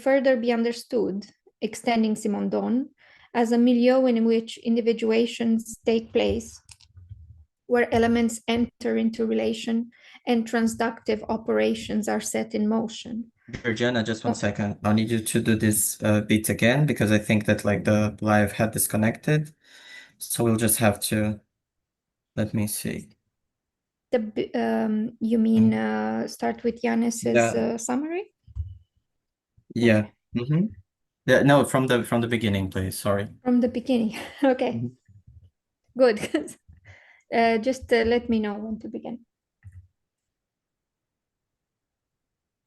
further be understood, extending Simondon, as a milieu in which individuations take place, where elements enter into relation and transductive operations are set in motion. Georgiana, just one second. I'll need you to do this bit again, because I think that like the live had disconnected. So we'll just have to, let me see. You mean start with Yiannis's summary? Yeah. Okay. Yeah, no, from the beginning, please. Sorry. From the beginning. Okay. Good. Just let me know when to begin.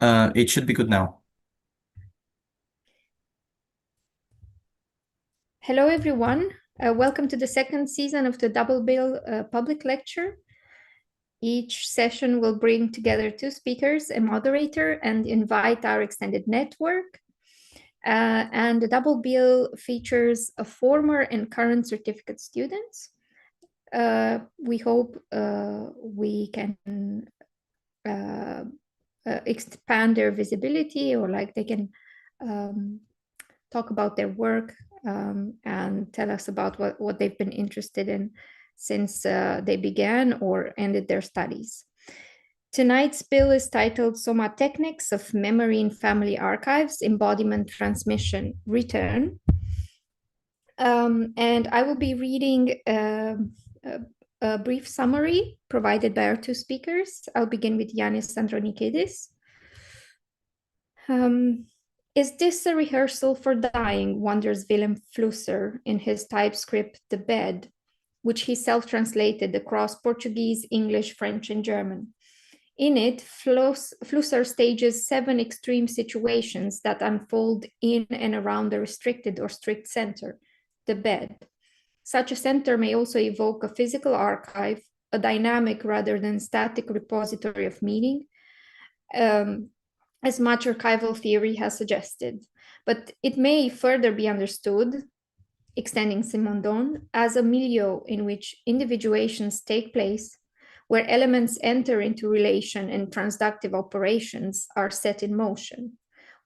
It should be good now. Hello, everyone. Welcome to the second season of the Double Bill public lecture. Each session will bring together two speakers, a moderator, and invite our extended network. And the Double Bill features a former and current certificate students. We hope we can expand their visibility, or like they can talk about their work and tell us about what they've been interested in since they began or ended their studies. Tonight's bill is titled Somatechnics of Memory in Family Archives, Embodiment, Transmission, Return. And I will be reading a brief summary provided by our two speakers. I'll begin with Yiannis Andronikidis. Is this a rehearsal for dying, wonders Vilém Flusser in his typescript, The Bed, which he self-translated across Portuguese, English, French, and German. In it, Flusser stages 7 extreme situations that unfold in and around a restricted or strict center, the bed. Such a center may also evoke a physical archive, a dynamic rather than static repository of meaning, as much archival theory has suggested. But it may further be understood, extending Simondon, as a milieu in which individuations take place, where elements enter into relation and transductive operations are set in motion.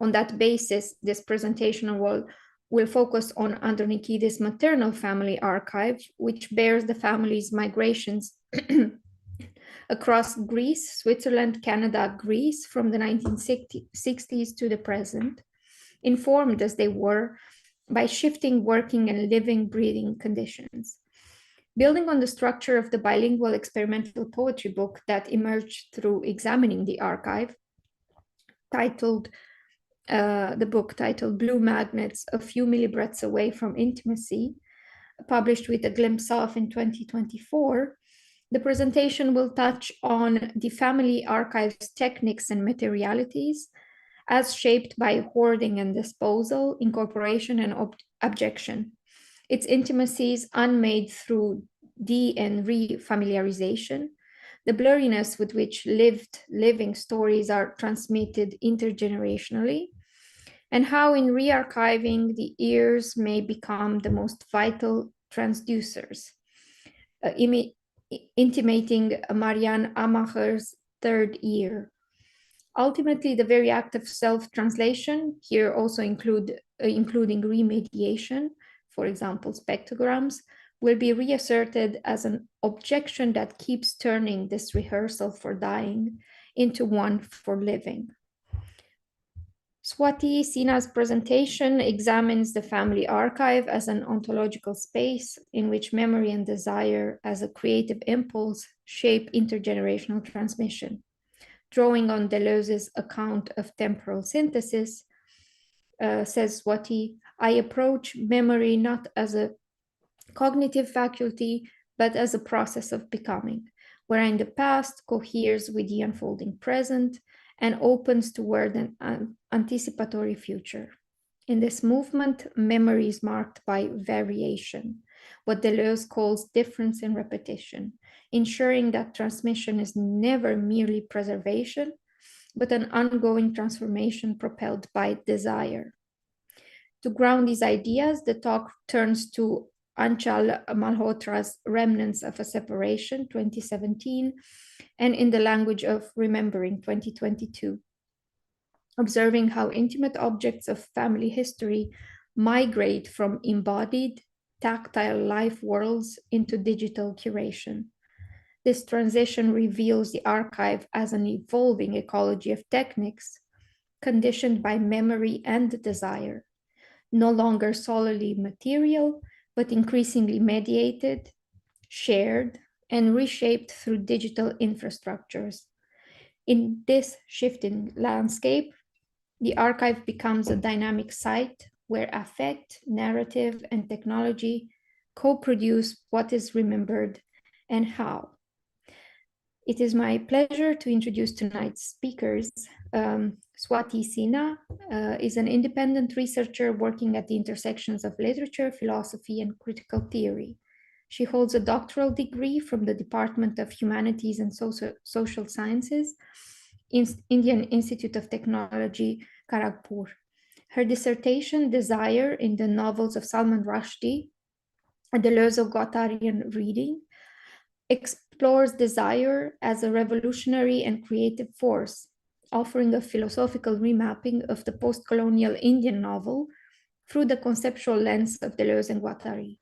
On that basis, this presentation will focus on Andronikidis' maternal family archive, which bears the family's migrations across Greece, Switzerland, Canada, Greece from the 1960s to the present, informed as they were by shifting working and living breathing conditions. Building on the structure of the bilingual experimental poetry book that emerged through examining the archive, the book titled Blue Magnets, A Few Millibreaths Away from Intimacy, published with A Glimpse Of in 2024, the presentation will touch on the family archive's techniques and materialities as shaped by hoarding and disposal, incorporation and abjection. Its intimacies unmade through de- and re-familiarization, the blurriness with which living stories are transmitted intergenerationally, and how in re-archiving the ears may become the most vital transducers, intimating Marianne Amacher's third ear. Ultimately, the very act of self-translation, here also including remediation, for example, spectrograms, will be reasserted as an objection that keeps turning this rehearsal for dying into one for living. Swatee Sinha's presentation examines the family archive as an ontological space in which memory and desire as a creative impulse shape intergenerational transmission. Drawing on Deleuze's account of temporal synthesis, says Swatee, I approach memory not as a cognitive faculty, but as a process of becoming, wherein the past coheres with the unfolding present and opens toward an anticipatory future. In this movement, memory is marked by variation, what Deleuze calls difference in repetition, ensuring that transmission is never merely preservation, but an ongoing transformation propelled by desire. To ground these ideas, the talk turns to Aanchal Malhotra's Remnants of a Separation, 2017, and In the Language of Remembering, 2022. observing how intimate objects of family history migrate from embodied, tactile life worlds into digital curation. This transition reveals the archive as an evolving ecology of techniques conditioned by memory and desire, no longer solely material, but increasingly mediated, shared, and reshaped through digital infrastructures. In this shifting landscape, the archive becomes a dynamic site where affect, narrative, and technology co produce what is remembered and how. It is my pleasure to introduce tonight's speakers. Swatee Sinha is an independent researcher working at the intersections of literature, philosophy, and critical theory. She holds a doctoral degree from the Department of Humanities and Social Sciences, Indian Institute of Technology, Kharagpur. Her dissertation, Desire, in the novels of Salman Rushdie, a Deleuze-Guattarian reading, explores desire as a revolutionary and creative force, offering a philosophical remapping of the post-colonial Indian novel through the conceptual lens of Deleuze and Guattari.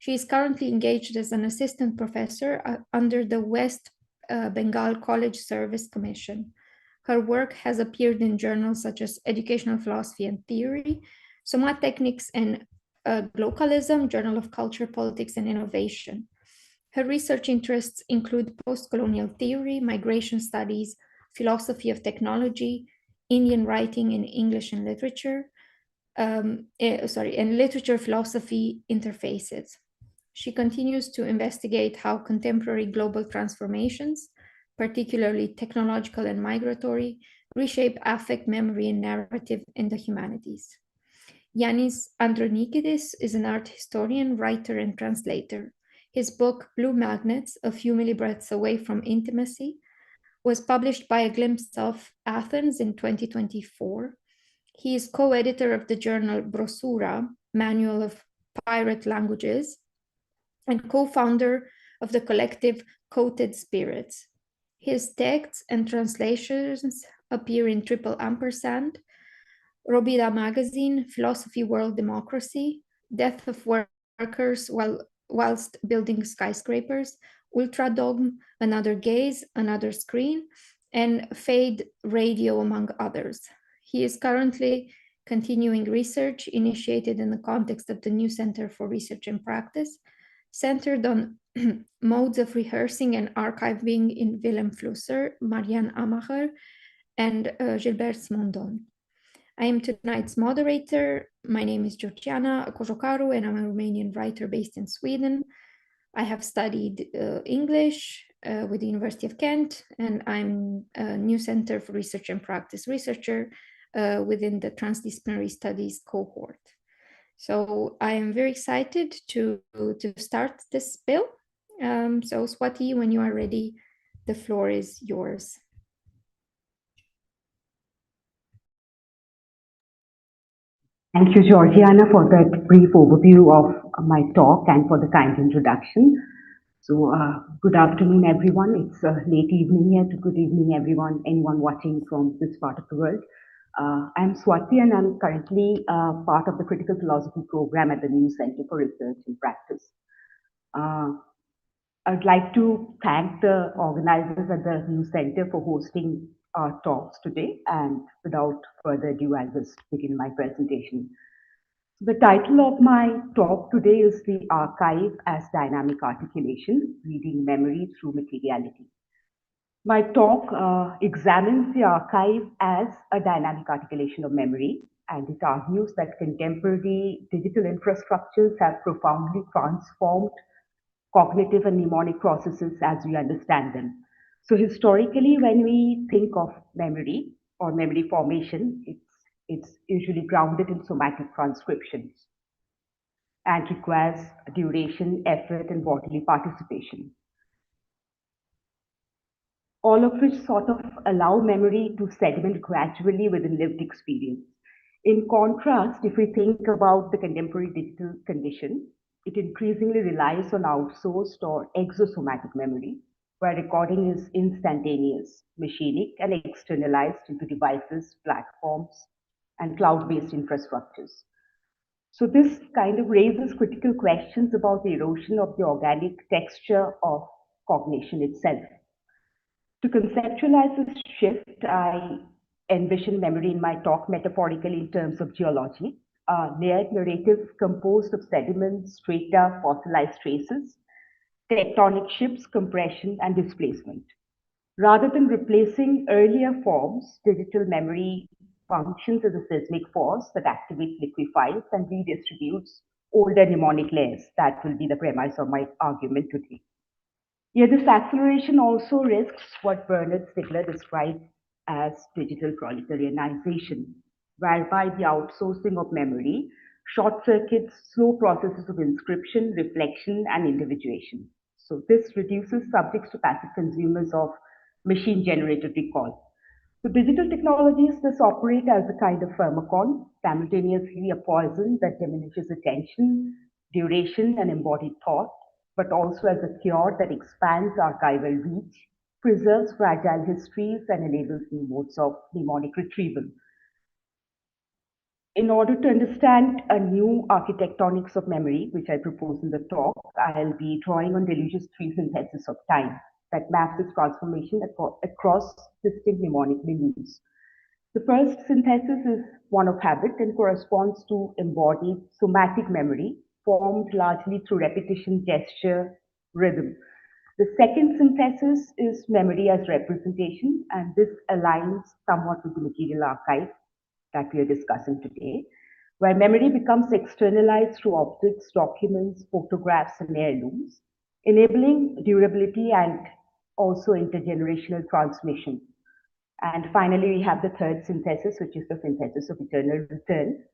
She is currently engaged as an assistant professor under the West Bengal College Service Commission. Her work has appeared in journals such as Educational Philosophy and Theory, Somatechnics and Glocalism, Journal of Culture, Politics, and Innovation. Her research interests include post-colonial theory, migration studies, philosophy of technology, Indian writing in English and literature, and literature philosophy interfaces. She continues to investigate how contemporary global transformations, particularly technological and migratory, reshape affect, memory, and narrative in the humanities. Yiannis Andronikidis is an art historian, writer, and translator. His book, Blue Magnets, A Few Millibreaths Away from Intimacy, was published by A Glimpse of Athens in 2024. He is co-editor of the journal Brosura, Manual of Pirate Languages, and co-founder of the collective Coated Spirits. His texts and translations appear in Triple Ampersand, Robida Magazine, Philosophy World Democracy, Death of Workers Whilst Building Skyscrapers, Ultra Dogm, Another Gaze, Another Screen, and Fade Radio, among others. He is currently continuing research initiated in the context of the new Center for Research and Practice, centered on modes of rehearsing and archiving in Vilém Flusser, Marianne Amacher, and Gilbert Smondon. I am tonight's moderator. My name is Georgiana Cojocaru, and I'm a Romanian writer based in Sweden. I have studied English with the University of Kent, and I'm a New Center for Research and Practice researcher within the Transdisciplinary Studies cohort. So I am very excited to start this spill. So Swatee, when you are ready, the floor is yours. Thank you, Georgiana, for that brief overview of my talk and for the kind introduction. So good afternoon, everyone. It's late evening here. Good evening, everyone, anyone watching from this part of the world. I'm Swatee, and I'm currently part of the Critical Philosophy program at the New Center for Research and Practice. I'd like to thank the organizers at the New Center for hosting our talks today. And without further ado, I'll just begin my presentation. The title of my talk today is The Archive as Dynamic Articulation, Reading Memory Through Materiality. My talk examines the archive as a dynamic articulation of memory, and it argues that contemporary digital infrastructures have profoundly transformed cognitive and mnemonic processes as we understand them. So historically, when we think of memory or memory formation, it's usually grounded in somatic transcriptions and requires duration, effort, and bodily participation. All of which sort of allow memory to sediment gradually within lived experience. In contrast, if we think about the contemporary digital condition, it increasingly relies on outsourced or exosomatic memory, where recording is instantaneous, machinic, and externalized into devices, platforms, and cloud-based infrastructures. So this kind of raises critical questions about the erosion of the organic texture of cognition itself. To conceptualize this shift, I envision memory in my talk metaphorically in terms of geology, a layered narrative composed of sediments, strata, fossilized traces, tectonic shifts, compression, and displacement. Rather than replacing earlier forms, digital memory functions as a seismic force that activates, liquefies, and redistributes older mnemonic layers. That will be the premise of my argument today. Yet this acceleration also risks what Bernard Stiegler described as digital proletarianization, whereby the outsourcing of memory short circuits slow processes of inscription, reflection, and individuation. So this reduces subjects to passive consumers of machine-generated recall. So digital technologies thus operate as a kind of pharmacon, simultaneously a poison that diminishes attention, duration, and embodied thought, but also as a cure that expands archival reach, preserves fragile histories, and enables new modes of mnemonic retrieval. In order to understand a new architectonics of memory, which I propose in the talk, I'll be drawing on Deleuze's three synthesis of time that maps its transformation across distinct mnemonic milieux. The first synthesis is one of habit and corresponds to embodied somatic memory, formed largely through repetition, gesture, rhythm. The second synthesis is memory as representation, and this aligns somewhat with the material archive that we are discussing today, where memory becomes externalized through objects, documents, photographs, and heirlooms, enabling durability and also intergenerational transmission. And finally, we have the third synthesis, which is the synthesis of eternal return.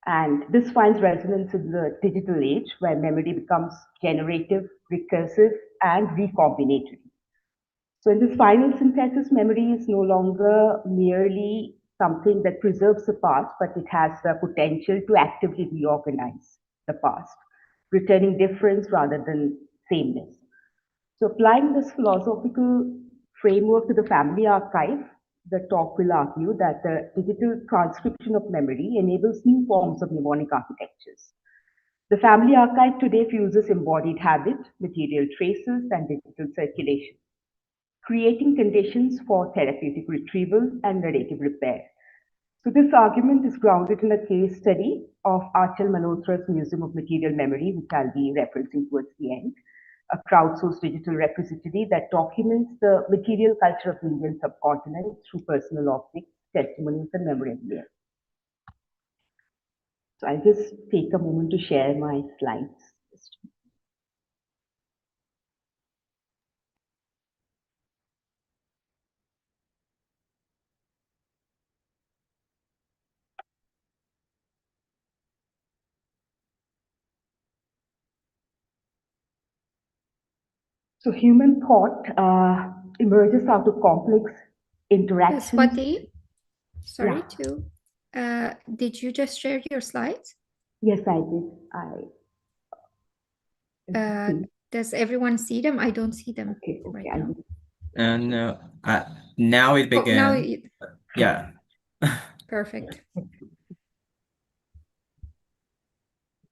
And this finds resonance in the digital age, where memory becomes generative, recursive, and recombinatory. So in this final synthesis, memory is no longer merely something that preserves the past, but it has the potential to actively reorganize the past, returning difference rather than sameness. So applying this philosophical framework to the family archive, the talk will argue that the digital transcription of memory enables new forms of mnemonic architectures. The family archive today fuses embodied habit, material traces, and digital circulation, creating conditions for therapeutic retrieval and narrative repair. So this argument is grounded in a case study of Aanchal Malhotra's Museum of Material Memory, which I'll be referencing towards the end, a crowdsourced digital repository that documents the material culture of the Indian subcontinent through personal objects, testimonies, and memorabilia. So I'll just take a moment to share my slides. So human thought emerges out of complex interactions. Swatee, sorry to. Did you just share your slides? Yes, I did. Does everyone see them? I don't see them right now. And now it began. Yeah. Perfect.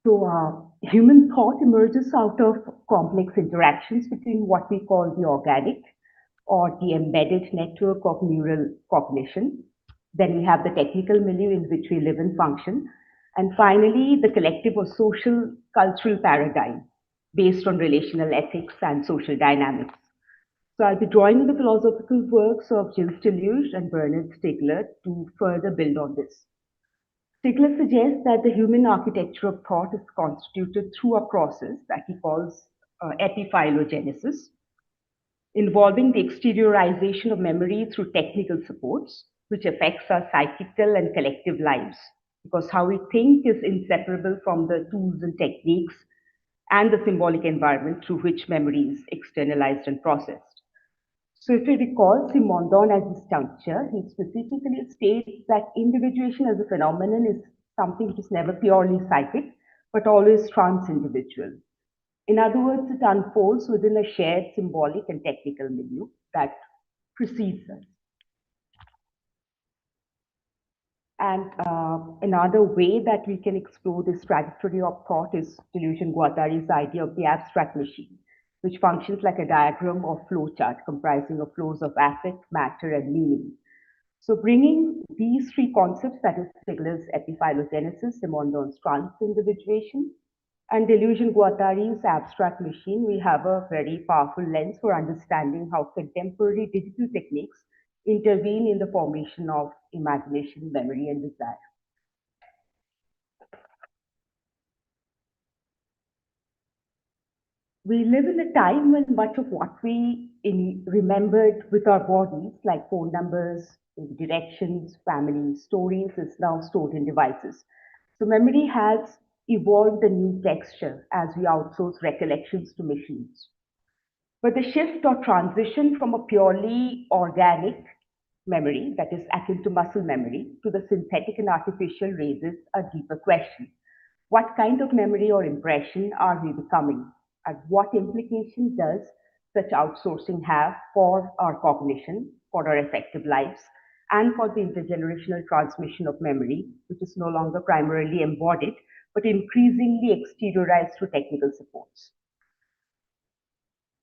So human thought emerges out of complex interactions between what we call the organic or the embedded network of neural cognition. Then we have the technical milieu in which we live and function. And finally, the collective or social cultural paradigm based on relational ethics and social dynamics. So I'll be drawing on the philosophical works of Gilles Deleuze and Bernard Stiegler to further build on this. Stiegler suggests that the human architecture of thought is constituted through a process that he calls epiphylogenesis, involving the exteriorization of memory through technical supports, which affects our psychical and collective lives, because how we think is inseparable from the tools and techniques and the symbolic environment through which memory is externalized and processed. So if you recall Simondon at this juncture, he specifically states that individuation as a phenomenon is something which is never purely psychic, but always trans-individual. In other words, it unfolds within a shared symbolic and technical milieu that precedes us. And another way that we can explore this trajectory of thought is Deleuze Guattari's idea of the abstract machine, which functions like a diagram or flowchart comprising of flows of affect, matter, and meaning. So bringing these three concepts, that is Stigler's epiphylogenesis, Simondon's trans-individuation, and Deleuze Guattari's abstract machine, we have a very powerful lens for understanding how contemporary digital techniques intervene in the formation of imagination, memory, and desire. We live in a time when much of what we remembered with our bodies, like phone numbers, directions, family stories, is now stored in devices. So memory has evolved a new texture as we outsource recollections to machines. But the shift or transition from a purely organic memory, that is akin to muscle memory, to the synthetic and artificial raises a deeper question. What kind of memory or impression are we becoming? And what implication does such outsourcing have for our cognition, for our effective lives, and for the intergenerational transmission of memory, which is no longer primarily embodied, but increasingly exteriorized through technical supports?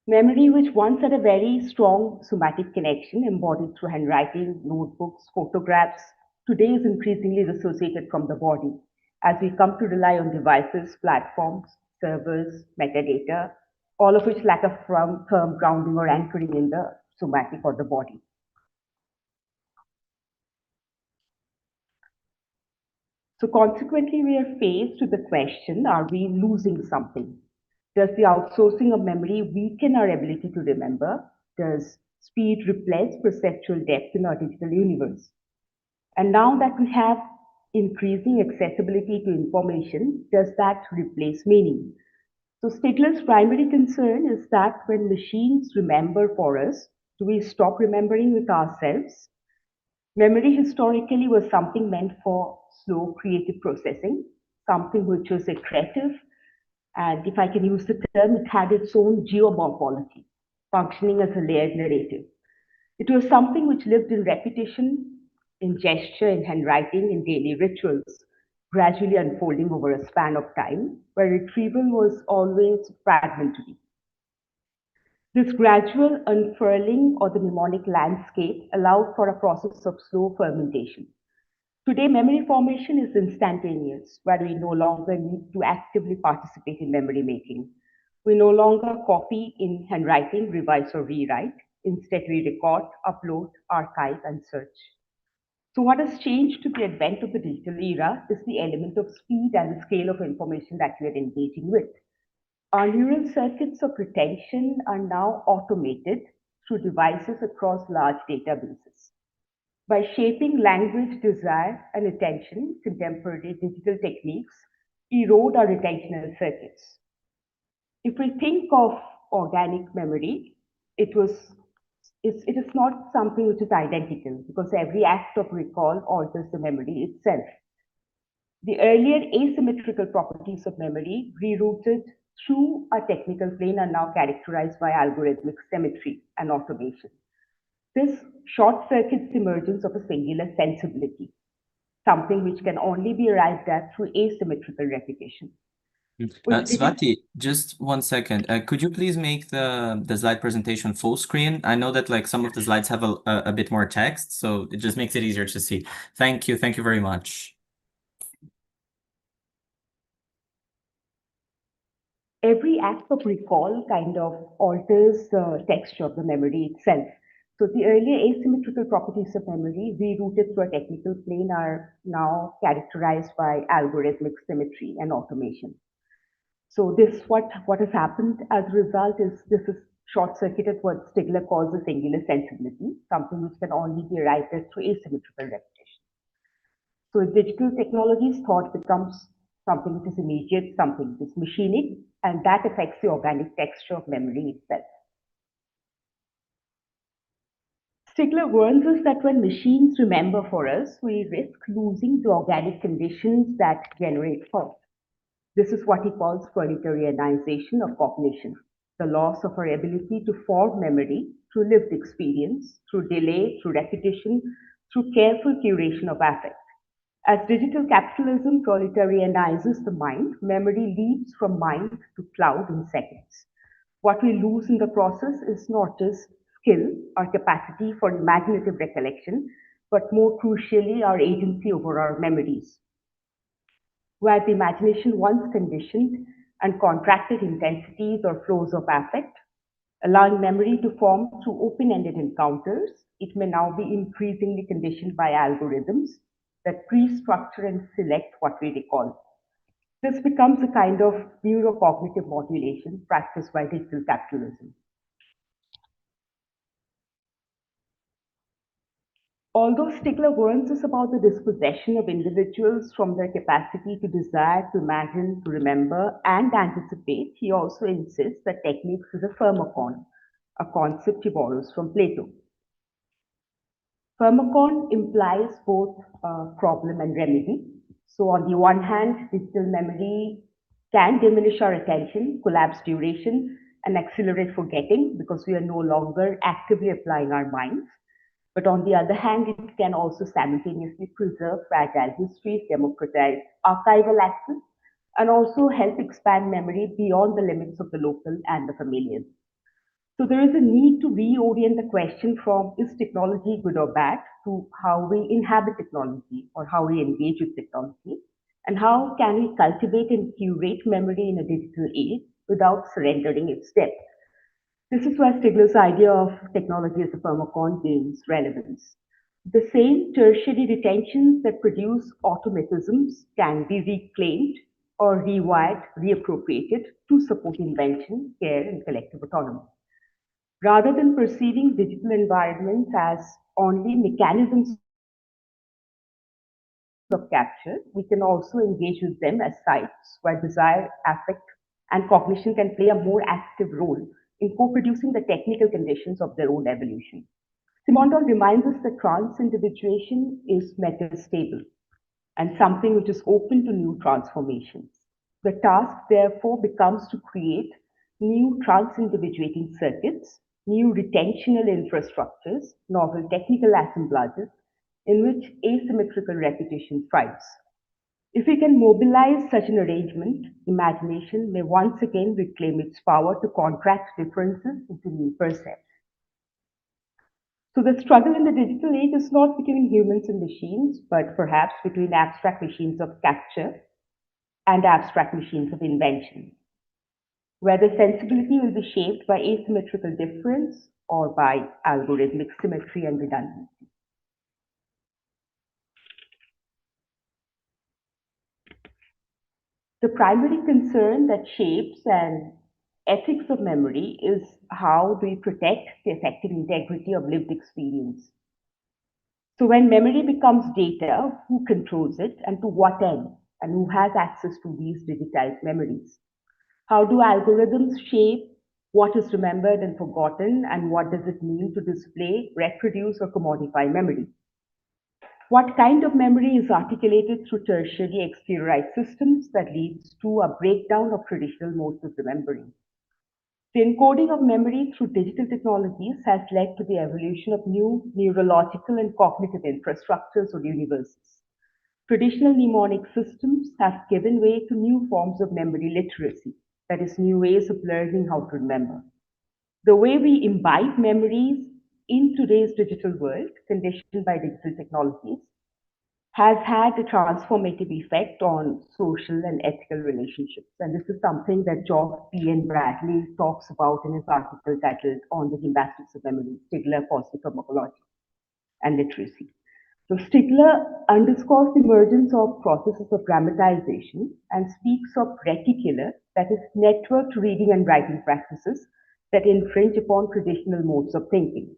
Memory, which once had a very strong somatic connection embodied through handwriting, notebooks, photographs, today is increasingly dissociated from the body as we come to rely on devices, platforms, servers, metadata, all of which lack a firm grounding or anchoring in the somatic or the body. So consequently, we are faced with the question, are we losing something? Does the outsourcing of memory weaken our ability to remember? Does speed replace perceptual depth in our digital universe? And now that we have increasing accessibility to information, does that replace meaning? So Stigler's primary concern is that when machines remember for us, do we stop remembering with ourselves? Memory historically was something meant for slow creative processing, something which was iterative, and if I can use the term, it had its own geomorphology, functioning as a layered narrative. It was something which lived in repetition, in gesture, in handwriting, in daily rituals, gradually unfolding over a span of time, where retrieval was always fragmentary. This gradual unfurling or the mnemonic landscape allowed for a process of slow fermentation. Today, memory formation is instantaneous, where we no longer need to actively participate in memory making. We no longer copy in handwriting, revise or rewrite. Instead, we record, upload, archive, and search. So what has changed to the advent of the digital era is the element of speed and the scale of information that we are engaging with. Our neural circuits of retention are now automated through devices across large databases. By shaping language, desire, and attention, contemporary digital techniques erode our retentional circuits. If we think of organic memory, it is not something which is identical because every act of recall alters the memory itself. The earlier asymmetrical properties of memory rerouted through a technical plane are now characterized by algorithmic symmetry and automation. This short circuits the emergence of a singular sensibility, something which can only be arrived at through asymmetrical repetition. Swatee, just 1 second. Could you please make the slide presentation full screen? I know that like some of the slides have a bit more text, so it just makes it easier to see. Thank you very much. Every act of recall kind of alters the texture of the memory itself. So the earlier asymmetrical properties of memory rerouted through a technical plane are now characterized by algorithmic symmetry and automation. So this what has happened as a result is this is short-circuited what Stigler calls a singular sensibility, something which can only be arrived at through asymmetrical repetition. So in digital technologies, thought becomes something which is immediate, something which is machinic, and that affects the organic texture of memory itself. Stigler warns us that when machines remember for us, we risk losing the organic conditions that generate thought. This is what he calls proletarianization of cognition, the loss of our ability to form memory through lived experience, through delay, through repetition, through careful curation of affect. As digital capitalism proletarianizes the mind, memory leaps from mind to cloud in seconds. What we lose in the process is not just skill, our capacity for imaginative recollection, but more crucially, our agency over our memories. Where the imagination once conditioned and contracted intensities or flows of affect, allowing memory to form through open-ended encounters, it may now be increasingly conditioned by algorithms that pre-structure and select what we recall. This becomes a kind of neurocognitive modulation practiced by digital capitalism. Although Stigler warns us about the dispossession of individuals from their capacity to desire, to imagine, to remember, and anticipate, he also insists that techniques is a pharmakon, a concept he borrows from Plato. Pharmakon implies both problem and remedy. So on the one hand, digital memory can diminish our attention, collapse duration, and accelerate forgetting because we are no longer actively applying our minds. But on the other hand, it can also simultaneously preserve fragile histories, democratize archival access, and also help expand memory beyond the limits of the local and the familial. So there is a need to reorient the question from is technology good or bad to how we inhabit technology or how we engage with technology, and how can we cultivate and curate memory in a digital age without surrendering its depth. This is where Stigler's idea of technology as a pharmakon gains relevance. The same tertiary retentions that produce automatisms can be reclaimed or rewired, reappropriated to support invention, care, and collective autonomy. Rather than perceiving digital environments as only mechanisms of capture, we can also engage with them as sites where desire, affect, and cognition can play a more active role in co-producing the technical conditions of their own evolution. Simondon reminds us that trans-individuation is metastable and something which is open to new transformations. The task, therefore, becomes to create new trans-individuating circuits, new retentional infrastructures, novel technical assemblages, in which asymmetrical repetition thrives. If we can mobilize such an arrangement, imagination may once again reclaim its power to contract differences into new percepts. So the struggle in the digital age is not between humans and machines, but perhaps between abstract machines of capture and abstract machines of invention, where the sensibility will be shaped by asymmetrical difference or by algorithmic symmetry and redundancy. The primary concern that shapes an ethics of memory is how do we protect the effective integrity of lived experience. So when memory becomes data, who controls it and to what end, and who has access to these digitized memories? How do algorithms shape what is remembered and forgotten, and what does it mean to display, reproduce, or commodify memory? What kind of memory is articulated through tertiary exteriorized systems that leads to a breakdown of traditional modes of remembering? The encoding of memory through digital technologies has led to the evolution of new neurological and cognitive infrastructures or universes. Traditional mnemonic systems have given way to new forms of memory literacy, that is, new ways of learning how to remember. The way we imbibe memories in today's digital world, conditioned by digital technologies, has had a transformative effect on social and ethical relationships. And this is something that George P. N. Bradley talks about in his article titled On the Gymnastics of Memory, Stigler, Positive Pharmacology and Literacy. So Stigler underscores the emergence of processes of grammatization and speaks of reticular, that is, networked reading and writing practices that infringe upon traditional modes of thinking.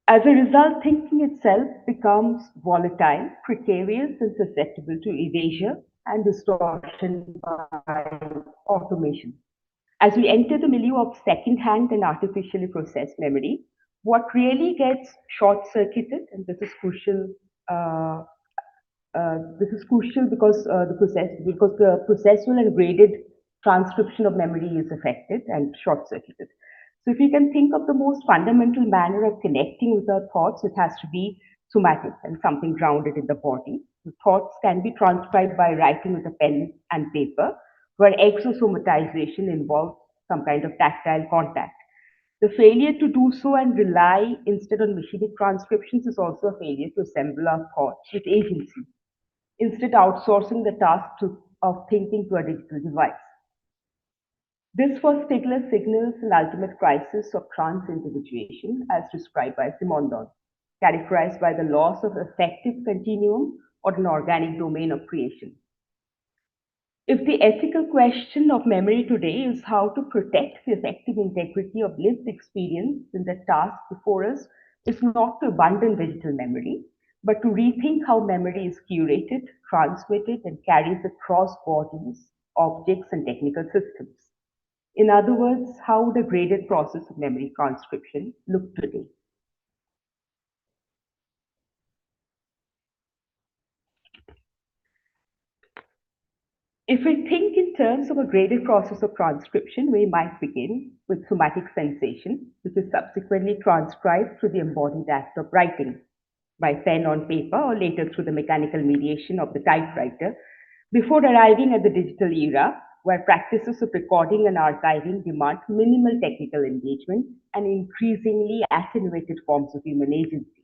As a result, thinking itself becomes volatile, precarious, and susceptible to erasure and distortion by automation. As we enter the milieu of second-hand and artificially processed memory, what really gets short-circuited, and this is crucial This is crucial because the processual and graded transcription of memory is affected and short-circuited. So if you can think of the most fundamental manner of connecting with our thoughts, it has to be somatic and something grounded in the body. The thoughts can be transcribed by writing with a pen and paper, where exosomatization involves some kind of tactile contact. The failure to do so and rely instead on machinic transcriptions is also a failure to assemble our thoughts with agency, instead outsourcing the task of thinking to a digital device. This was Stigler's signals an ultimate crisis of trans-individuation as described by Simondon, characterized by the loss of affective continuum or an organic domain of creation. If the ethical question of memory today is how to protect the affective integrity of lived experience, then the task before us is not to abandon digital memory, but to rethink how memory is curated, transmitted, and carries across bodies, objects, and technical systems. In other words, how the graded process of memory transcription look today. If we think in terms of a graded process of transcription, we might begin with somatic sensation, which is subsequently transcribed through the embodied act of writing, by pen on paper or later through the mechanical mediation of the typewriter, before arriving at the digital era, where practices of recording and archiving demand minimal technical engagement and increasingly attenuated forms of human agency.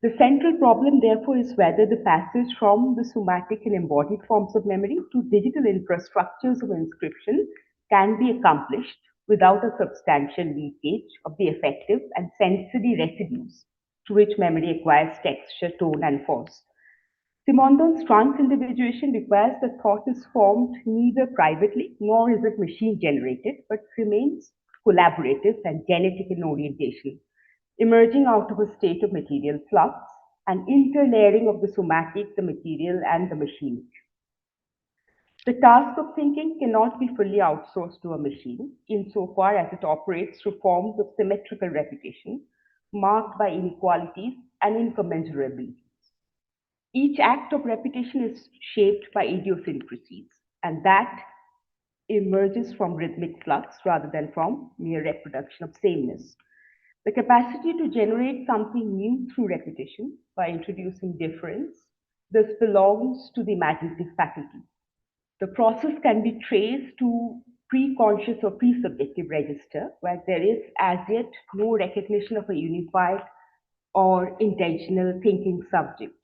The central problem, therefore, is whether the passage from the somatic and embodied forms of memory to digital infrastructures of inscription can be accomplished without a substantial leakage of the affective and sensory residues to which memory acquires texture, tone, and force. Simondon's trans-individuation requires that thought is formed neither privately nor is it machine-generated, but remains collaborative and genetic in orientation, emerging out of a state of material flux and interlayering of the somatic, the material, and the machine. The task of thinking cannot be fully outsourced to a machine insofar as it operates through forms of symmetrical repetition marked by inequalities and incommensurabilities. Each act of repetition is shaped by idiosyncrasies, and that emerges from rhythmic flux rather than from mere reproduction of sameness. The capacity to generate something new through repetition by introducing difference thus belongs to the imaginative faculty. The process can be traced to pre-conscious or pre-subjective register, where there is as yet no recognition of a unified or intentional thinking subject.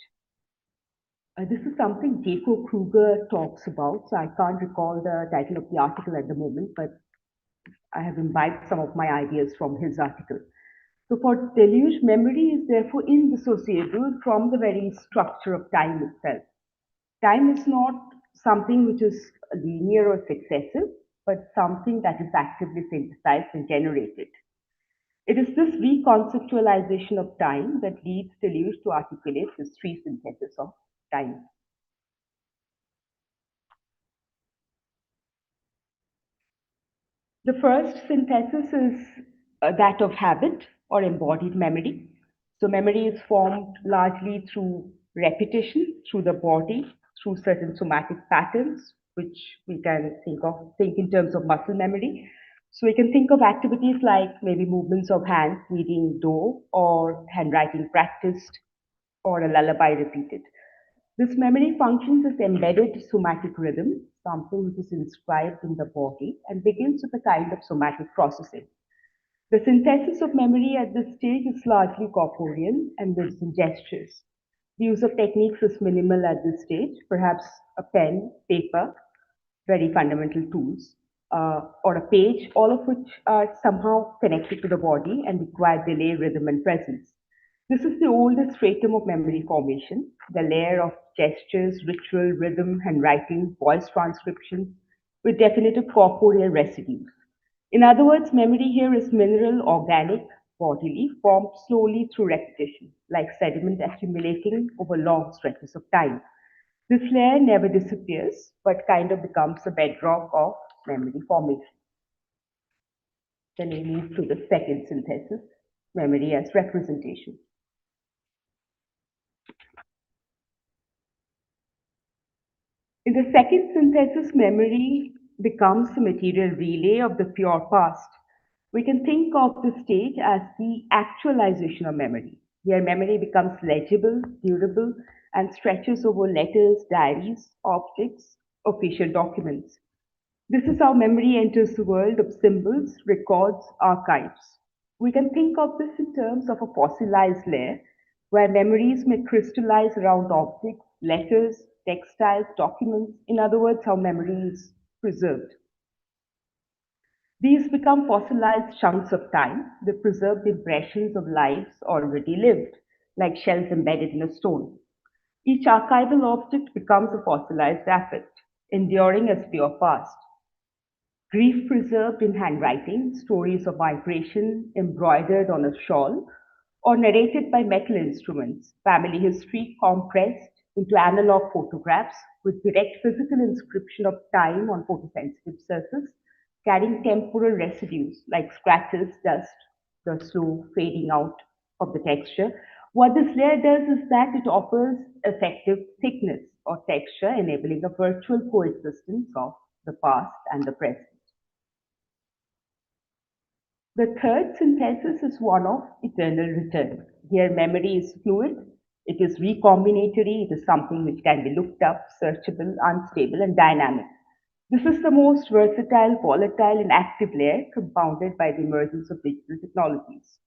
This is something Jacob Kruger talks about, so I can't recall the title of the article at the moment, but I have imbibed some of my ideas from his article. So for Deleuze, memory is therefore indissociable from the very structure of time itself. Time is not something which is linear or successive, but something that is actively synthesized and generated. It is this reconceptualization of time that leads Deleuze to articulate his three syntheses of time. The first synthesis is that of habit or embodied memory. So memory is formed largely through repetition, through the body, through certain somatic patterns, which we can think in terms of muscle memory. So we can think of activities like maybe movements of hands kneading dough, or handwriting practiced, or a lullaby repeated. This memory functions as embedded somatic rhythm, something which is inscribed in the body and begins with a kind of somatic processing. The synthesis of memory at this stage is largely corporeal and lives in gestures. The use of techniques is minimal at this stage, perhaps a pen, paper, very fundamental tools, or a page, all of which are somehow connected to the body and require delay, rhythm, and presence. This is the oldest stratum of memory formation, the layer of gestures, ritual, rhythm, handwriting, voice transcription, with definitive corporeal residues. In other words, memory here is mineral, organic, bodily, formed slowly through repetition, like sediment accumulating over long stretches of time. This layer never disappears, but kind of becomes a bedrock of memory formation. Then we move to the second synthesis, memory as representation. In the second synthesis, memory becomes the material relay of the pure past. We can think of this stage as the actualization of memory. Here, memory becomes legible, durable, and stretches over letters, diaries, objects, official documents. This is how memory enters the world of symbols, records, archives. We can think of this in terms of a fossilized layer where memories may crystallize around objects, letters, textiles, documents, in other words, how memory is preserved. These become fossilized chunks of time, the preserved impressions of lives already lived, like shells embedded in a stone. Each archival object becomes a fossilized affect, enduring as pure past. Grief preserved in handwriting, stories of migration embroidered on a shawl, or narrated by metal instruments, family history compressed into analog photographs with direct physical inscription of time on photosensitive surface, carrying temporal residues like scratches, dust, the slow fading out of the texture. What this layer does is that it offers effective thickness or texture, enabling a virtual coexistence of the past and the present. The third synthesis is one of eternal return. Here, memory is fluid, it is recombinatory, it is something which can be looked up, searchable, unstable, and dynamic. This is the most versatile, volatile, and active layer compounded by the emergence of digital technologies.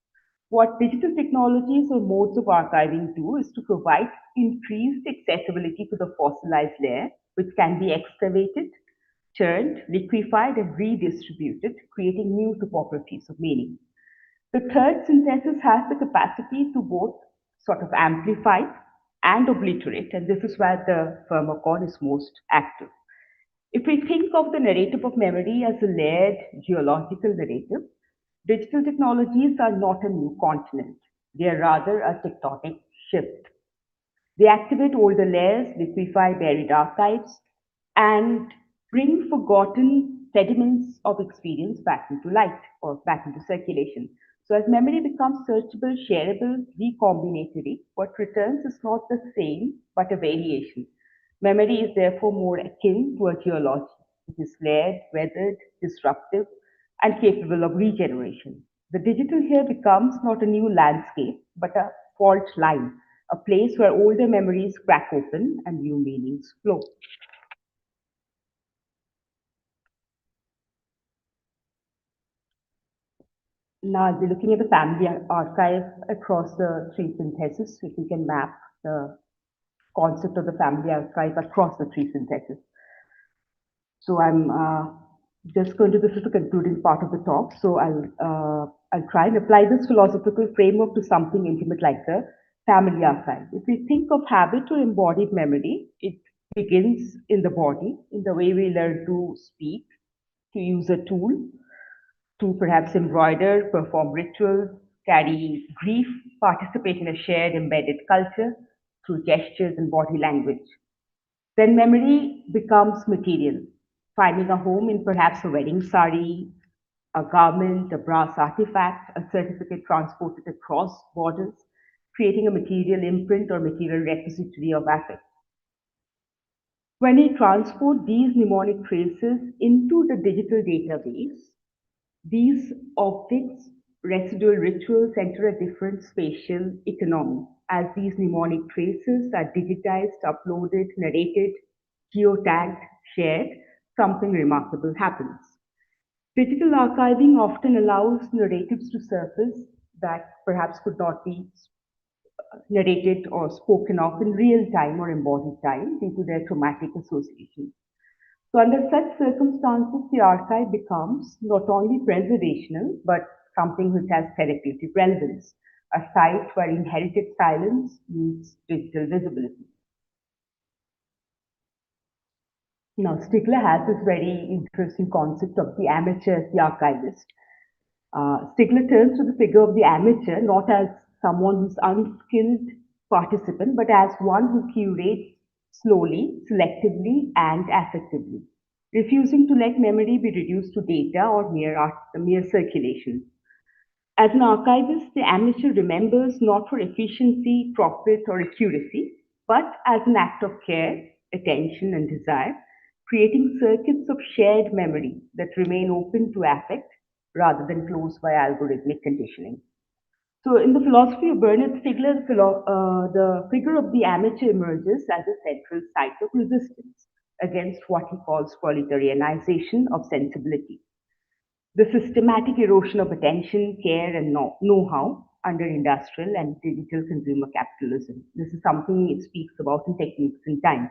What digital technologies or modes of archiving do is to provide increased accessibility to the fossilized layer, which can be excavated, churned, liquefied, and redistributed, creating new topographies of meaning. The third synthesis has the capacity to both sort of amplify and obliterate, and this is where the Firmacon is most active. If we think of the narrative of memory as a layered geological narrative, digital technologies are not a new continent. They are rather a tectonic shift. They activate older layers, liquefy buried archives, and bring forgotten sediments of experience back into light or back into circulation. So, as memory becomes searchable, shareable, recombinatory, what returns is not the same but a variation. Memory is therefore more akin to a geology. It is layered, weathered, disruptive, and capable of regeneration. The digital here becomes not a new landscape, but a fault line, a place where older memories crack open and new meanings flow. Now I'll be looking at the family archive across the three syntheses, if we can map the concept of the family archive across the three syntheses. So I'm just going to, this is the concluding part of the talk. So I'll try and apply this philosophical framework to something intimate like the family archive. If we think of habit or embodied memory, it begins in the body, in the way we learn to speak, to use a tool, to perhaps embroider, perform rituals, carry grief, participate in a shared embedded culture through gestures and body language. Then memory becomes material, finding a home in perhaps a wedding sari, a garment, a brass artifact, a certificate transported across borders, creating a material imprint or material repository of affect. When we transport these mnemonic traces into the digital database, these objects, residual rituals enter a different spatial economy. As these mnemonic traces are digitized, uploaded, narrated, geotagged, shared, something remarkable happens. Digital archiving often allows narratives to surface that perhaps could not be narrated or spoken of in real time or embodied time due to their traumatic associations. So under such circumstances, the archive becomes not only preservational, but something which has therapeutic relevance, a site where inherited silence meets digital visibility. Now, Stigler has this very interesting concept of the amateur as the archivist. Stigler turns to the figure of the amateur not as someone who's unskilled participant, but as one who curates slowly, selectively, and affectively, refusing to let memory be reduced to data or mere circulation. As an archivist, the amateur remembers not for efficiency, profit, or accuracy, but as an act of care, attention, and desire, creating circuits of shared memory that remain open to affect rather than closed by algorithmic conditioning. So, in the philosophy of Bernard Stiegler, the figure of the amateur emerges as a central site of resistance against what he calls proletarianization of sensibility, the systematic erosion of attention, care, and know-how under industrial and digital consumer capitalism. This is something he speaks about in Techniques in Time.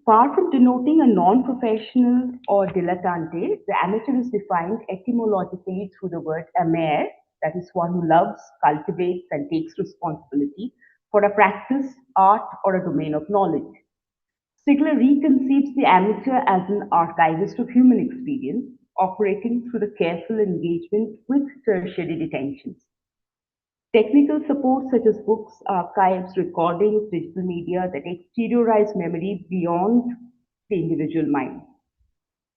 Far from denoting a non-professional or dilettante, the amateur is defined etymologically through the word amer, that is one who loves, cultivates, and takes responsibility for a practice, art, or a domain of knowledge. Stiegler reconceives the amateur as an archivist of human experience, operating through the careful engagement with tertiary detentions. Technical support such as books, archives, recordings, digital media that exteriorize memory beyond the individual mind.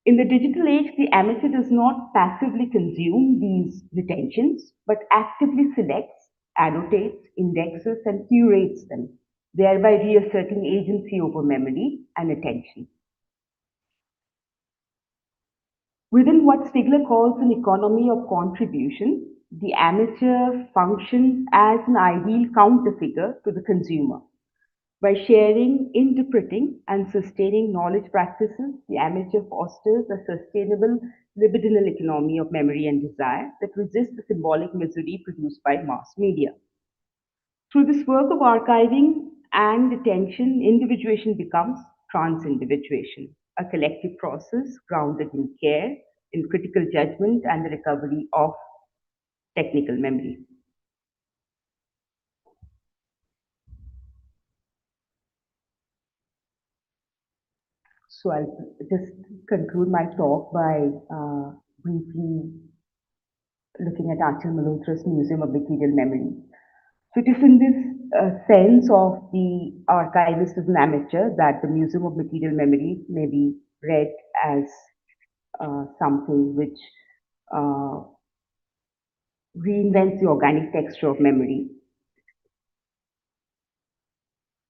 In the digital age, the amateur does not passively consume these retentions, but actively selects, annotates, indexes, and curates them, thereby reasserting agency over memory and attention. Within what Stiegler calls an economy of contribution, the amateur functions as an ideal counterfigure to the consumer. By sharing, interpreting, and sustaining knowledge practices, the amateur fosters a sustainable libidinal economy of memory and desire that resists the symbolic misery produced by mass media. Through this work of archiving and attention, individuation becomes trans-individuation, a collective process grounded in care, in critical judgment, and the recovery of technical memory. So I'll just conclude my talk by briefly looking at Aanchal Malhotra's Museum of Material Memory. So it is in this sense of the archivist as an amateur that the Museum of Material Memory may be read as something which reinvents the organic texture of memory.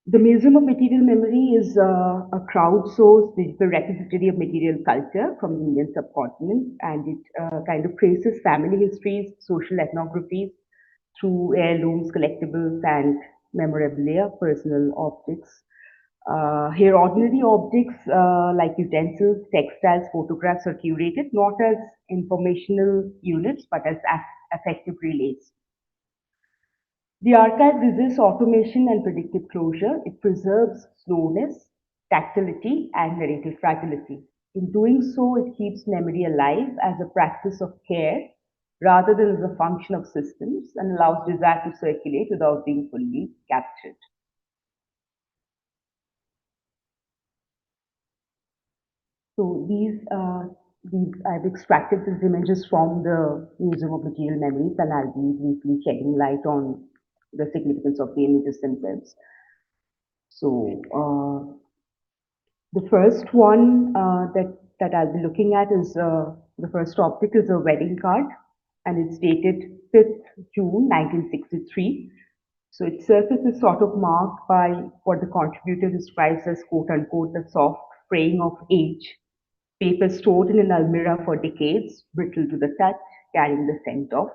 The Museum of Material Memory is a crowdsourced digital repository of material culture from the Indian subcontinent, and it kind of traces family histories, social ethnographies through heirlooms, collectibles, and memorabilia, personal objects. Here, ordinary objects like utensils, textiles, photographs are curated not as informational units but as affective relays. The archive resists automation and predictive closure. It preserves slowness, tactility, and narrative fragility. In doing so, it keeps memory alive as a practice of care rather than as a function of systems, and allows desire to circulate without being fully captured. So I've extracted these images from the Museum of Material Memories, and I'll be briefly shedding light on the significance of the images themselves. So the first one that I'll be looking at is the first object is a wedding card, and it's dated 5th June 1963. So its surface is sort of marked by what the contributor describes as quote unquote the soft fraying of age. Paper stored in an almirah for decades, brittle to the touch, carrying the scent of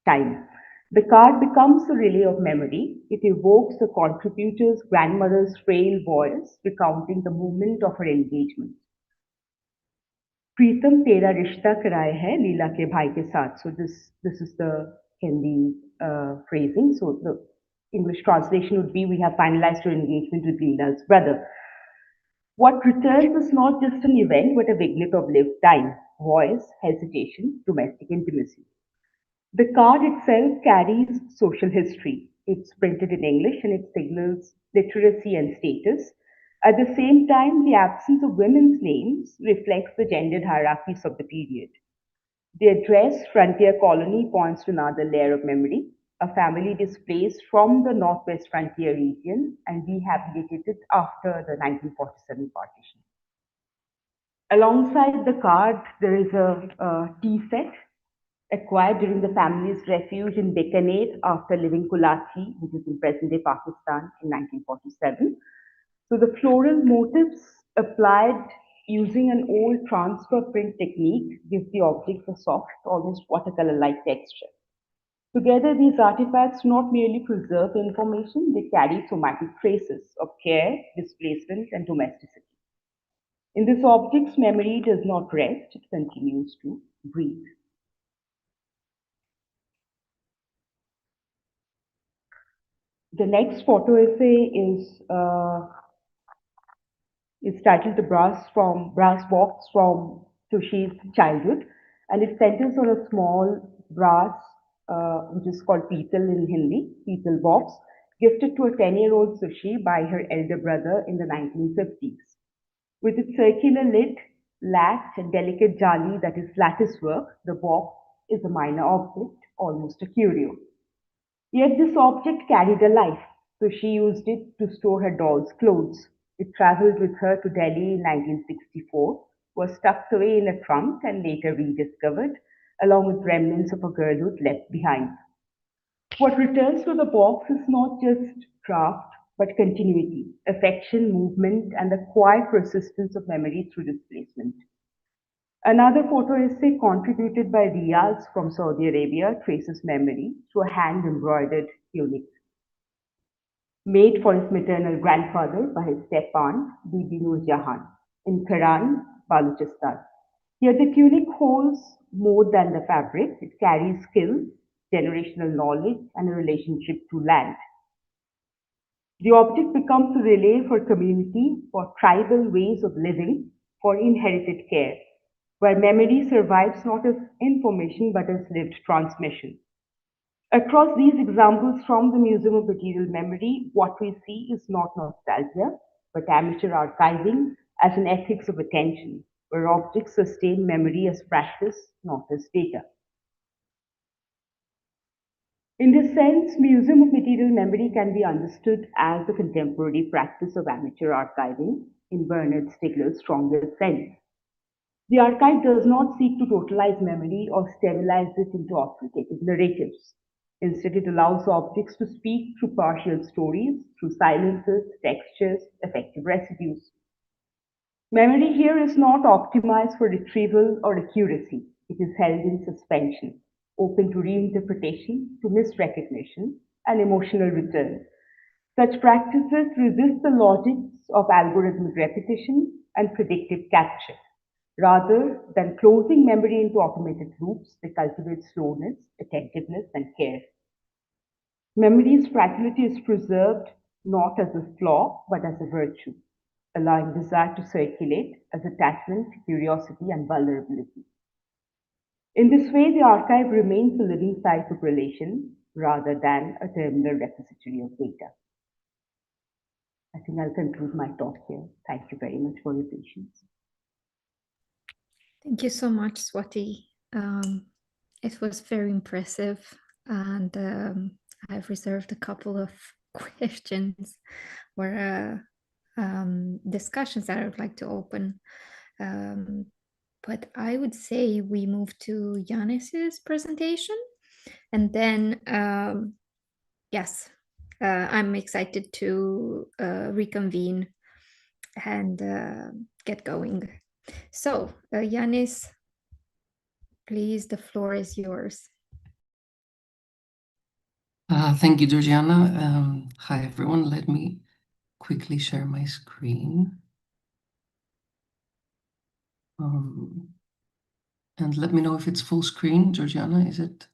time. The card becomes a relay of memory. It evokes the contributor's grandmother's frail voice, recounting the moment of her engagement. Preetam tera rishta karaye hai Leela ke bhai ke saath. So this is the Hindi phrasing. So the English translation would be, we have finalized your engagement with Leela's brother. What returns is not just an event, but a vignette of lived time, voice, hesitation, domestic intimacy. The card itself carries social history. It's printed in English and it signals literacy and status. At the same time, the absence of women's names reflects the gendered hierarchies of the period. The address, Frontier Colony, points to another layer of memory, a family displaced from the Northwest Frontier region and rehabilitated after the 1947 partition. Alongside the card, there is a tea set acquired during the family's refuge in Bikaner after leaving Karachi, which is in present-day Pakistan, in 1947. So the floral motifs applied using an old transfer print technique give the objects a soft, almost watercolor-like texture. Together, these artifacts not merely preserve information, they carry somatic traces of care, displacement, and domesticity. In this object's memory does not rest, it continues to breathe. The next photo essay is titled The Brass Box from Sushi's Childhood, and it centers on a small brass, which is called Peetal in Hindi, Peetal box, gifted to a 10-year-old Sushi by her elder brother in the 1950s. With its circular lid, latch, and delicate jali that is lattice work, the box is a minor object, almost a curio. Yet this object carried a life, so she used it to store her doll's clothes. It traveled with her to Delhi in 1964, was tucked away in a trunk, and later rediscovered, along with remnants of a girlhood left behind. What returns to the box is not just craft, but continuity, affection, movement, and the quiet persistence of memory through displacement. Another photo essay contributed by Riaz from Saudi Arabia traces memory through a hand-embroidered tunic. Made for his maternal grandfather by his step-aunt, Bibi Nur Jahan, in Karan, Balochistan. Here the tunic holds more than the fabric. It carries skills, generational knowledge, and a relationship to land. The object becomes a relay for community, for tribal ways of living, for inherited care, where memory survives not as information but as lived transmission. Across these examples from the Museum of Material Memory, what we see is not nostalgia, but amateur archiving as an ethics of attention, where objects sustain memory as practice, not as data. In this sense, Museum of Material Memory can be understood as the contemporary practice of amateur archiving in Bernard Stiegler's strongest sense. The archive does not seek to totalize memory or sterilize it into authoritative narratives. Instead, it allows objects to speak through partial stories, through silences, textures, affective residues. Memory here is not optimized for retrieval or accuracy. It is held in suspension, open to reinterpretation, to misrecognition, and emotional return. Such practices resist the logics of algorithmic repetition and predictive capture. Rather than closing memory into automated loops, they cultivate slowness, attentiveness, and care. Memory's fragility is preserved not as a flaw, but as a virtue, allowing desire to circulate as attachment, curiosity, and vulnerability. In this way, the archive remains a living site of relation rather than a terminal repository of data. I think I'll conclude my talk here. Thank you very much for your patience. Thank you so much, Swatee. It was very impressive, and I've reserved a couple of questions or discussions that I would like to open. But I would say we move to Yiannis's presentation, and then yes, I'm excited to reconvene and get going. So, Yiannis, please, the floor is yours. Thank you, Georgiana. Hi, everyone. Let me quickly share my screen. And let me know if it's full screen, Georgiana, is it?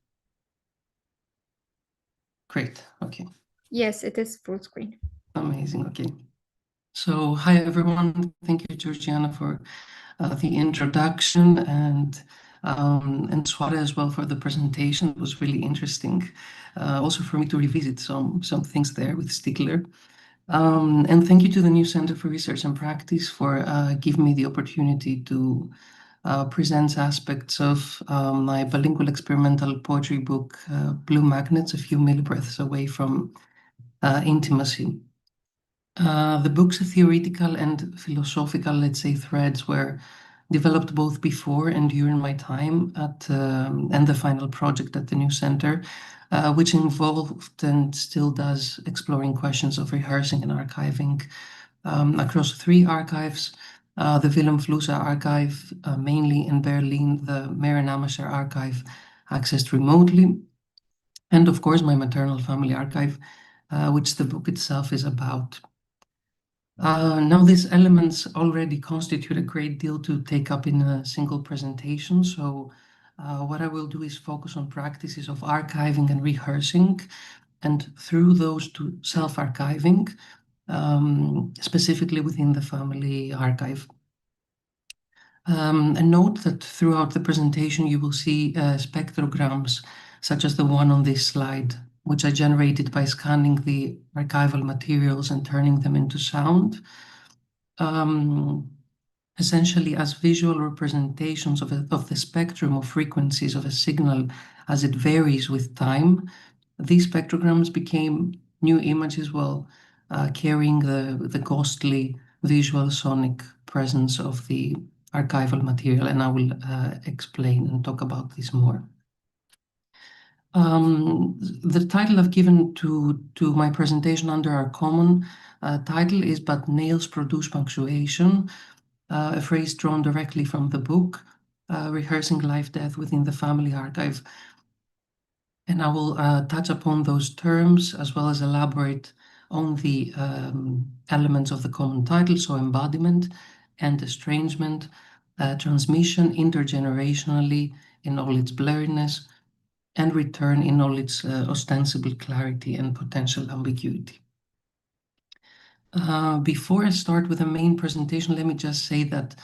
Great, okay. Yes, it is full screen. Amazing, okay. So, hi, everyone. Thank you, Georgiana, for the introduction, and Swatee as well for the presentation. It was really interesting. Also for me to revisit some things there with Stiegler. And thank you to the new Center for Research and Practice for giving me the opportunity to present aspects of my bilingual experimental poetry book, Blue Magnets, A Few Millibreaths Away from Intimacy. The book's theoretical and philosophical, let's say, threads were developed both before and during my time at and the final project at the new center, which involved and still does exploring questions of rehearsing and archiving across 3 archives, the Vilém Flusser archive, mainly in Berlin, the Merenamacher archive, accessed remotely, and of course my maternal family archive, which the book itself is about. Now these elements already constitute a great deal to take up in a single presentation, so what I will do is focus on practices of archiving and rehearsing, and through those to self-archiving, specifically within the family archive. And note that throughout the presentation you will see spectrograms, such as the one on this slide, which I generated by scanning the archival materials and turning them into sound. Essentially as visual representations of the spectrum of frequencies of a signal as it varies with time. These spectrograms became new images while carrying the ghostly visual sonic presence of the archival material, and I will explain and talk about this more. The title I've given to my presentation under our common title is "But Nails Produce Punctuation," a phrase drawn directly from the book, Rehearsing Life-Death Within the Family Archive. And I will touch upon those terms as well as elaborate on the elements of the common title, so embodiment and estrangement, transmission intergenerationally in all its blurriness, and return in all its ostensible clarity and potential ambiguity. Before I start with the main presentation, let me just say that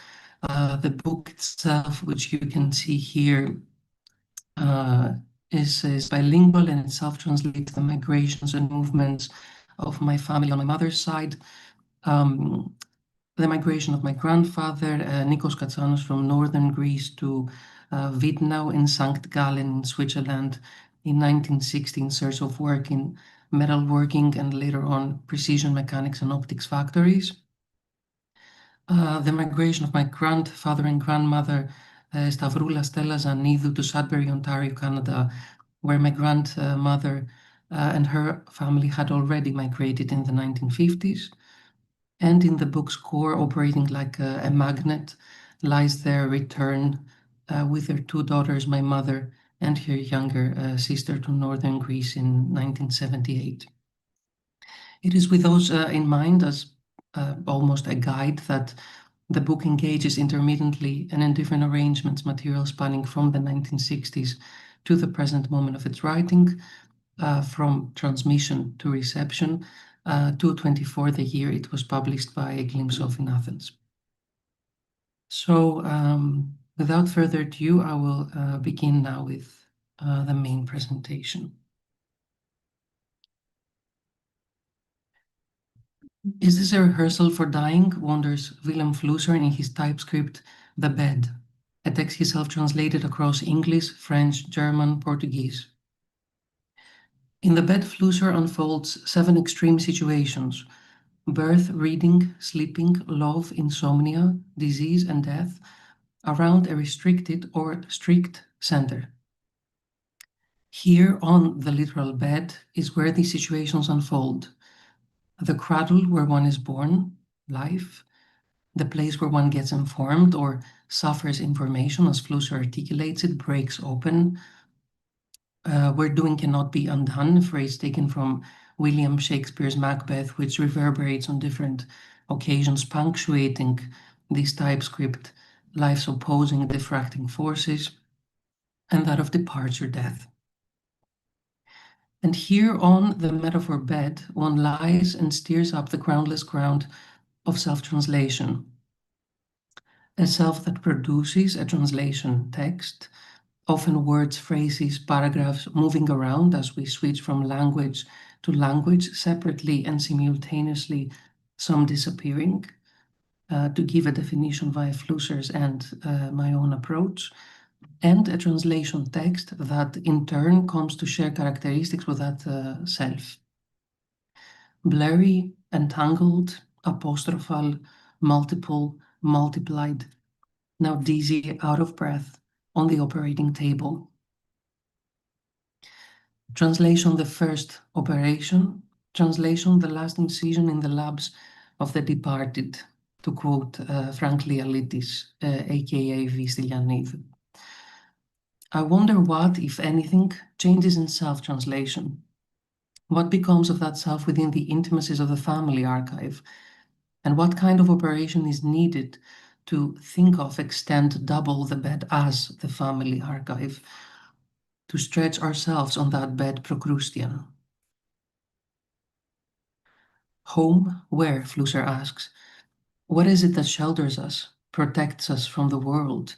the book itself, which you can see here, is bilingual and it self-translates the migrations and movements of my family on my mother's side. The migration of my grandfather, Nikos Katsanos, from northern Greece to Wittnau in St. Gallen in Switzerland in 1960 in search of work in metalworking and later on precision mechanics and optics factories. The migration of my grandfather and grandmother, Stavroula Stella Zanidou, to Sudbury, Ontario, Canada, where my grandmother and her family had already migrated in the 1950s. And in the book's core, operating like a magnet, lies their return with their 2 daughters, my mother and her younger sister, to northern Greece in 1978. It is with those in mind, as almost a guide, that the book engages intermittently and in different arrangements, material spanning from the 1960s to the present moment of its writing, from transmission to reception, 224, the year it was published by A Glimpse of in Athens. So without further ado, I will begin now with the main presentation. Is this a rehearsal for dying, wonders Vilém Flusser in his typescript, The Bed, a text he self-translated across English, French, German, Portuguese. In The Bed, Flusser unfolds 7 extreme situations: birth, reading, sleeping, love, insomnia, disease, and death, around a restricted or strict center. Here on the literal bed is where these situations unfold. The cradle where one is born, life, the place where one gets informed or suffers information, as Flusser articulates it, breaks open, where doing cannot be undone, a phrase taken from William Shakespeare's Macbeth, which reverberates on different occasions, punctuating this typescript, life's opposing and diffracting forces, and that of departure, death. And here on the metaphor bed, one lies and steers up the groundless ground of self-translation, a self that produces a translation text, often words, phrases, paragraphs moving around as we switch from language to language separately and simultaneously, some disappearing, to give a definition via Flusser's and my own approach, and a translation text that in turn comes to share characteristics with that self. Blurry, entangled, apostrophal, multiple, multiplied, now dizzy, out of breath, on the operating table. Translation, the first operation. Translation, the last incision in the lab's of the departed, to quote Frank Lialidis, aka V. Stylianidou. I wonder what, if anything, changes in self-translation. What becomes of that self within the intimacies of the family archive? And what kind of operation is needed to think of, extend, double the bed as the family archive, to stretch ourselves on that bed Procrustean? Home, where, Flusser asks, what is it that shelters us, protects us from the world?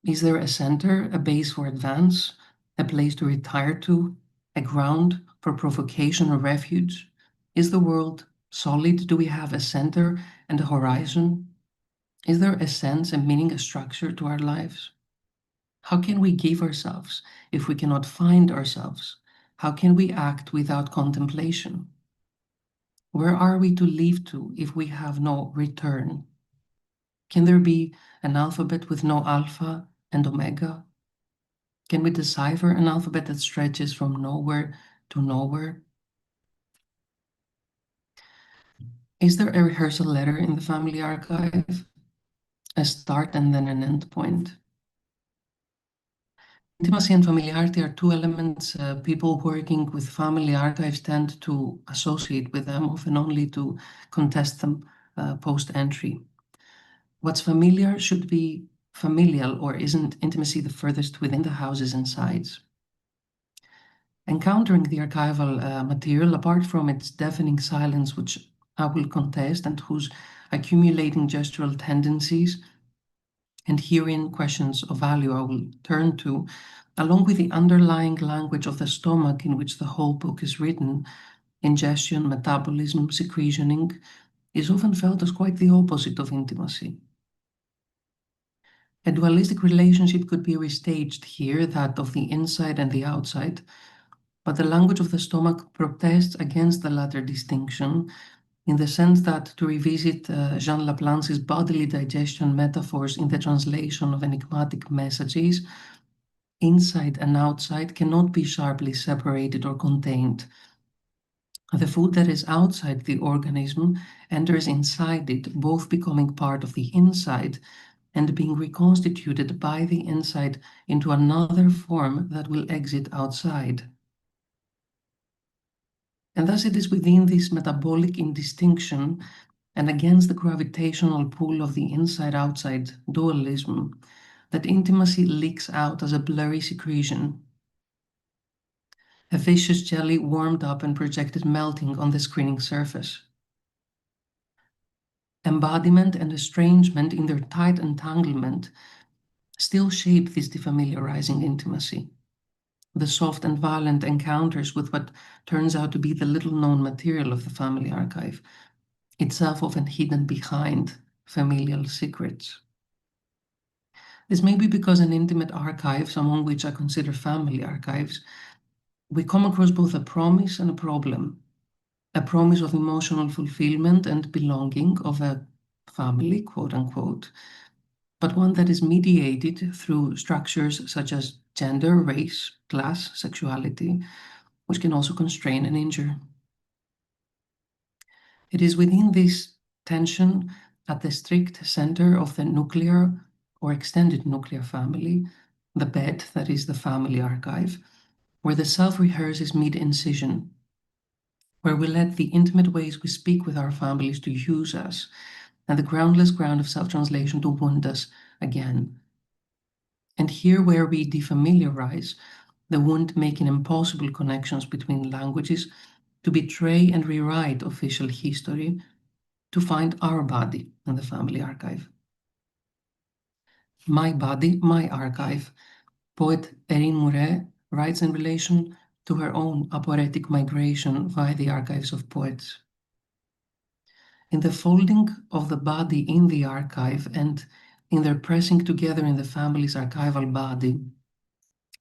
Is there a center, a base for advance, a place to retire to, a ground for provocation or refuge? Is the world solid? Do we have a center and a horizon? Is there a sense, a meaning, a structure to our lives? How can we give ourselves if we cannot find ourselves? How can we act without contemplation? Where are we to leave to if we have no return? Can there be an alphabet with no alpha and omega? Can we decipher an alphabet that stretches from nowhere to nowhere? Is there a rehearsal letter in the family archive? A start and then an end point? Intimacy and familiarity are two elements people working with family archives tend to associate with them, often only to contest them post-entry. What's familiar should be familial, or isn't intimacy the furthest within the houses and sides? Encountering the archival material, apart from its deafening silence, which I will contest, and whose accumulating gestural tendencies and herein questions of value I will turn to, along with the underlying language of the stomach in which the whole book is written, ingestion, metabolism, secretioning, is often felt as quite the opposite of intimacy. A dualistic relationship could be restaged here, that of the inside and the outside, but the language of the stomach protests against the latter distinction, in the sense that, to revisit Jean Laplance's bodily digestion metaphors in the translation of enigmatic messages, inside and outside cannot be sharply separated or contained. The food that is outside the organism enters inside it, both becoming part of the inside and being reconstituted by the inside into another form that will exit outside. And thus it is within this metabolic indistinction and against the gravitational pull of the inside-outside dualism that intimacy leaks out as a blurry secretion, a vicious jelly warmed up and projected melting on the screening surface. Embodiment and estrangement in their tight entanglement still shape this defamiliarizing intimacy. The soft and violent encounters with what turns out to be the little-known material of the family archive, itself often hidden behind familial secrets. This may be because in intimate archives, among which I consider family archives, we come across both a promise and a problem. A promise of emotional fulfillment and belonging of a family, quote unquote, but one that is mediated through structures such as gender, race, class, sexuality, which can also constrain and injure. It is within this tension, at the strict center of the nuclear or extended nuclear family, the bed that is the family archive, where the self rehearses mid-incision, where we let the intimate ways we speak with our families to use us, and the groundless ground of self-translation to wound us again. And here where we defamiliarize, the wound making impossible connections between languages to betray and rewrite official history, to find our body in the family archive. My body, my archive, poet Erin Mouret writes in relation to her own aporetic migration via the archives of poets. In the folding of the body in the archive and in their pressing together in the family's archival body,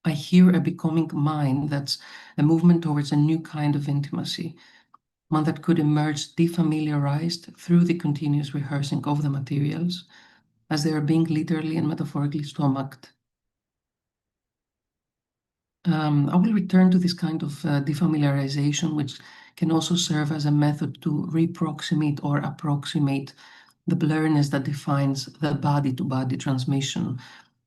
I hear a becoming mine that's a movement towards a new kind of intimacy, one that could emerge defamiliarized through the continuous rehearsing of the materials as they are being literally and metaphorically stomached. I will return to this kind of defamiliarization, which can also serve as a method to reproximate or approximate the blurriness that defines the body-to-body transmission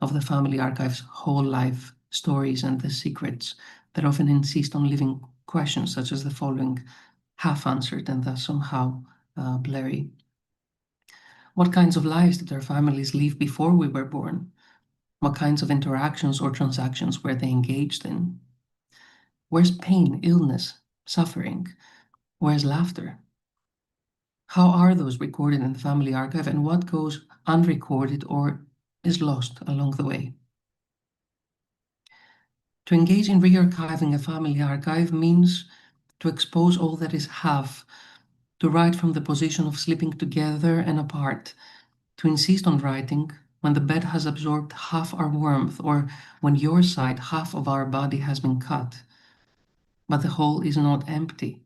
of the family archive's whole life stories and the secrets that often insist on leaving questions such as the following half answered and thus somehow blurry. What kinds of lives did our families live before we were born? What kinds of interactions or transactions were they engaged in? Where's pain, illness, suffering? Where's laughter? How are those recorded in the family archive, and what goes unrecorded or is lost along the way? To engage in re-archiving a family archive means to expose all that is half, to write from the position of sleeping together and apart, to insist on writing when the bed has absorbed half our warmth or when your side, half of our body, has been cut. But the whole is not empty.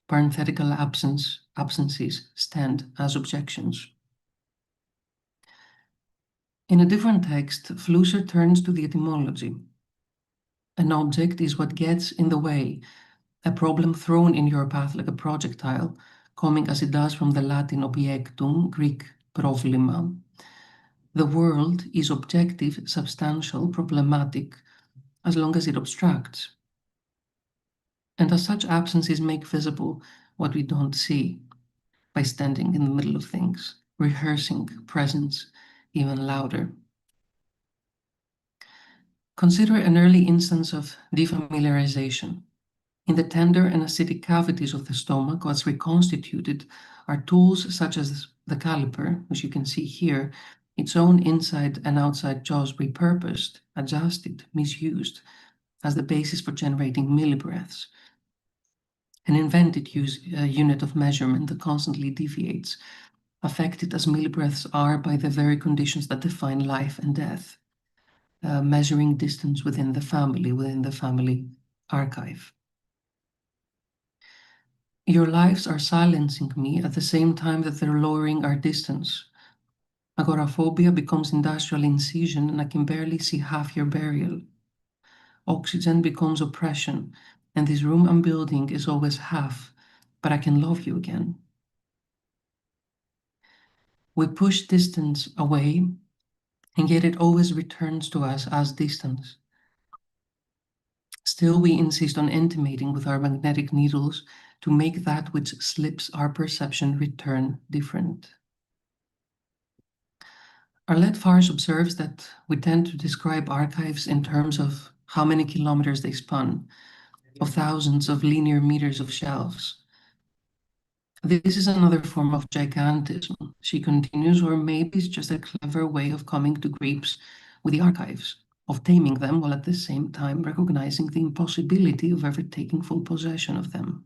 Parenthetical absences stand as objections. In a different text, Flusser turns to the etymology. An object is what gets in the way, a problem thrown in your path like a projectile, coming as it does from the Latin objectum, Greek πρόβλημα. The world is objective, substantial, problematic, as long as it obstructs. And as such, absences make visible what we don't see by standing in the middle of things, rehearsing presence even louder. Consider an early instance of defamiliarization. In the tender and acidic cavities of the stomach, what's reconstituted are tools such as the caliper, which you can see here, its own inside and outside jaws repurposed, adjusted, misused as the basis for generating millibreaths. An invented unit of measurement that constantly deviates, affected as millibreaths are by the very conditions that define life and death, measuring distance within the family archive. Your lives are silencing me at the same time that they're lowering our distance. Agoraphobia becomes industrial incision and I can barely see half your burial. Oxygen becomes oppression, and this room I'm building is always half, but I can love you again. We push distance away, and yet it always returns to us as distance. Still, we insist on intimating with our magnetic needles to make that which slips our perception return different. Arlette Farge observes that we tend to describe archives in terms of how many kilometers they span, of thousands of linear meters of shelves. This is another form of gigantism, she continues, or maybe it's just a clever way of coming to grips with the archives, of taming them while at the same time recognizing the impossibility of ever taking full possession of them.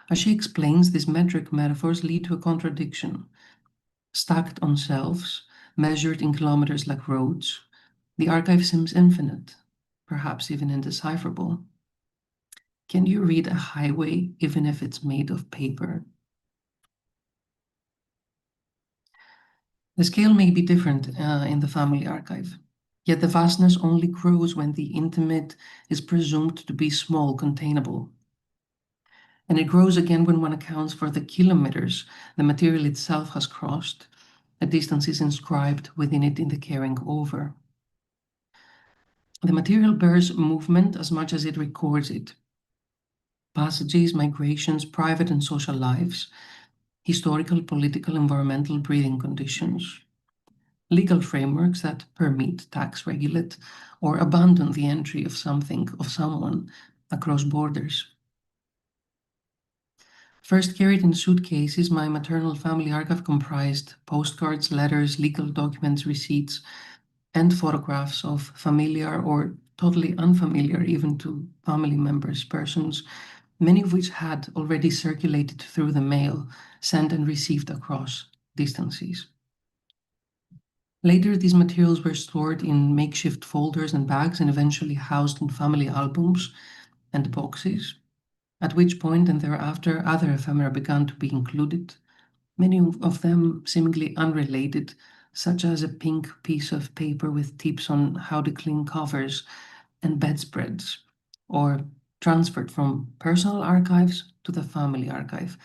As she explains, these metric metaphors lead to a contradiction. Stacked on shelves, measured in kilometers like roads, the archive seems infinite, perhaps even indecipherable. Can you read a highway even if it's made of paper? The scale may be different in the family archive, yet the vastness only grows when the intimate is presumed to be small, containable. And it grows again when one accounts for the kilometers the material itself has crossed. A distance is inscribed within it in the carrying over. The material bears movement as much as it records it. Passages, migrations, private and social lives, historical, political, environmental breathing conditions, legal frameworks that permit, tax, regulate, or abandon the entry of something, of someone, across borders. First carried in suitcases, my maternal family archive comprised postcards, letters, legal documents, receipts, and photographs of familiar or totally unfamiliar, even to family members, persons, many of which had already circulated through the mail, sent and received across distances. Later, these materials were stored in makeshift folders and bags and eventually housed in family albums and boxes, at which point and thereafter other ephemera began to be included, many of them seemingly unrelated, such as a pink piece of paper with tips on how to clean covers, and bedspreads, or transferred from personal archives to the family archive.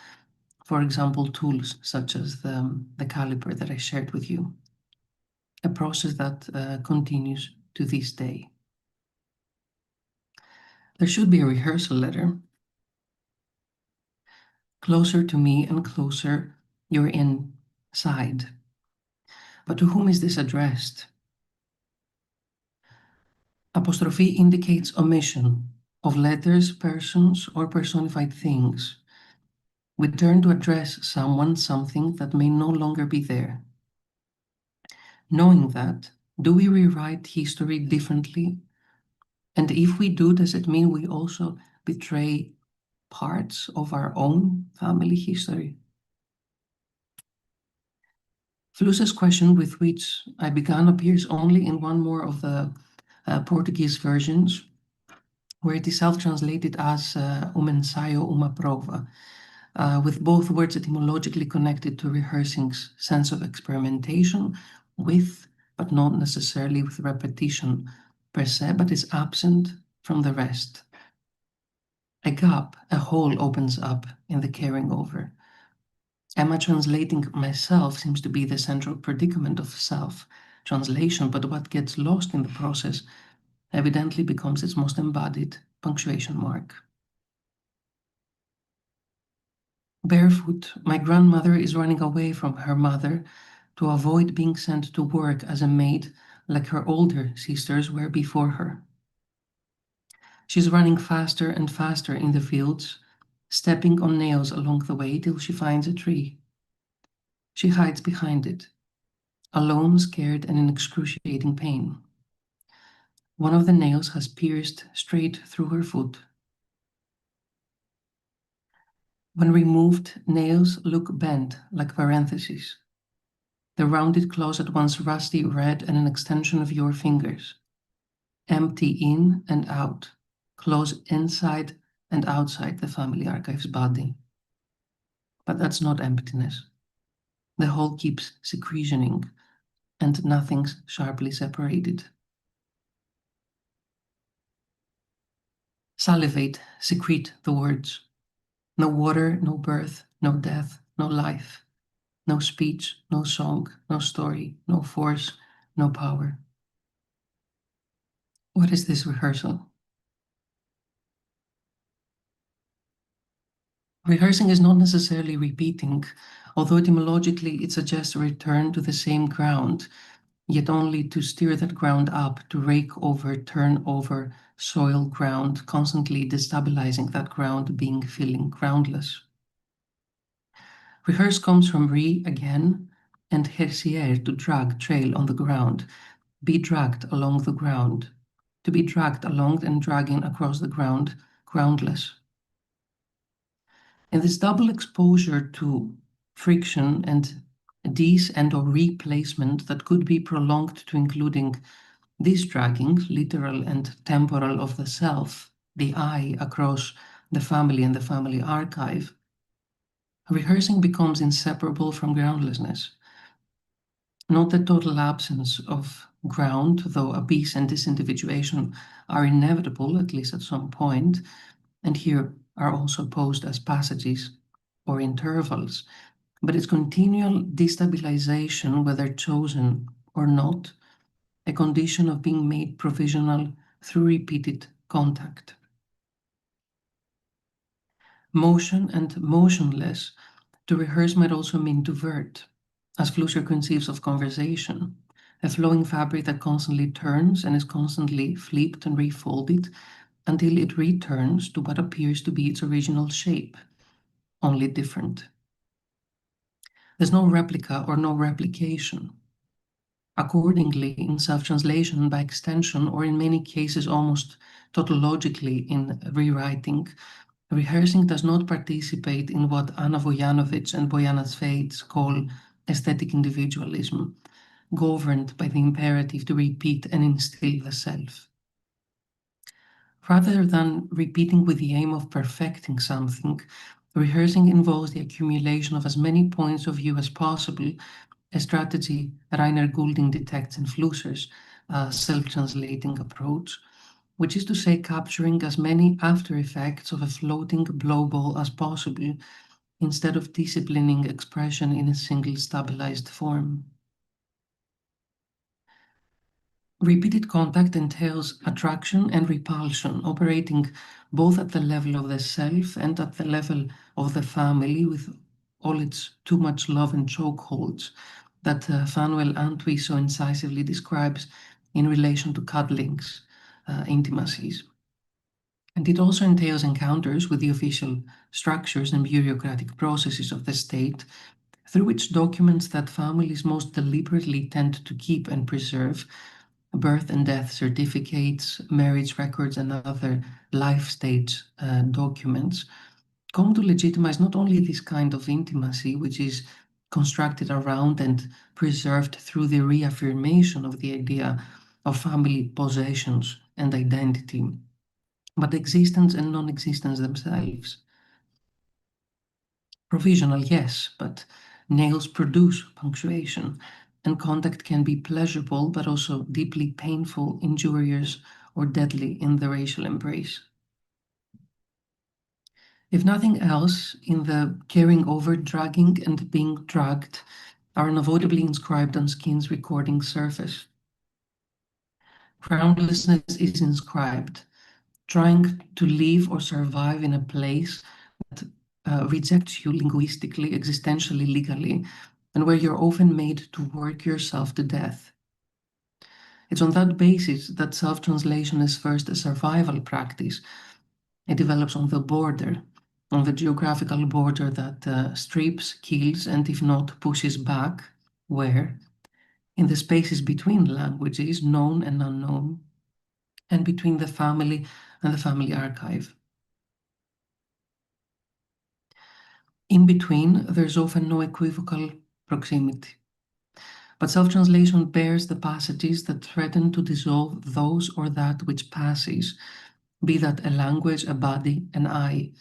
For example, tools such as the caliper that I shared with you, a process that continues to this day. There should be a rehearsal letter. Closer to me and closer, you're inside. But to whom is this addressed? Apostrophe indicates omission of letters, persons, or personified things. We turn to address someone, something that may no longer be there. Knowing that, do we rewrite history differently? And if we do, does it mean we also betray parts of our own family history? Flusser's question, with which I began, appears only in one more of the Portuguese versions, where it is self-translated as ensaio, uma prova, with both words etymologically connected to rehearsing's sense of experimentation with, but not necessarily with repetition per se, but is absent from the rest. A gap, a hole opens up in the carrying over. Am I translating myself seems to be the central predicament of self-translation, but what gets lost in the process evidently becomes its most embodied punctuation mark. Barefoot, my grandmother is running away from her mother to avoid being sent to work as a maid like her older sisters were before her. She's running faster and faster in the fields, stepping on nails along the way till she finds a tree. She hides behind it, alone, scared, and in excruciating pain. One of the nails has pierced straight through her foot. When removed, nails look bent like parentheses. The rounded claws at once rusty red and an extension of your fingers. Empty in and out, claws inside and outside the family archive's body. But that's not emptiness. The whole keeps secretioning, and nothing's sharply separated. Salivate, secrete the words. No water, no birth, no death, no life. No speech, no song, no story, no force, no power. What is this rehearsal? Rehearsing is not necessarily repeating, although etymologically it suggests a return to the same ground, yet only to steer that ground up, to rake over, turn over, soil ground, constantly destabilizing that ground, feeling groundless. Rehearse comes from re, again, and hersier, to drag, trail on the ground, be dragged along the ground, to be dragged along and dragging across the ground, groundless. In this double exposure to friction and dis and or replacement that could be prolonged to including this dragging, literal and temporal, of the self, the I, across the family and the family archive, rehearsing becomes inseparable from groundlessness. Not the total absence of ground, though abyss and disindividuation are inevitable, at least at some point, and here are also posed as passages or intervals, but its continual destabilization, whether chosen or not, a condition of being made provisional through repeated contact. Motion and motionless, to rehearse might also mean to vert, as Flusser conceives of conversation, a flowing fabric that constantly turns and is constantly flipped and refolded until it returns to what appears to be its original shape, only different. There's no replica or no replication. Accordingly, in self-translation, by extension, or in many cases almost tautologically in rewriting, rehearsing does not participate in what Anna Vojanovic and Bojana Cvejić call aesthetic individualism, governed by the imperative to repeat and instill the self. Rather than repeating with the aim of perfecting something, rehearsing involves the accumulation of as many points of view as possible, a strategy Rainer Goulding detects in Flusser's self-translating approach, which is to say capturing as many after effects of a floating blowball as possible instead of disciplining expression in a single stabilized form. Repeated contact entails attraction and repulsion, operating both at the level of the self and at the level of the family, with all its too much love and chokeholds that Fanuel Antwi so incisively describes in relation to cuddlings, intimacies. And it also entails encounters with the official structures and bureaucratic processes of the state, through which documents that families most deliberately tend to keep and preserve, birth and death certificates, marriage records, and other life stage documents, come to legitimize not only this kind of intimacy, which is constructed around and preserved through the reaffirmation of the idea of family possessions and identity, but existence and non-existence themselves. Provisional, yes, but nails produce punctuation, and contact can be pleasurable but also deeply painful, injurious, or deadly in the racial embrace. If nothing else, in the carrying over, dragging, and being dragged are unavoidably inscribed on skin's recording surface. Groundlessness is inscribed, trying to live or survive in a place that rejects you linguistically, existentially, legally, and where you're often made to work yourself to death. It's on that basis that self-translation is first a survival practice. It develops on the border, on the geographical border that strips, kills, and if not, pushes back, where? In the spaces between languages, known and unknown, and between the family and the family archive. In between, there's often no equivocal proximity. But self-translation bears the passages that threaten to dissolve those or that which passes, be that a language, a body, an I,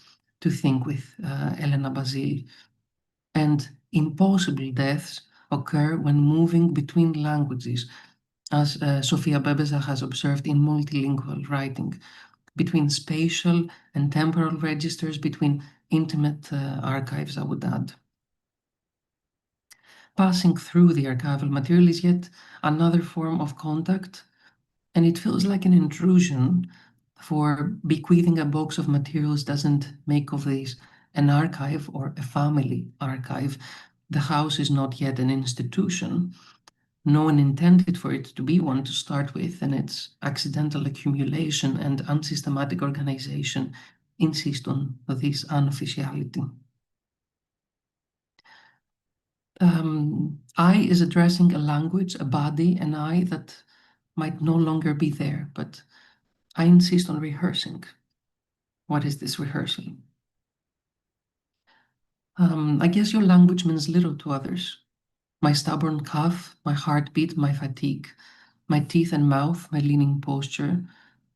to think with Elena Basile. And impossible deaths occur when moving between languages, as Sofia Bebeza has observed in multilingual writing, between spatial and temporal registers, between intimate archives, I would add. Passing through the archival material is yet another form of contact, and it feels like an intrusion, for bequeathing a box of materials doesn't make of this an archive or a family archive. The house is not yet an institution. No one intended for it to be one to start with, and its accidental accumulation and unsystematic organization insist on this unofficiality. I is addressing a language, a body, an I that might no longer be there, but I insist on rehearsing. What is this rehearsal? I guess your language means little to others. My stubborn cough, my heartbeat, my fatigue, my teeth and mouth, my leaning posture,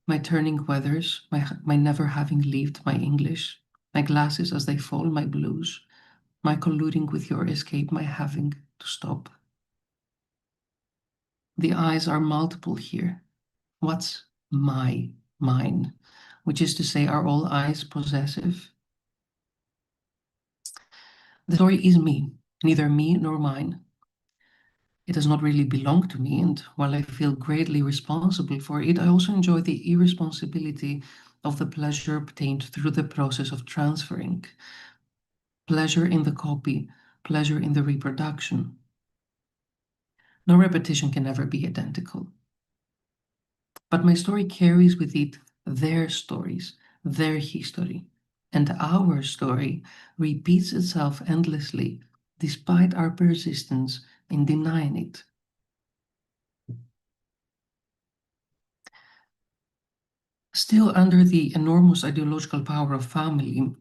my turning weathers, my never having lived, my English, my glasses as they fall, my blues, my colluding with your escape, my having to stop. The eyes are multiple here. What's mine? Which is to say, are all eyes possessive? The story is me, neither me nor mine. It does not really belong to me, and while I feel greatly responsible for it, I also enjoy the irresponsibility of the pleasure obtained through the process of transferring. Pleasure in the copy, pleasure in the reproduction. No repetition can ever be identical. But my story carries with it their stories, their history, and our story repeats itself endlessly, despite our persistence in denying it. Still, under the enormous ideological power of family,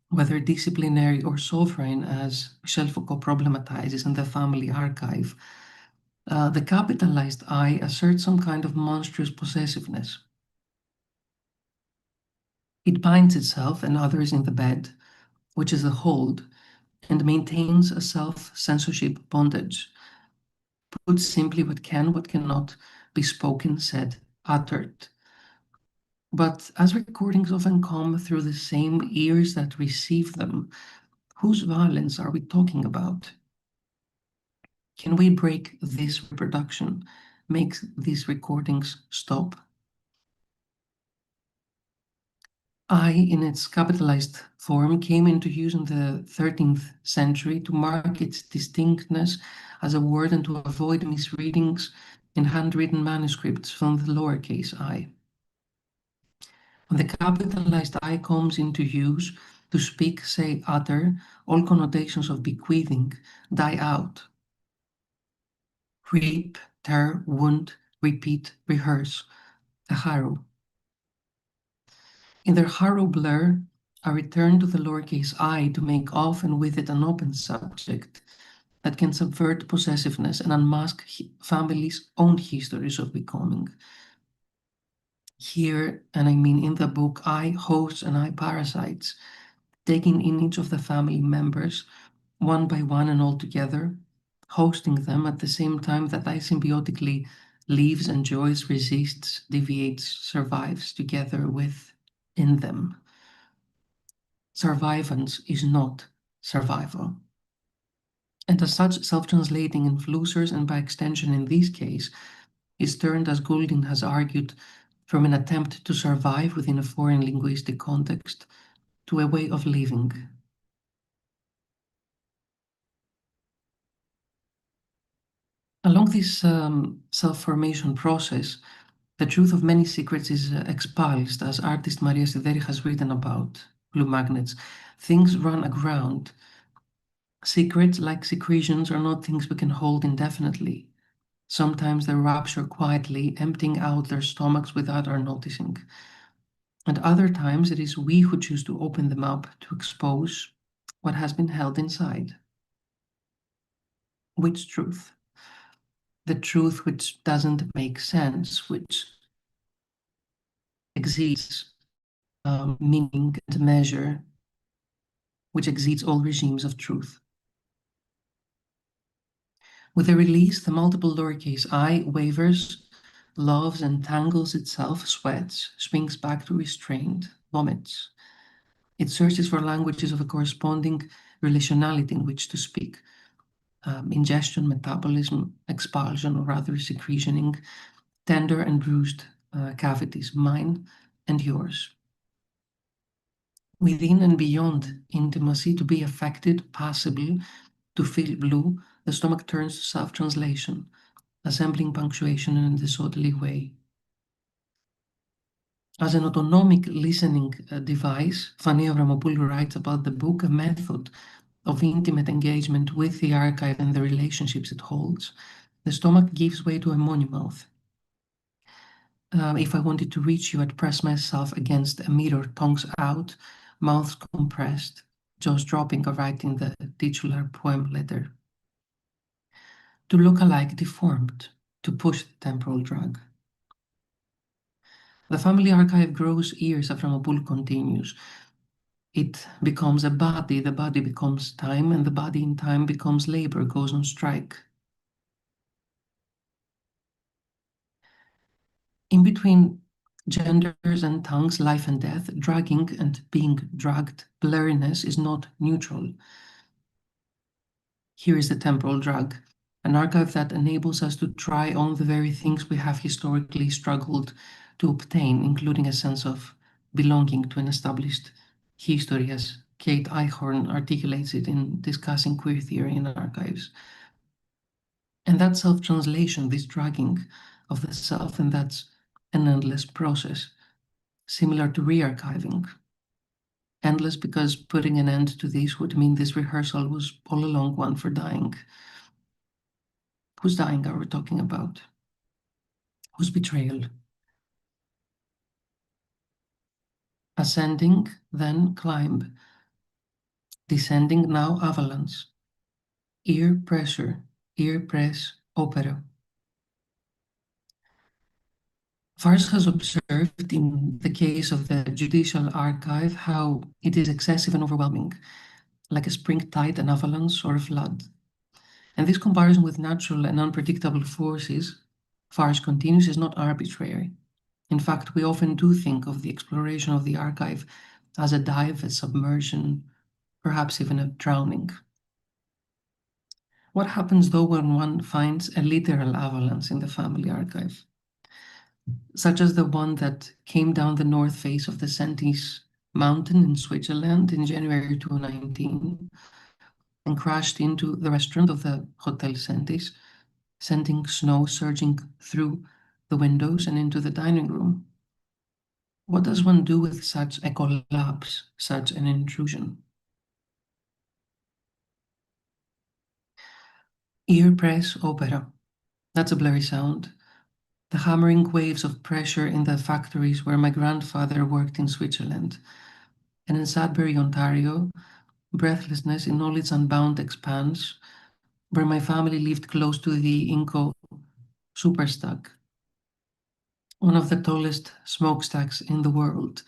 whether disciplinary or sovereign, as Michel Foucault problematizes in the family archive, the capitalized I asserts some kind of monstrous possessiveness. It binds itself and others in the bed, which is a hold, and maintains a self-censorship bondage. Put simply, what can, what cannot be spoken, said, uttered. But as recordings often come through the same ears that receive them, whose violence are we talking about? Can we break this reproduction, make these recordings stop? I, in its capitalized form, came into use in the 13th century to mark its distinctness as a word and to avoid misreadings in handwritten manuscripts from the lowercase I. When the capitalized I comes into use to speak, say, utter, all connotations of bequeathing die out. Reap, tear, wound, repeat, rehearse, a harrow. In their harrow blur, a return to the lowercase I to make of and with it an open subject that can subvert possessiveness and unmask families' own histories of becoming. Here, and I mean in the book, I hosts and I parasites, taking in each of the family members, one by one and all together, hosting them at the same time that I symbiotically lives, enjoys, resists, deviates, survives together with, in them. Survivance is not survival. And as such, self-translating in Flussers, and by extension in this case, is turned, as Goulding has argued, from an attempt to survive within a foreign linguistic context to a way of living. Along this self-formation process, the truth of many secrets is expulsed, as artist Maria Sideri has written about blue magnets. Things run aground. Secrets, like secretions, are not things we can hold indefinitely. Sometimes they rupture quietly, emptying out their stomachs without our noticing. And other times it is we who choose to open them up to expose what has been held inside. Which truth? The truth which doesn't make sense, which exceeds meaning and measure, which exceeds all regimes of truth. With the release, the multiple lowercase I wavers, loves, entangles itself, sweats, swings back to restraint, vomits. It searches for languages of a corresponding relationality in which to speak. Ingestion, metabolism, expulsion, or rather secretioning, tender and bruised cavities, mine and yours. Within and beyond intimacy, to be affected, passable, to feel blue, the stomach turns to self-translation, assembling punctuation in a disorderly way. As an autonomic listening device, Fani Avramopoulou writes about the book, a method of intimate engagement with the archive and the relationships it holds. The stomach gives way to a monomouth. If I wanted to reach you, I'd press myself against a mirror, tongues out, mouth compressed, jaws dropping, or writing the titular poem letter. To look alike, deformed, to push the temporal drug. The family archive grows ears, Avramopoulou continues. It becomes a body, the body becomes time, and the body in time becomes labor, goes on strike. In between genders and tongues, life and death, dragging and being dragged, blurriness is not neutral. Here is the temporal drug, an archive that enables us to try on the very things we have historically struggled to obtain, including a sense of belonging to an established history, as Kate Eichhorn articulates it in discussing queer theory in archives. And that self-translation, this dragging of the self, and that's an endless process, similar to re-archiving. Endless because putting an end to this would mean this rehearsal was all along one for dying. Whose dying are we talking about? Whose betrayal? Ascending, then climb. Descending, now avalanche. Ear pressure, ear press, opera. Fars has observed in the case of the judicial archive how it is excessive and overwhelming, like a spring tide, an avalanche, or a flood. And this comparison with natural and unpredictable forces, Fars continues, is not arbitrary. In fact, we often do think of the exploration of the archive as a dive, a submersion, perhaps even a drowning. What happens though when one finds a literal avalanche in the family archive, such as the one that came down the north face of the Sentis mountain in Switzerland in January 2019 and crashed into the restaurant of the Hotel Sentis, sending snow surging through the windows and into the dining room? What does one do with such a collapse, such an intrusion? Ear press opera. That's a blurry sound. The hammering waves of pressure in the factories where my grandfather worked in Switzerland. And in Sudbury, Ontario, breathlessness in all its unbound expanse, where my family lived close to the Inco superstack, one of the tallest smokestacks in the world,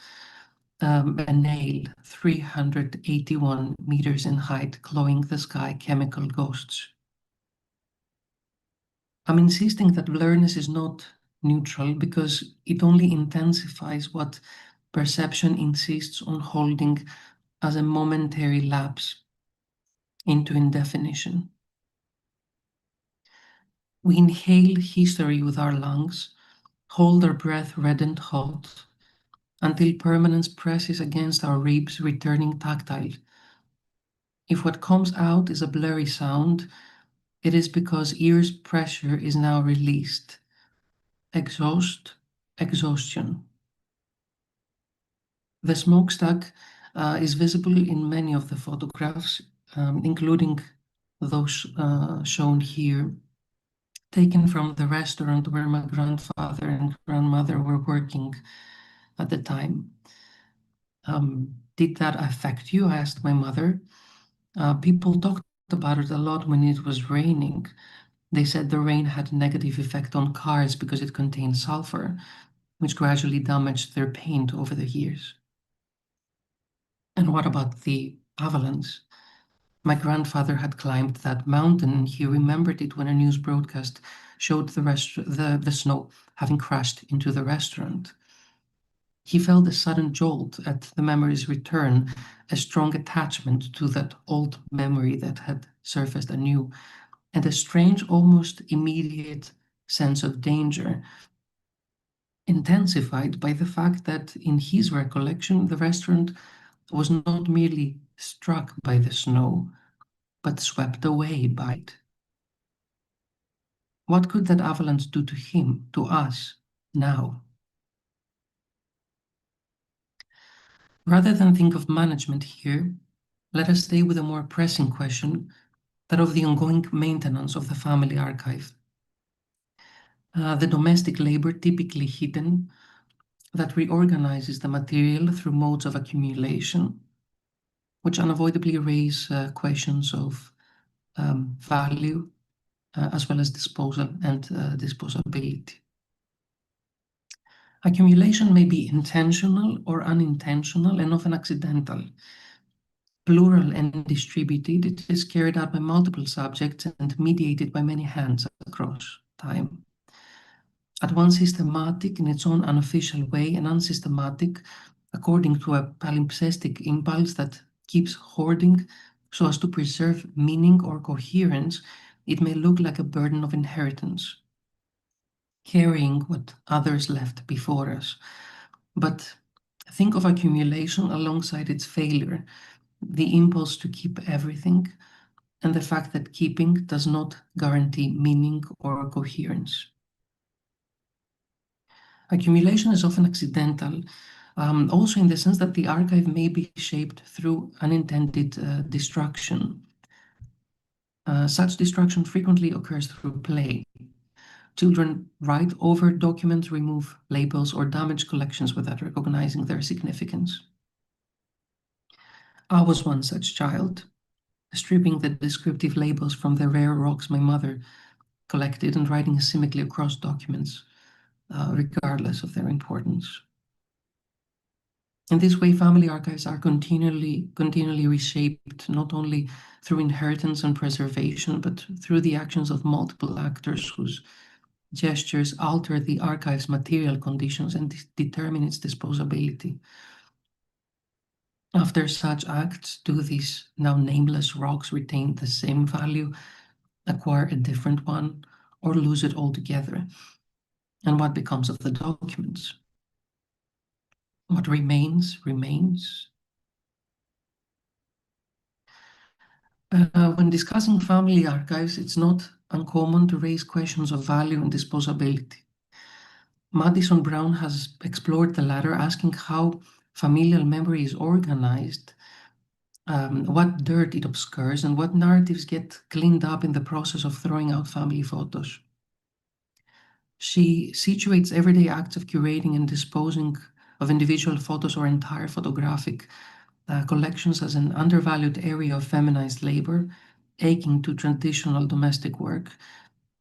a nail 381 meters in height, glowing the sky, chemical ghosts. I'm insisting that blurriness is not neutral because it only intensifies what perception insists on holding as a momentary lapse into indefinition. We inhale history with our lungs, hold our breath red and hot, until permanence presses against our ribs, returning tactile. If what comes out is a blurry sound, it is because ear's pressure is now released. Exhaustion. The smokestack is visible in many of the photographs, including those shown here, taken from the restaurant where my grandfather and grandmother were working at the time. Did that affect you? I asked my mother. People talked about it a lot when it was raining. They said the rain had a negative effect on cars because it contained sulfur, which gradually damaged their paint over the years. And what about the avalanche? My grandfather had climbed that mountain, and he remembered it when a news broadcast showed the snow having crashed into the restaurant. He felt a sudden jolt at the memory's return, a strong attachment to that old memory that had surfaced anew, and a strange, almost immediate sense of danger, intensified by the fact that in his recollection, the restaurant was not merely struck by the snow, but swept away by it. What could that avalanche do to him, to us, now? Rather than think of management here, let us stay with a more pressing question, that of the ongoing maintenance of the family archive. The domestic labor typically hidden that reorganizes the material through modes of accumulation, which unavoidably raise questions of value, as well as disposal and disposability. Accumulation may be intentional or unintentional and often accidental. Plural and distributed, it is carried out by multiple subjects and mediated by many hands across time. At once systematic in its own unofficial way and unsystematic according to a palimpsestic impulse that keeps hoarding so as to preserve meaning or coherence, it may look like a burden of inheritance, carrying what others left before us. But think of accumulation alongside its failure, the impulse to keep everything, and the fact that keeping does not guarantee meaning or coherence. Accumulation is often accidental, also in the sense that the archive may be shaped through unintended destruction. Such destruction frequently occurs through play. Children write over documents, remove labels, or damage collections without recognizing their significance. I was one such child, stripping the descriptive labels from the rare rocks my mother collected and writing asimically across documents, regardless of their importance. In this way, family archives are continually reshaped, not only through inheritance and preservation, but through the actions of multiple actors whose gestures alter the archive's material conditions and determine its disposability. After such acts, do these now nameless rocks retain the same value, acquire a different one, or lose it altogether? And what becomes of the documents? What remains, remains. When discussing family archives, it's not uncommon to raise questions of value and disposability. Madison Brown has explored the latter, asking how familial memory is organized, what dirt it obscures, and what narratives get cleaned up in the process of throwing out family photos. She situates everyday acts of curating and disposing of individual photos or entire photographic collections as an undervalued area of feminized labor, akin to traditional domestic work,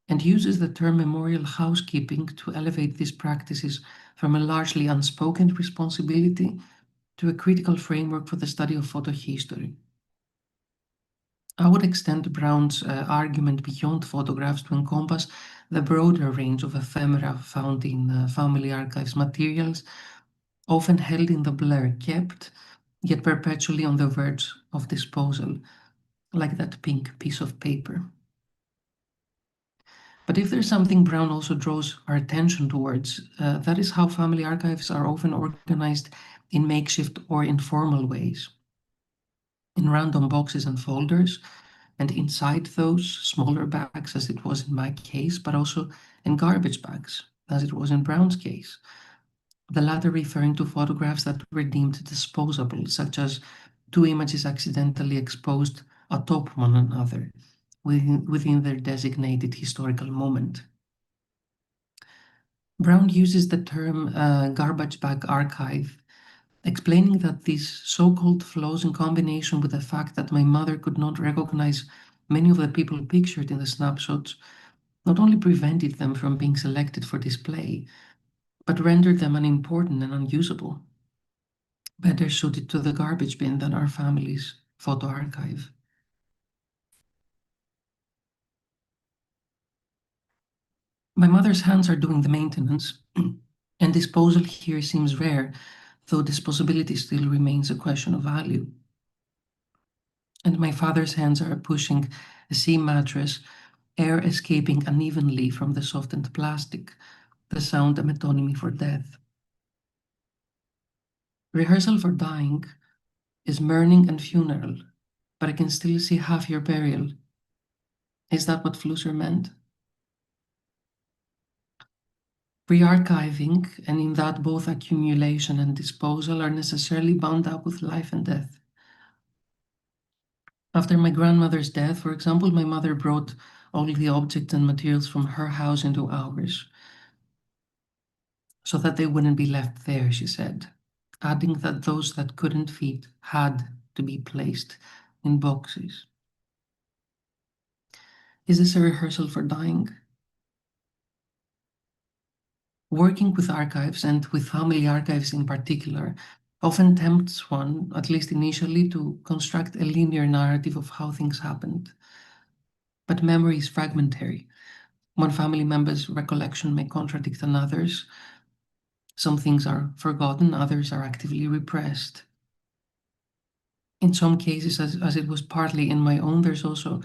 and uses the term memorial housekeeping to elevate these practices from a largely unspoken responsibility to a critical framework for the study of photo history. I would extend Brown's argument beyond photographs to encompass the broader range of ephemera found in family archives materials, often held in the blur, kept, yet perpetually on the verge of disposal, like that pink piece of paper. But if there's something Brown also draws our attention towards, that is how family archives are often organized in makeshift or informal ways, in random boxes and folders, and inside those, smaller bags, as it was in my case, but also in garbage bags, as it was in Brown's case. The latter referring to photographs that were deemed disposable, such as two images accidentally exposed atop one another within their designated historical moment. Brown uses the term garbage bag archive, explaining that these so-called flaws, in combination with the fact that my mother could not recognize many of the people pictured in the snapshots, not only prevented them from being selected for display, but rendered them unimportant and unusable, better suited to the garbage bin than our family's photo archive. My mother's hands are doing the maintenance, and disposal here seems rare, though disposability still remains a question of value. And my father's hands are pushing a sea mattress, air escaping unevenly from the softened plastic, the sound a metonymy for death. Rehearsal for dying is mourning and funeral, but I can still see half your burial. Is that what Flusser meant? Re-archiving, and in that both accumulation and disposal are necessarily bound up with life and death. After my grandmother's death, for example, my mother brought all the objects and materials from her house into ours, so that they wouldn't be left there, she said, adding that those that couldn't fit had to be placed in boxes. Is this a rehearsal for dying? Working with archives, and with family archives in particular, often tempts one, at least initially, to construct a linear narrative of how things happened. But memory is fragmentary. One family member's recollection may contradict another's. Some things are forgotten, others are actively repressed. In some cases, as it was partly in my own, there's also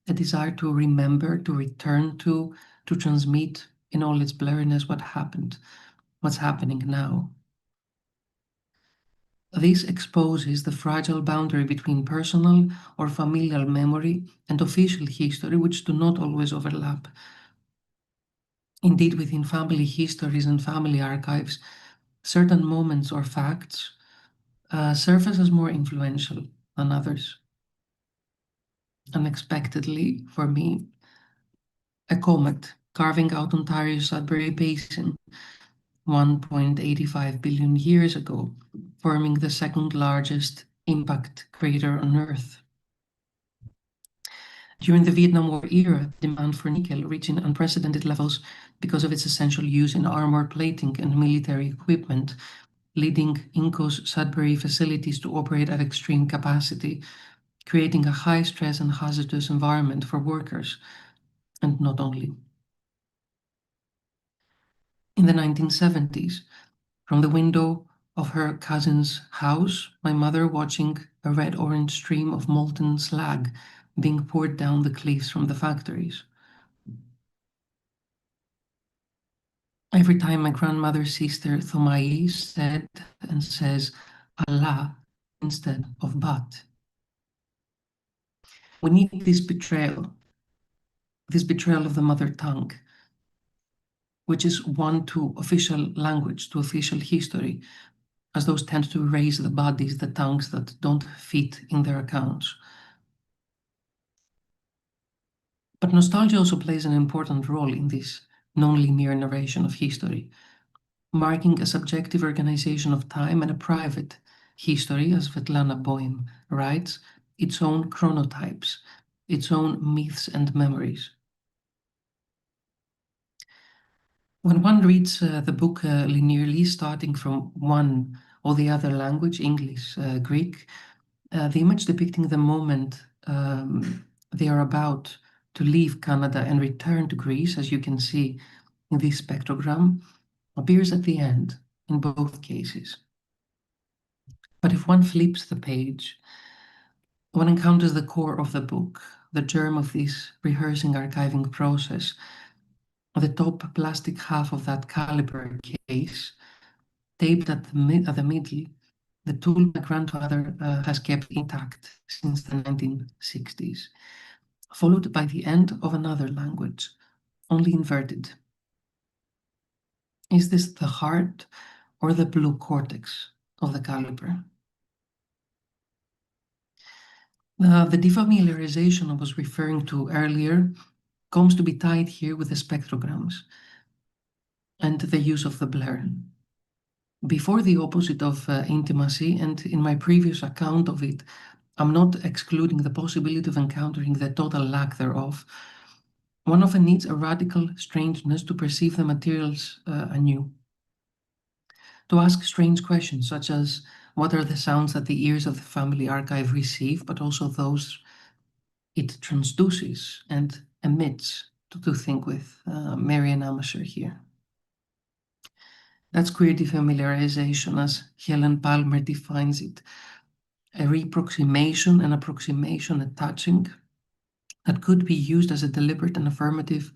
a desire to remember, to return to transmit in all its blurriness what happened, what's happening now. This exposes the fragile boundary between personal or familial memory and official history, which do not always overlap. Indeed, within family histories and family archives, certain moments or facts surface as more influential than others. Unexpectedly, for me, a comet carving out Ontario's Sudbury Basin 1.85 billion years ago, forming the second largest impact crater on Earth. During the Vietnam War era, demand for nickel reaching unprecedented levels because of its essential use in armor plating and military equipment, leading Inco's Sudbury facilities to operate at extreme capacity, creating a high-stress and hazardous environment for workers, and not only. In the 1970s, from the window of her cousin's house, my mother watching a red-orange stream of molten slag being poured down the cliffs from the factories. Every time my grandmother's sister Thomai said and says Allah instead of but. We need this betrayal of the mother tongue, which is one to official language, to official history, as those tend to erase the bodies, the tongues that don't fit in their accounts. But nostalgia also plays an important role in this non-linear narration of history, marking a subjective organization of time and a private history, as Svetlana Boym writes, its own chronotypes, its own myths and memories. When one reads the book linearly, starting from one or the other language, English, Greek, the image depicting the moment they are about to leave Canada and return to Greece, as you can see in this spectrogram, appears at the end in both cases. But if one flips the page, one encounters the core of the book, the germ of this rehearsing archiving process. The top plastic half of that caliber case, taped at the middle, the tool my grandfather has kept intact since the 1960s, followed by the end of another language, only inverted. Is this the heart or the blue cortex of the caliber? The defamiliarization I was referring to earlier comes to be tied here with the spectrograms and the use of the blur. Before the opposite of intimacy, and in my previous account of it, I'm not excluding the possibility of encountering the total lack thereof. One often needs a radical strangeness to perceive the materials anew. To ask strange questions, such as what are the sounds that the ears of the family archive receive, but also those it transduces and emits, to think with Marian Amasher here. That's queer defamiliarization, as Helen Palmer defines it, a reproximation, an approximation, a touching that could be used as a deliberate and affirmative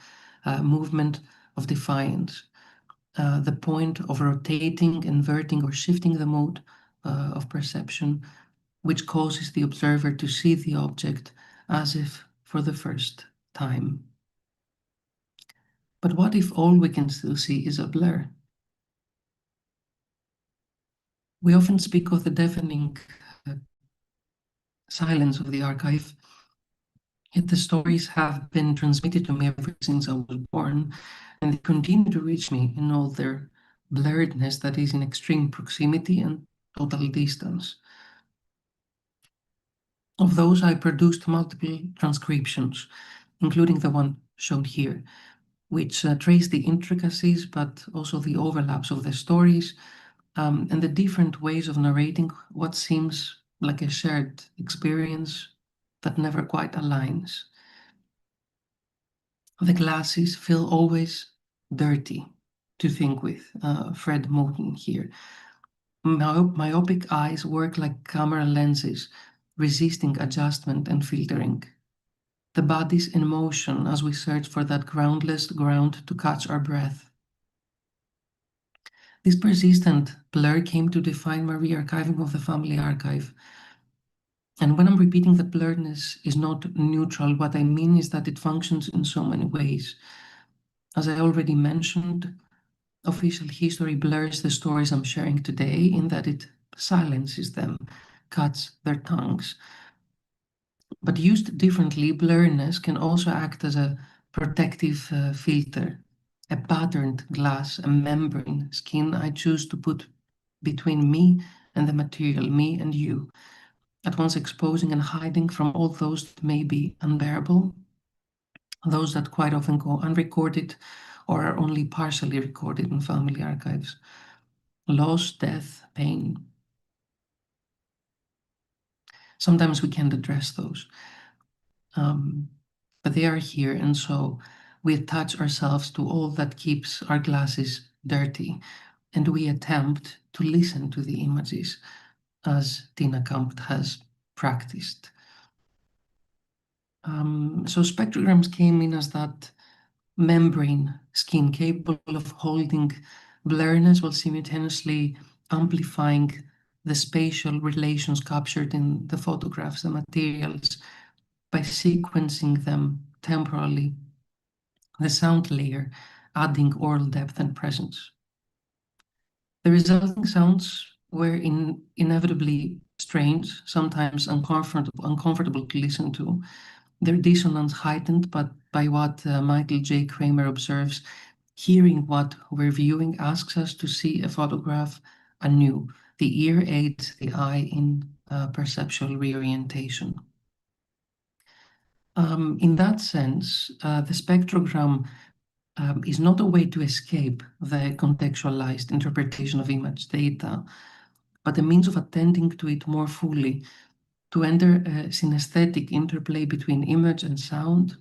movement of defiance. The point of rotating, inverting, or shifting the mode of perception, which causes the observer to see the object as if for the first time. But what if all we can still see is a blur? We often speak of the deafening silence of the archive, yet the stories have been transmitted to me ever since I was born, and they continue to reach me in all their blurredness that is in extreme proximity and total distance. Of those, I produced multiple transcriptions, including the one shown here, which trace the intricacies but also the overlaps of the stories and the different ways of narrating what seems like a shared experience that never quite aligns. The glasses feel always dirty to think with, Fred Moten here. Myopic eyes work like camera lenses, resisting adjustment and filtering. The body's in motion as we search for that groundless ground to catch our breath. This persistent blur came to define my re-archiving of the family archive. And when I'm repeating that blurredness is not neutral, what I mean is that it functions in so many ways. As I already mentioned, official history blurs the stories I'm sharing today in that it silences them, cuts their tongues. But used differently, blurriness can also act as a protective filter, a patterned glass, a membrane, skin I choose to put between me and the material, me and you, at once exposing and hiding from all those that may be unbearable, those that quite often go unrecorded or are only partially recorded in family archives. Loss, death, pain. Sometimes we can't address those, but they are here, and so we attach ourselves to all that keeps our glasses dirty, and we attempt to listen to the images as Tina Kampt has practiced. So spectrograms came in as that membrane skin capable of holding blurriness while simultaneously amplifying the spatial relations captured in the photographs, the materials, by sequencing them temporally, the sound layer adding oral depth and presence. The resulting sounds were inevitably strange, sometimes uncomfortable to listen to, their dissonance heightened but by what Michael J. Kramer observes, hearing what we're viewing asks us to see a photograph anew. The ear aids the eye in perceptual reorientation. In that sense, the spectrogram is not a way to escape the contextualized interpretation of image data, but a means of attending to it more fully, to enter a synesthetic interplay between image and sound,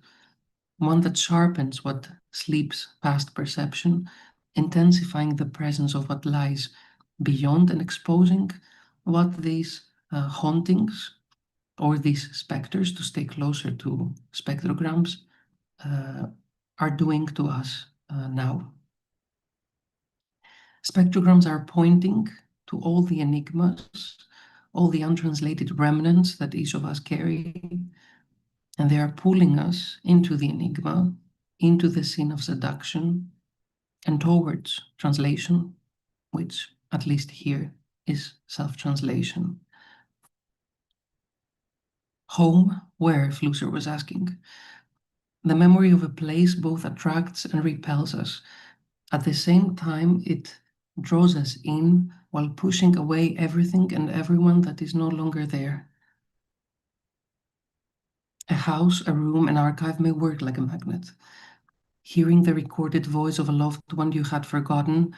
one that sharpens what slips past perception, intensifying the presence of what lies beyond and exposing what these hauntings or these specters, to stay closer to spectrograms, are doing to us now. Spectrograms are pointing to all the enigmas, all the untranslated remnants that each of us carry, and they are pulling us into the enigma, into the scene of seduction, and towards translation, which, at least here, is self-translation. Home, where, Flusser was asking. The memory of a place both attracts and repels us. At the same time, it draws us in while pushing away everything and everyone that is no longer there. A house, a room, an archive may work like a magnet. Hearing the recorded voice of a loved one you had forgotten,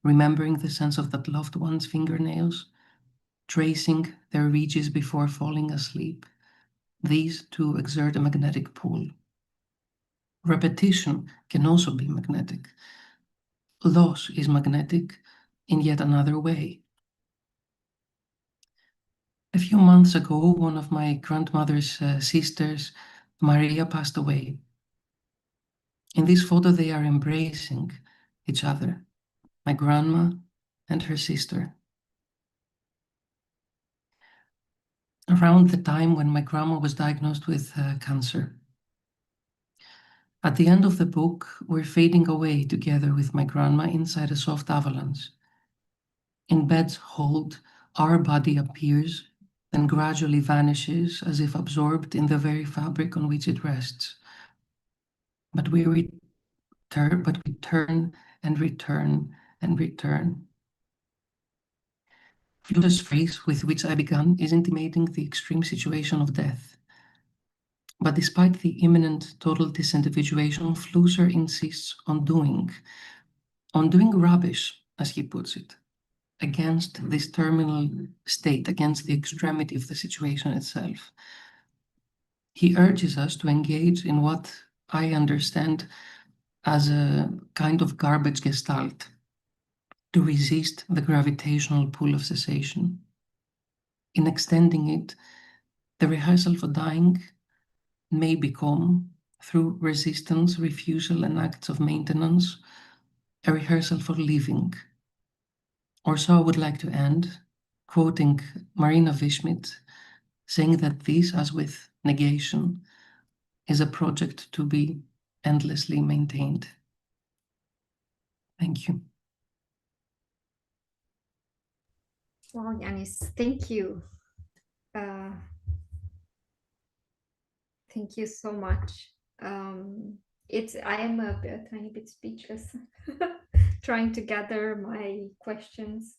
remembering the sense of that loved one's fingernails, tracing their ridges before falling asleep, these too exert a magnetic pull. Repetition can also be magnetic. Loss is magnetic in yet another way. A few months ago, one of my grandmother's sisters, Maria, passed away. In this photo, they are embracing each other, my grandma and her sister. Around the time when my grandma was diagnosed with cancer. At the end of the book, we're fading away together with my grandma inside a soft avalanche. In bed's hold, our body appears, then gradually vanishes as if absorbed in the very fabric on which it rests. But we turn and return and return. Flusser's phrase with which I began is intimating the extreme situation of death. But despite the imminent total disindividuation, Flusser insists on doing rubbish, as he puts it, against this terminal state, against the extremity of the situation itself. He urges us to engage in what I understand as a kind of garbage gestalt, to resist the gravitational pull of cessation. In extending it, the rehearsal for dying may become, through resistance, refusal, and acts of maintenance, a rehearsal for living. Or so I would like to end, quoting Marina Vishmit, saying that this, as with negation, is a project to be endlessly maintained. Thank you. Wow, Yiannis, thank you. Thank you so much. I am a tiny bit speechless, trying to gather my questions,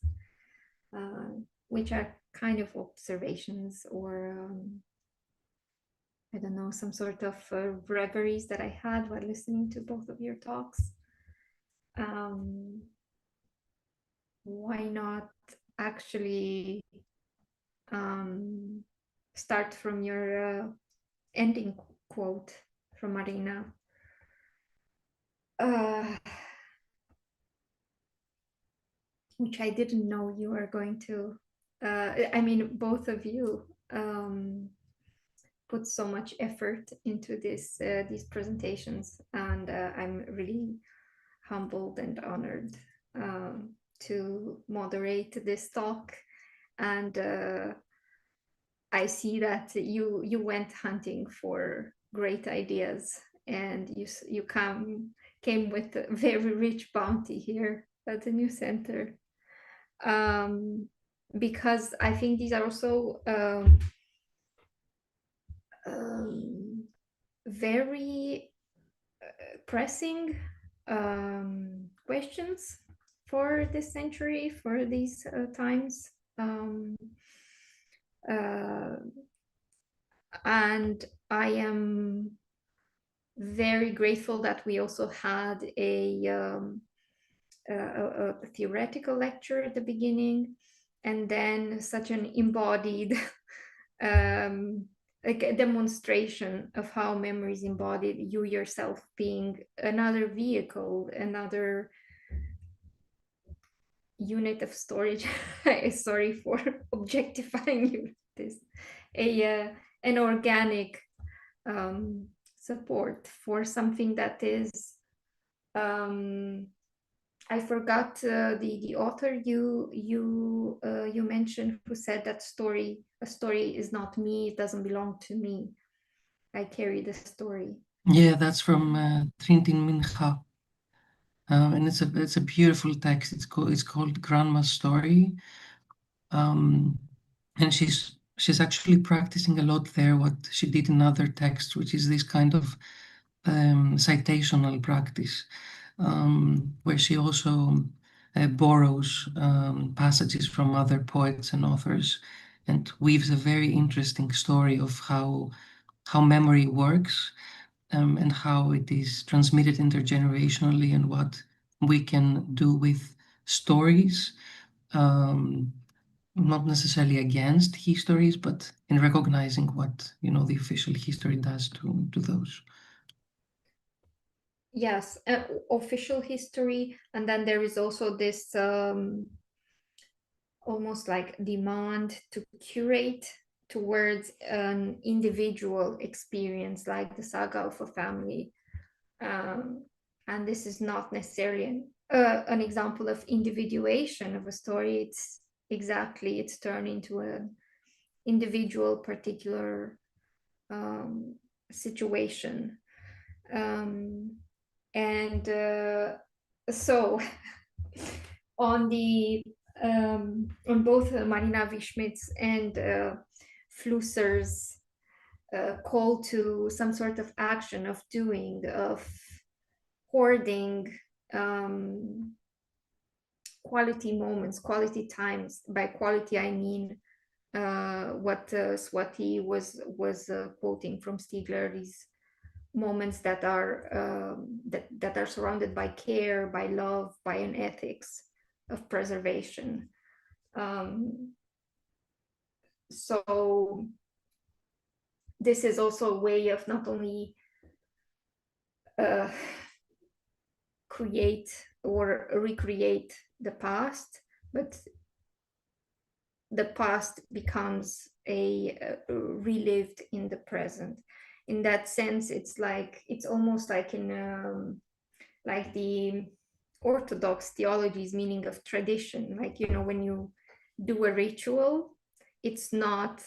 which are kind of observations or I don't know, some sort of reveries that I had while listening to both of your talks. Why not actually start from your ending quote from Marina? which I didn't know you were going to. I mean, both of you put so much effort into these presentations, and I'm really humbled and honored to moderate this talk. And I see that you went hunting for great ideas, and you came with a very rich bounty here at the new center, because I think these are also very pressing questions for this century, for these times. And I am very grateful that we also had a theoretical lecture at the beginning, and then such an embodied like a demonstration of how memory is embodied, you yourself being another vehicle, another unit of storage. Sorry for objectifying you. This an organic support for something that is I forgot the author you mentioned, who said that a story is not me, it doesn't belong to me, I carry the story. Yeah, that's from Trintin Mincha. And it's a beautiful text. It's called Grandma's Story. And she's actually practicing a lot there what she did in other texts, which is this kind of citational practice, where she also borrows passages from other poets and authors and weaves a very interesting story of how memory works, and how it is transmitted intergenerationally, and what we can do with stories, not necessarily against histories, but in recognizing what the official history does to those. Yes, official history, and then there is also this almost like demand to curate towards an individual experience, like the saga of a family. And this is not necessarily an example of individuation of a story. It's turned into an individual particular situation. And so on both Marina Wischmidt's and Flusser's call to some sort of action, of doing, of hoarding quality moments, quality times. By quality, I mean what Swatee was quoting from Stigler, these moments that are that are surrounded by care, by love, by an ethics of preservation. So this is also a way of not only create or recreate the past, but the past becomes relived in the present. In that sense, it's almost like in like the Orthodox theology's meaning of tradition. Like, when you do a ritual, it's not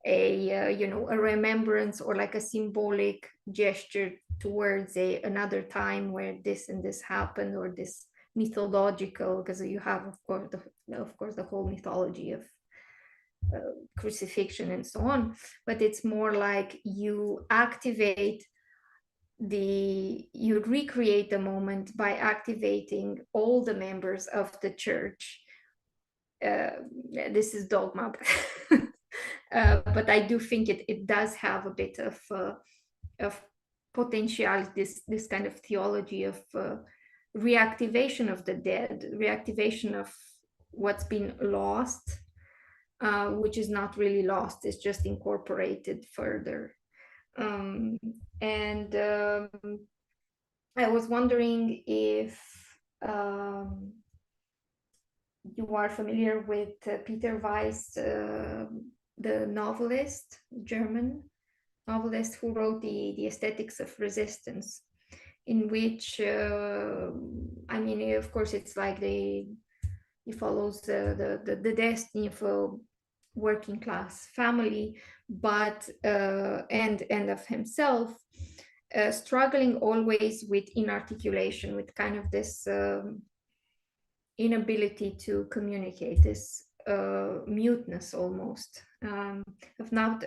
a remembrance or like a symbolic gesture towards another time where this and this happened, or this mythological, because you have of course the whole mythology of crucifixion and so on, but it's more like you recreate the moment by activating all the members of the church. This is dogma, but I do think it does have a bit of potential, this kind of theology of reactivation of the dead, reactivation of what's been lost, which is not really lost, it's just incorporated further. And I was wondering if you are familiar with Peter Weiss, the novelist, German novelist who wrote the Aesthetics of Resistance, in which, I mean, of course, it's like he follows the destiny of a working class family, but and of himself, struggling always with inarticulation, with kind of this inability to communicate, this muteness almost, of not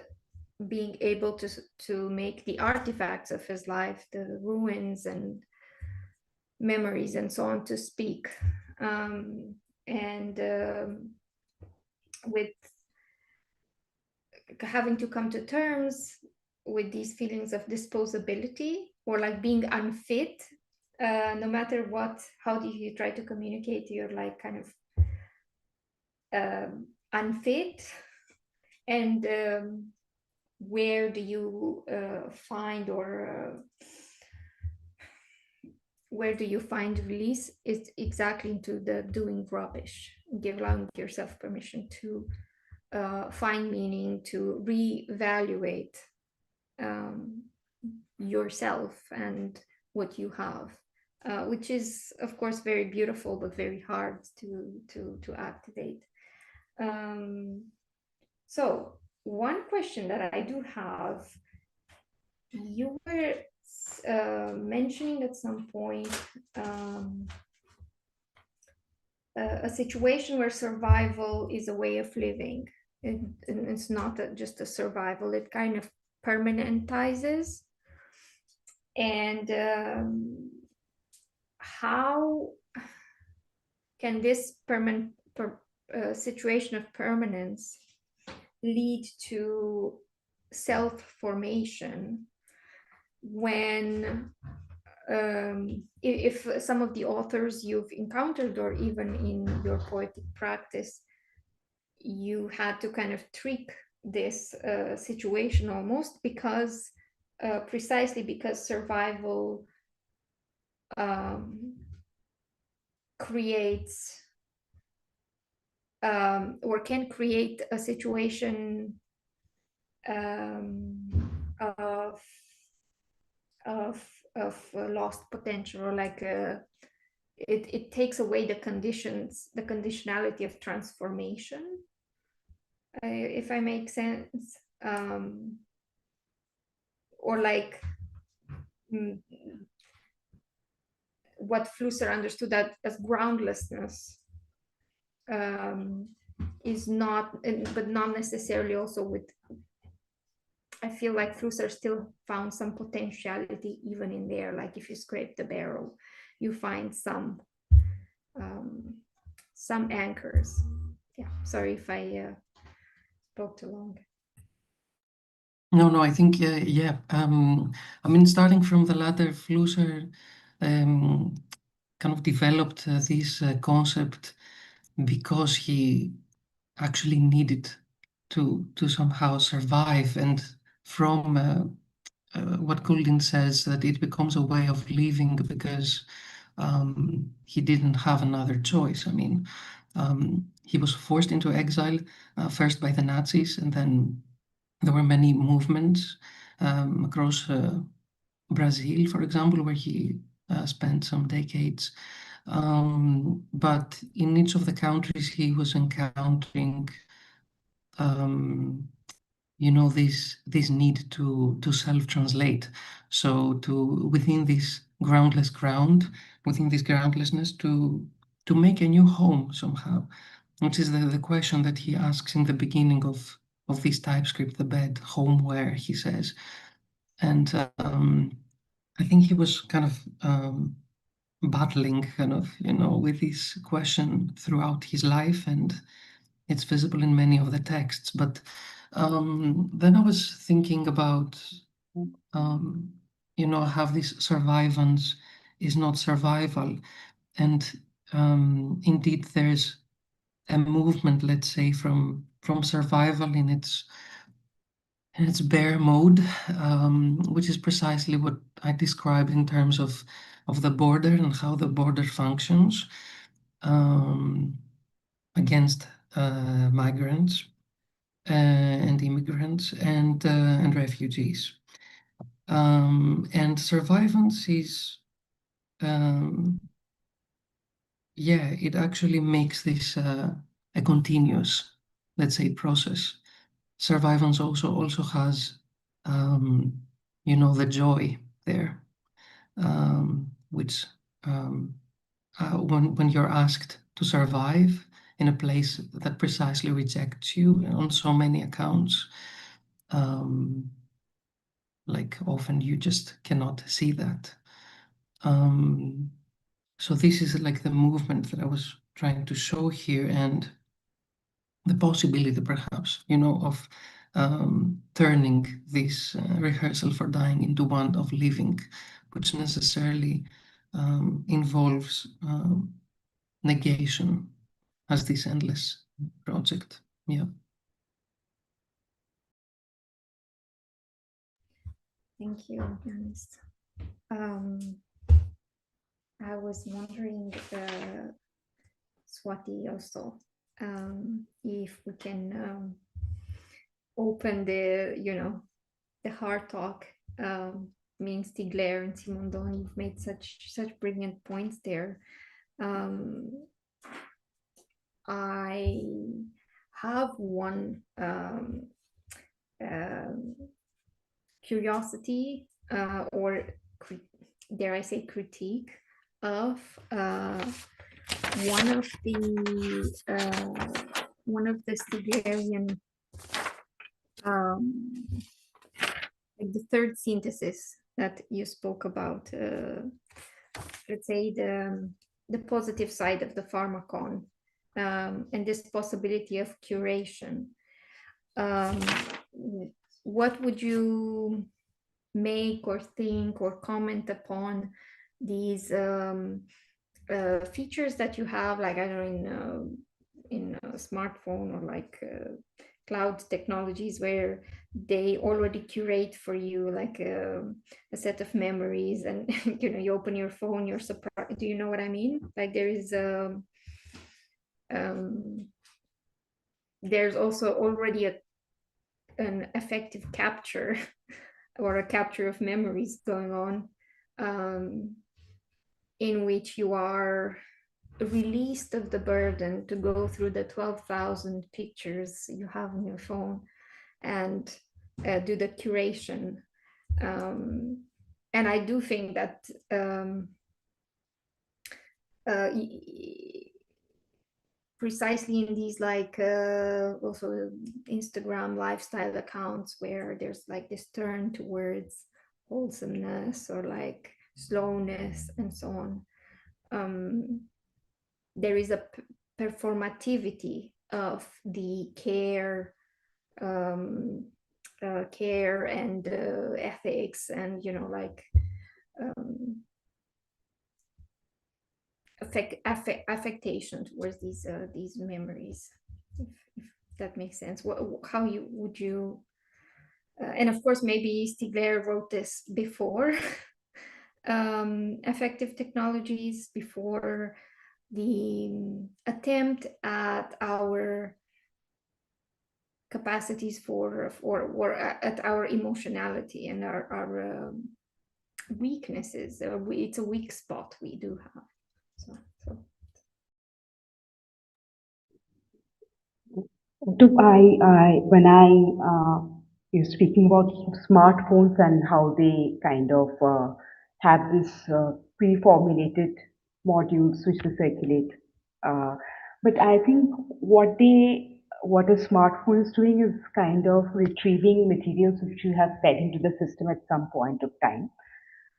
being able to make the artifacts of his life, the ruins and memories and so on, to speak, and with having to come to terms with these feelings of disposability, or like being unfit, no matter what, how do you try to communicate, you're like kind of unfit, and where do you find, or where do you find release? It's exactly into the doing rubbish, allowing yourself permission to find meaning, to reevaluate yourself and what you have, which is of course very beautiful, but very hard to activate. So one question that I do have, you were mentioning at some point a situation where survival is a way of living. It's not just a survival, it kind of permanentizes. And how can this situation of permanence lead to self-formation when if some of the authors you've encountered, or even in your poetic practice, you had to kind of tweak this situation almost, because precisely because survival creates or can create a situation of lost potential, or like it takes away the conditionality of transformation, if I make sense, or like what Flusser understood as groundlessness is not, but not necessarily also with, I feel like Flusser still found some potentiality even in there. Like if you scrape the barrel, you find some anchors. Yeah, sorry if I spoke too long. No, I think, yeah. I mean, starting from the latter, Flusser kind of developed this concept because he actually needed to somehow survive, and from what Goulding says, that it becomes a way of living because he didn't have another choice. I mean, he was forced into exile, first by the Nazis, and then there were many movements across Brazil, for example, where he spent some decades. But in each of the countries he was encountering this need to self-translate. So within this within this groundlessness, to make a new home somehow, which is the question that he asks in the beginning of this TypeScript, the bed, home where, he says. And I think he was kind of battling with this question throughout his life, and it's visible in many of the texts. But then I was thinking about, how this survivance is not survival. And indeed, there's a movement, let's say, from survival in its bare mode, which is precisely what I described in terms of the border and how the border functions. against migrants and immigrants and refugees. And survivance is, yeah, it actually makes this a continuous, let's say, process. Survivance also has, you know, the joy there, which when you're asked to survive in a place that precisely rejects you on so many accounts, like often you just cannot see that. So this is like the movement that I was trying to show here, and the possibility perhaps, you know, of turning this rehearsal for dying into one of living, which necessarily involves negation as this endless project. Yeah. Thank you, Yiannis. I was wondering, Swatee, also, if we can open the, you know, the hard talk. Me and Stigler and Simondon, you've made such brilliant points there. I have one curiosity or dare I say critique of one of the Stiglerian like the third synthesis that you spoke about, let's say the positive side of the pharmacon, and this possibility of curation. What would you make or think or comment upon these features that you have, like I don't know, in a smartphone or like cloud technologies, where they already curate for you like a set of memories, and you know, you open your phone, you're surprised. Do you know what I mean? Like there is there's also already an effective capture or a capture of memories going on, in which you are released of the burden to go through the 12,000 pictures you have on your phone and do the curation. And I do think that precisely in these like also Instagram lifestyle accounts where there's like this turn towards wholesomeness or like slowness and so on, there is a performativity of the care and ethics, and you know, like affectation towards these memories, if that makes sense. How would you and of course maybe Stigler wrote this before affective technologies, before the attempt at our capacities for or at our emotionality and our weaknesses. It's a weak spot we do have. So. When you're speaking about smartphones and how they kind of have this pre-formulated modules which they circulate, but I think what a smartphone is doing is kind of retrieving materials which you have fed into the system at some point of time.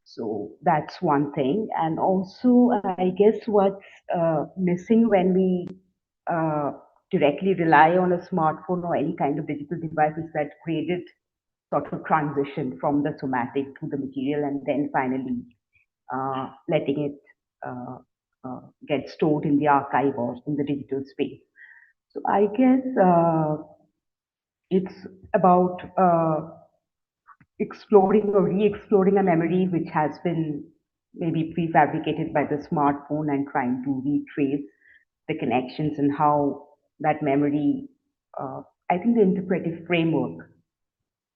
So that's one thing. And also, I guess what's missing when we directly rely on a smartphone or any kind of digital device is that graded sort of transition from the somatic to the material, and then finally letting it get stored in the archive or in the digital space. So I guess it's about exploring or re-exploring a memory which has been maybe prefabricated by the smartphone, and trying to retrace the connections and how that memory, I think the interpretive framework,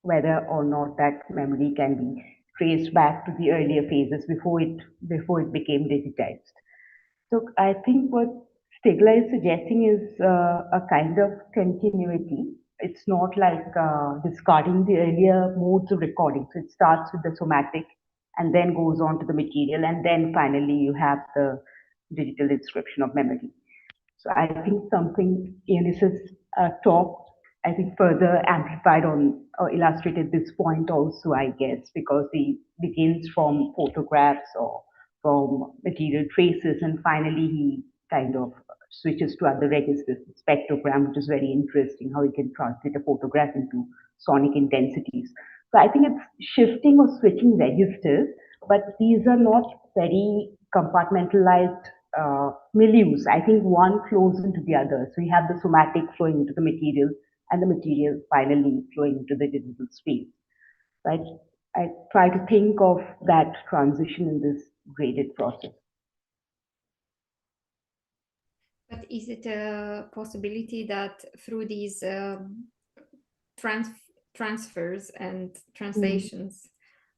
whether or not that memory can be traced back to the earlier phases before it became digitized. So I think what Stigler is suggesting is a kind of continuity. It's not like discarding the earlier modes of recording. So it starts with the somatic and then goes on to the material, and then finally you have the digital inscription of memory. So I think something Yiannis's talk, I think, further amplified on or illustrated this point also, I guess, because he begins from photographs or from material traces, and finally he kind of switches to other registers, spectrogram, which is very interesting, how he can translate a photograph into sonic intensities. So I think it's shifting or switching registers, but these are not very compartmentalized milieus. I think one flows into the other. So you have the somatic flowing into the material, and the material finally flowing into the digital space. Right? I try to think of that transition in this graded process. But is it a possibility that through these transfers and translations,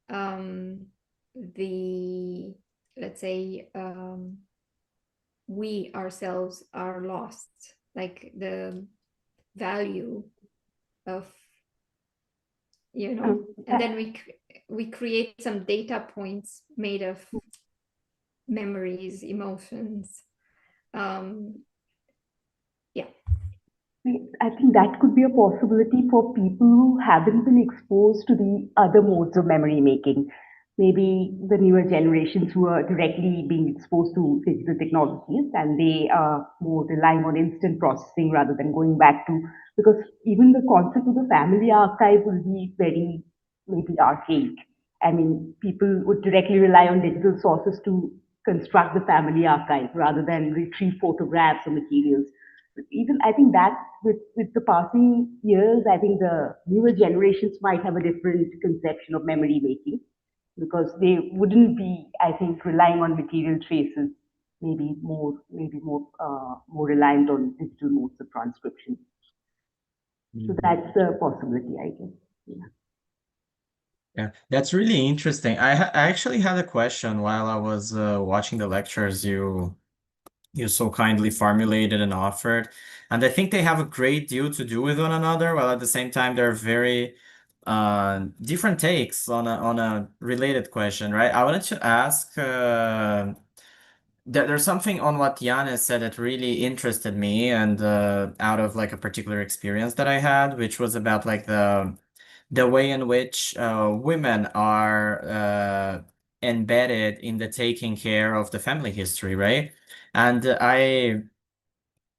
the, let's say, we ourselves are lost, like the value of, and then we create some data points made of memories, emotions. I think that could be a possibility for people who haven't been exposed to the other modes of memory making. Maybe the newer generations who are directly being exposed to digital technologies, and they are more relying on instant processing rather than going back to, because even the concept of the family archive will be very maybe archaic. I mean, people would directly rely on digital sources to construct the family archive rather than retrieve photographs or materials. Even I think that with the passing years, I think the newer generations might have a different conception of memory making, because they wouldn't be, I think, relying on material traces, maybe more reliant on digital modes of transcription. So that's a possibility, I guess. Yeah. Yeah, that's really interesting. I actually had a question while I was watching the lectures you so kindly formulated and offered. And I think they have a great deal to do with one another, while at the same time they're very different takes on a related question, right? I wanted to ask there's something on what Yiannis said that really interested me, and out of like a particular experience that I had, which was about like the way in which women are embedded in the taking care of the family history, right? And I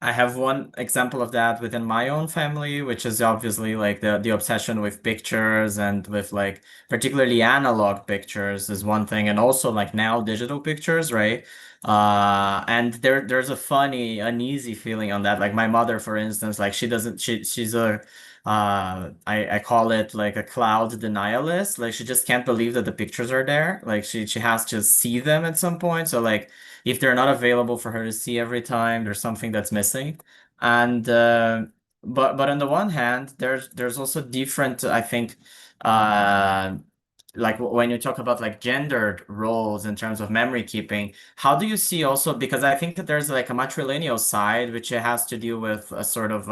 have one example of that within my own family, which is obviously like the obsession with pictures, and with like particularly analog pictures is one thing, and also like now digital pictures, right? And there's a funny, uneasy feeling on that. Like my mother, for instance, like she's a I call it like a cloud denialist. Like she just can't believe that the pictures are there. Like she has to see them at some point. So like if they're not available for her to see every time, there's something that's missing. And but on the one hand, there's also different, I think, like when you talk about like gendered roles in terms of memory keeping, how do you see also, because I think that there's like a matrilineal side which has to do with a sort of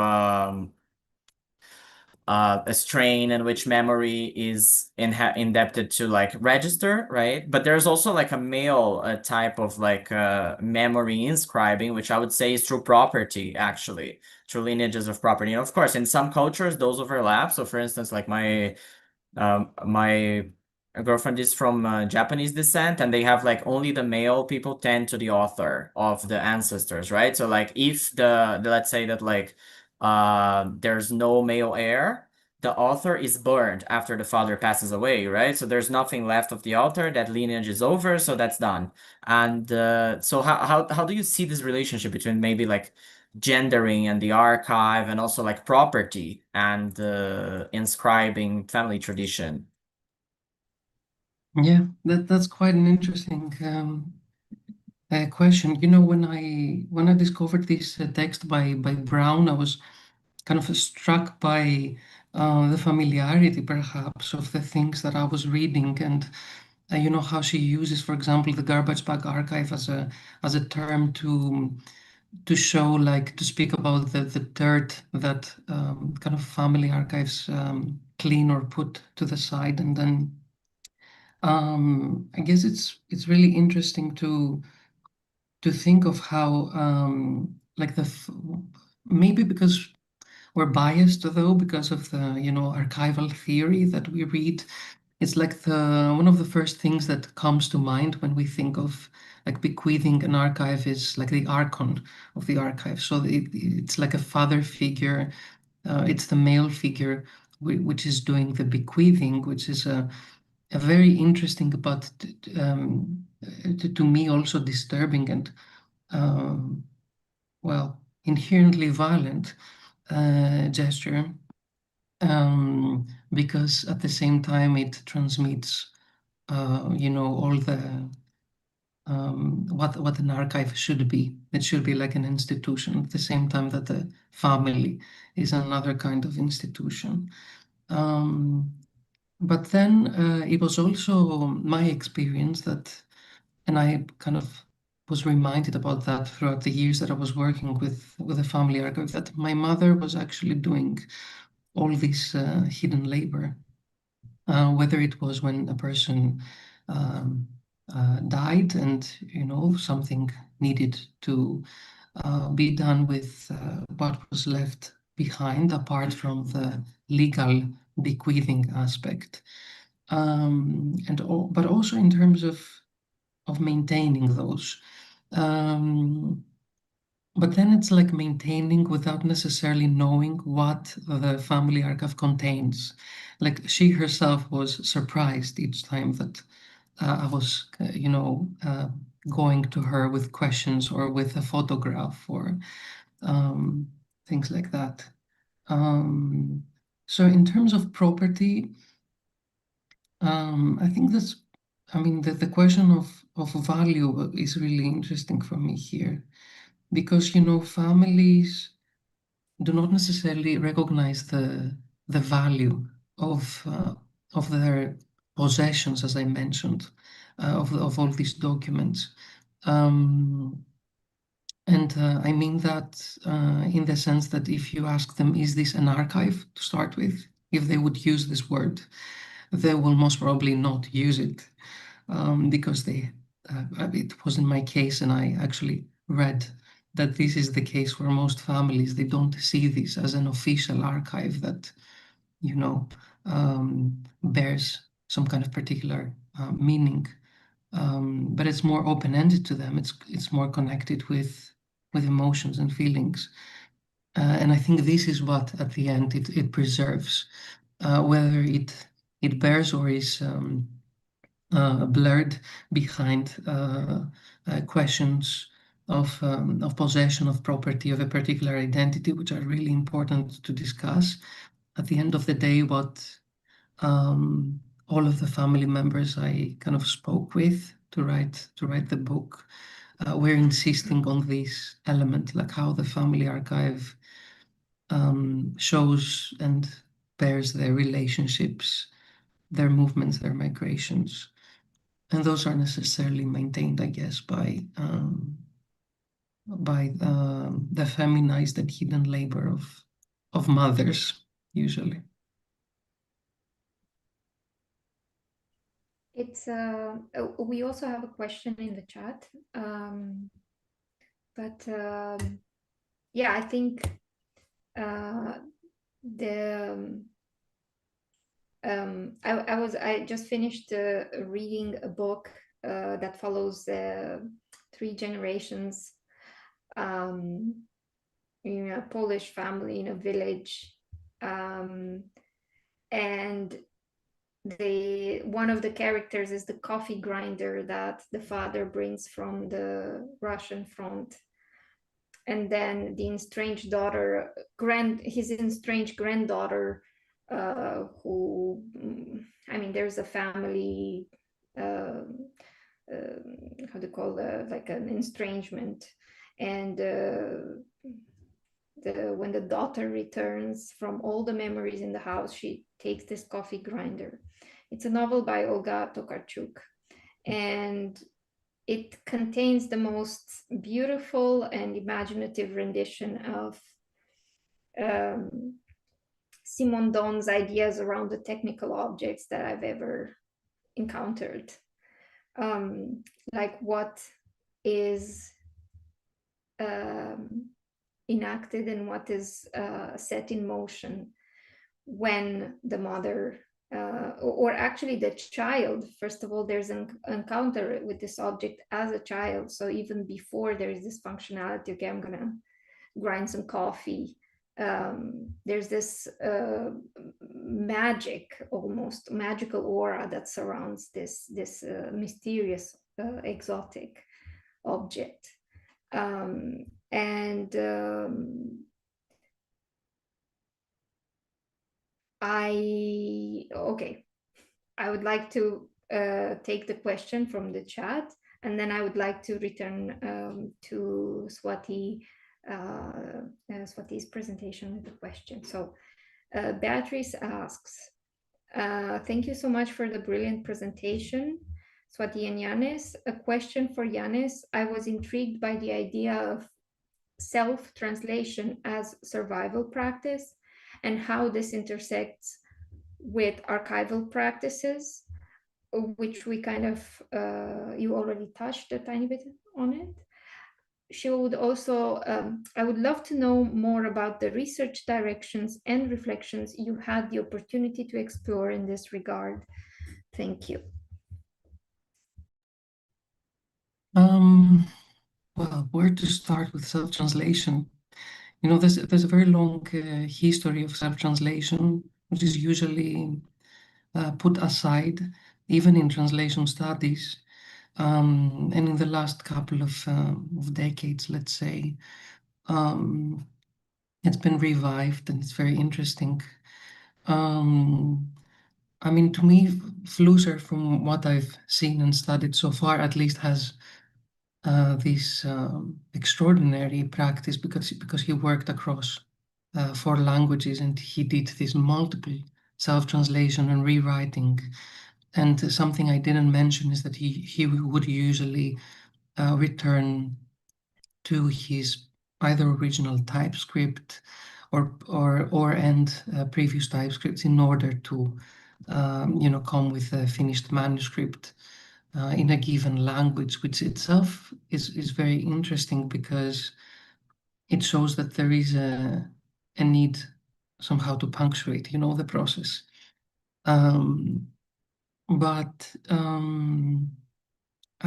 a strain in which memory is indebted to like register, right? But there's also like a male type of like memory inscribing, which I would say is through property, actually, through lineages of property. And of course, in some cultures, those overlap. So for instance, like my girlfriend is from Japanese descent, and they have like only the male people tend to the author of the ancestors, right? So like if let's say that like there's no male heir, the author is burned after the father passes away, right? So there's nothing left of the author, that lineage is over, so that's done. And so how do you see this relationship between maybe like gendering and the archive, and also like property and inscribing family tradition? Yeah, that's quite an interesting question. You know, when I discovered this text by Brown, I was kind of struck by the familiarity, perhaps, of the things that I was reading, and you know how she uses, for example, the garbage bag archive as a term to show, like, to speak about the dirt that kind of family archives clean or put to the side, and then I guess it's really interesting to think of how like maybe because we're biased, though, because of the, you know, archival theory that we read. It's like one of the first things that comes to mind when we think of like bequeathing an archive is like the archon of the archive. So it's like a father figure. It's the male figure which is doing the bequeathing, which is a very interesting, but to me also disturbing and well, inherently violent gesture, because at the same time it transmits, you know, all the what an archive should be. It should be like an institution at the same time that the family is another kind of institution. But then it was also my experience that, and I kind of was reminded about that throughout the years that I was working with a family archive, that my mother was actually doing all this hidden labor, whether it was when a person died and, you know, something needed to be done with what was left behind, apart from the legal bequeathing aspect, but also in terms of maintaining those. But then it's like maintaining without necessarily knowing what the family archive contains. Like she herself was surprised each time that I was, you know, going to her with questions or with a photograph or things like that. So in terms of property, I think that's, I mean, the question of value is really interesting for me here, because, you know, families do not necessarily recognize the value of their possessions, as I mentioned, of all these documents. And I mean that in the sense that if you ask them, is this an archive to start with? If they would use this word, they will most probably not use it, because it wasn't my case, and I actually read that this is the case for most families. They don't see this as an official archive that, you know, bears some kind of particular meaning. But it's more open-ended to them. It's more connected with emotions and feelings. And I think this is what, at the end, it preserves, whether it bears or is blurred behind questions of possession of property, of a particular identity, which are really important to discuss. At the end of the day, what all of the family members I kind of spoke with to write the book were insisting on this element, like how the family archive shows and bears their relationships, their movements, their migrations. And those are necessarily maintained, I guess, by the feminized and hidden labor of mothers, usually. It's we also have a question in the chat, but yeah, I think I just finished reading a book that follows 3 generations in a Polish family in a village, and one of the characters is the coffee grinder that the father brings from the Russian front, and then the estranged daughter, his estranged granddaughter, who, I mean, there's a family how to call like an estrangement, and when the daughter returns from all the memories in the house, she takes this coffee grinder. It's a novel by Olga Tokarczuk, and it contains the most beautiful and imaginative rendition of Simondon's ideas around the technical objects that I've ever encountered. Like what is enacted and what is set in motion when the mother or actually the child, first of all, there's an encounter with this object as a child. So even before there is this functionality, okay, I'm gonna grind some coffee. There's this almost magical aura that surrounds this mysterious exotic object. I would like to take the question from the chat, and then I would like to return to Swatee's presentation with the question. So Beatrice asks, thank you so much for the brilliant presentation, Swatee and Yiannis. A question for Yiannis. I was intrigued by the idea of self-translation as survival practice and how this intersects with archival practices, which we kind of, you already touched a tiny bit on it. She would also, I would love to know more about the research directions and reflections you had the opportunity to explore in this regard. Thank you. Well, where to start with self-translation? You know, there's a very long history of self-translation, which is usually put aside, even in translation studies. And in the last couple of decades, let's say, it's been revived, and it's very interesting. I mean, to me, Flusser, from what I've seen and studied so far, at least has this extraordinary practice because he worked across 4 languages, and he did this multiple self-translation and rewriting. And something I didn't mention is that he would usually return to his either original TypeScript and previous TypeScripts in order to come with a finished manuscript in a given language, which itself is very interesting because it shows that there is a need somehow to punctuate, the process. But I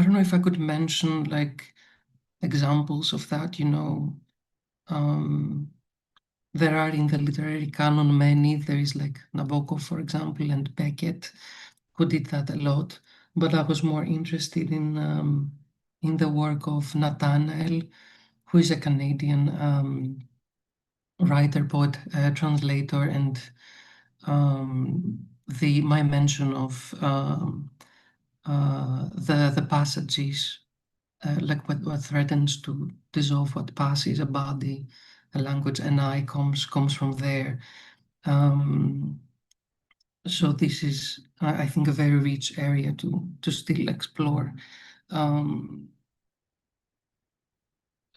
don't know if I could mention like examples of that, there are in the literary canon many. There is like Nabokov, for example, and Beckett, who did that a lot. But I was more interested in the work of Nathanael, who is a Canadian writer, poet, translator, and my mention of the passages, like what threatens to dissolve what passes, a body, a language, an I comes from there. So this is, I think, a very rich area to still explore.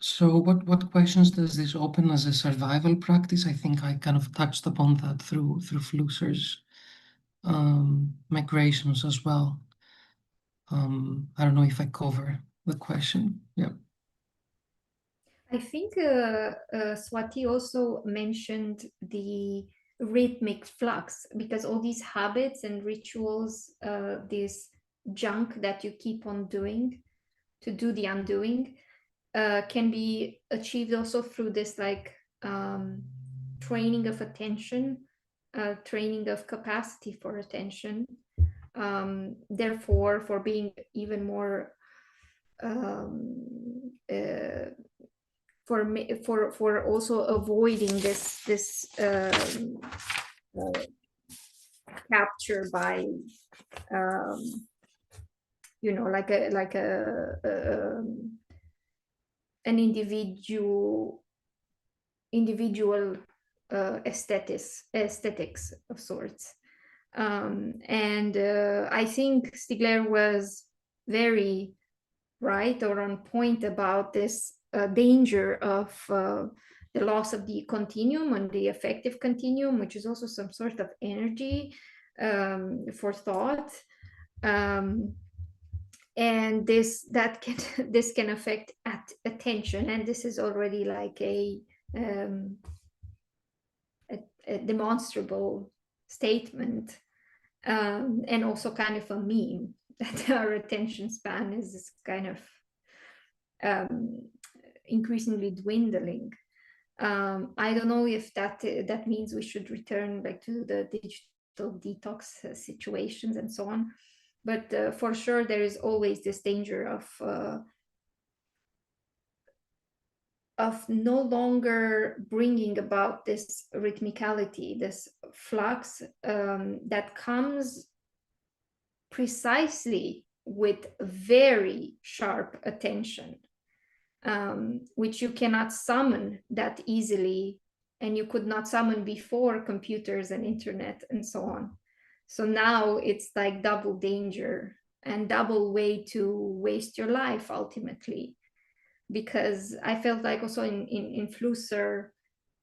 So what questions does this open as a survival practice? I think I kind of touched upon that through Flusser's migrations as well. I don't know if I cover the question. Yeah. I think Swatee also mentioned the rhythmic flux, because all these habits and rituals, this junk that you keep on doing to do the undoing, can be achieved also through this like training of attention, training of capacity for attention. Therefore, for being even more for also avoiding this capture by you know, like an individual aesthetics of sorts. And I think Stigler was very right or on point about this danger of the loss of the continuum and the affective continuum, which is also some sort of energy for thought. And this can affect attention, and this is already like a demonstrable statement, and also kind of a meme that our attention span is kind of increasingly dwindling. I don't know if that means we should return like to the digital detox situations and so on, but for sure there is always this danger of no longer bringing about this rhythmicality, this flux that comes precisely with very sharp attention, which you cannot summon that easily, and you could not summon before computers and internet and so on. So now it's like double danger and double way to waste your life ultimately. Because I felt like also in Flusser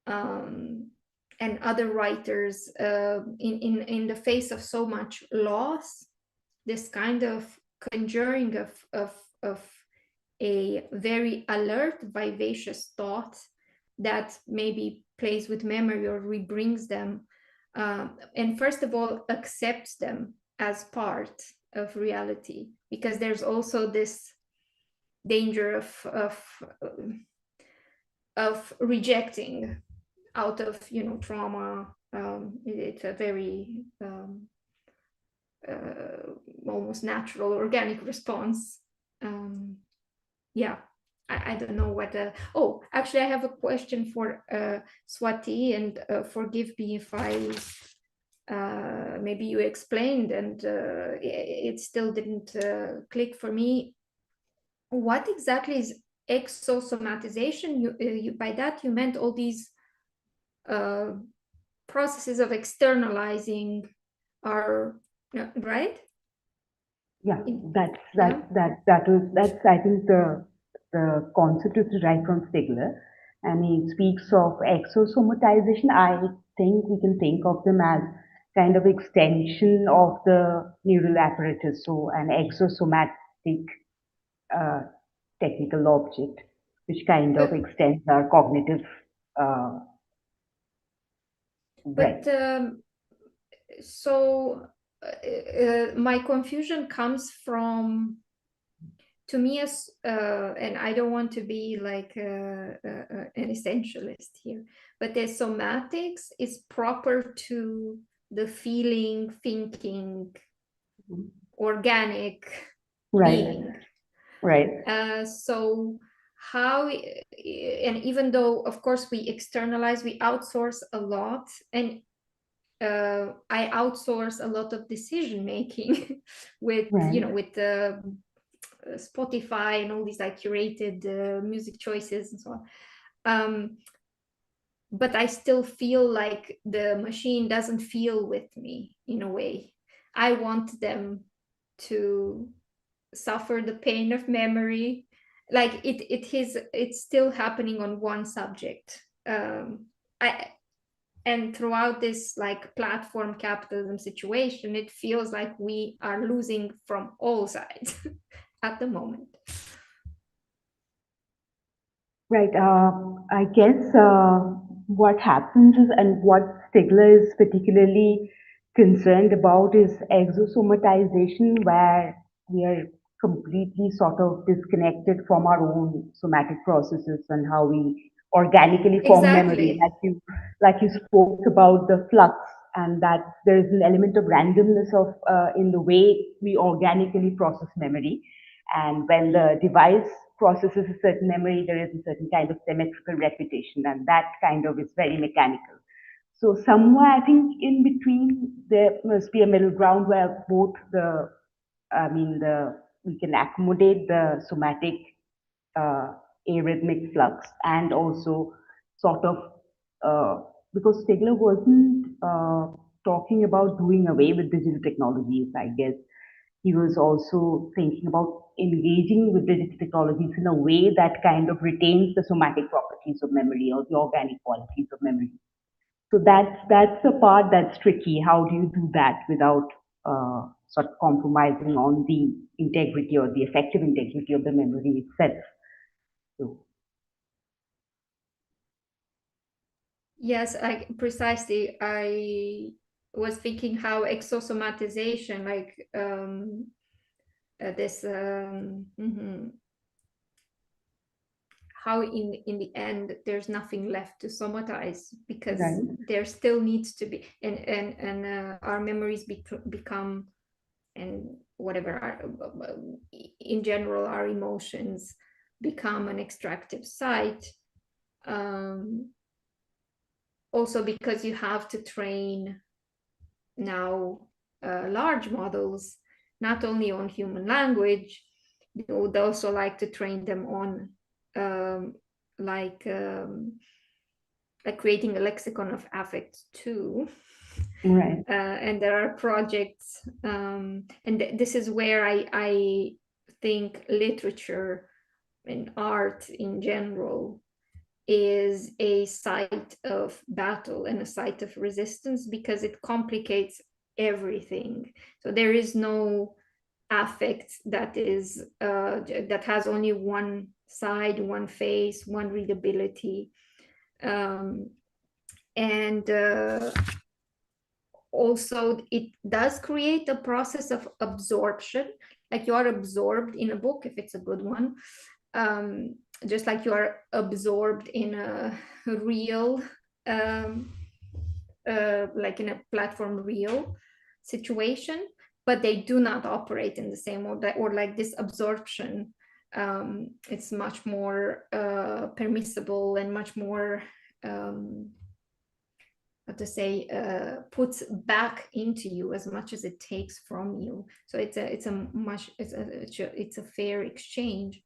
and other writers, in the face of so much loss, this kind of conjuring of a very alert, vivacious thought that maybe plays with memory or rebrings them, and first of all accepts them as part of reality, because there's also this danger of rejecting out of, you know, trauma. It's a very almost natural, organic response. Yeah, I don't know what. Oh, actually, I have a question for Swatee, and forgive me if I maybe you explained and it still didn't click for me. What exactly is exosomatization? You by that you meant all these processes of externalizing our, right? Yeah, that's I think the concept is derived from Stigler, and he speaks of exosomatization. I think we can think of them as kind of extension of the neural apparatus, so an exosomatic technical object, which kind of extends our cognitive but so my confusion comes from, to me, as and I don't want to be like an essentialist here, but the somatics is proper to the feeling, thinking, organic being. Right. So how, and even though of course we externalize, we outsource a lot, and I outsource a lot of decision making with you know, with Spotify and all these like curated music choices and so on, but I still feel like the machine doesn't feel with me in a way. I want them to suffer the pain of memory, like it's still happening on one subject. And throughout this like platform capitalism situation, it feels like we are losing from all sides at the moment. Right. I guess what happens is, and what Stigler is particularly concerned about, is exosomatization, where we are completely sort of disconnected from our own somatic processes and how we organically form memory. Like you spoke about the flux, and that there is an element of randomness of in the way we organically process memory. And when the device processes a certain memory, there is a certain kind of symmetrical repetition, and that kind of is very mechanical. So somewhere, I think in between, there must be a middle ground where both the we can accommodate the somatic arrhythmic flux, and also sort of because Stigler wasn't talking about doing away with digital technologies, I guess. He was also thinking about engaging with digital technologies in a way that kind of retains the somatic properties of memory or the organic qualities of memory. So that's the part that's tricky. How do you do that without sort of compromising on the integrity or the effective integrity of the memory itself? So. Yes, precisely. I was thinking how exosomatization, like this, how in the end there's nothing left to somatize, because Right. there still needs to be, and our memories become, and whatever, in general, our emotions become an extractive site. Also because you have to train now large models, not only on human language, you would also like to train them on like creating a lexicon of affect too. Right. And there are projects, and this is where I think literature and art in general is a site of battle and a site of resistance, because it complicates everything. So there is no affect that is that has only one side, one face, one readability, and also it does create a process of absorption, like you are absorbed in a book if it's a good one, just like you are absorbed in a reel, like in a platform reel situation, but they do not operate in the same way, or like this absorption, it's much more permissible and much more how to say, puts back into you as much as it takes from you. So it's a fair exchange.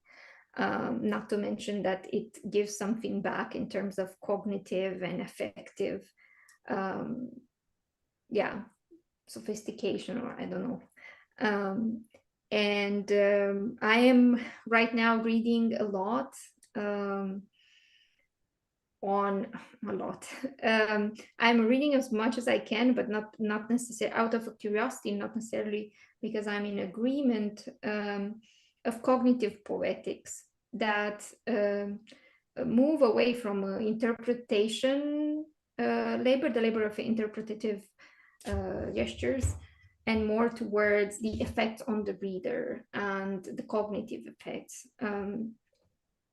Not to mention that it gives something back in terms of cognitive and affective, sophistication, or I don't know. I am right now reading a lot. I'm reading as much as I can, but not necessarily out of curiosity, not necessarily because I'm in agreement, of cognitive poetics that move away from interpretation labor, the labor of interpretative gestures, and more towards the effect on the reader and the cognitive effects,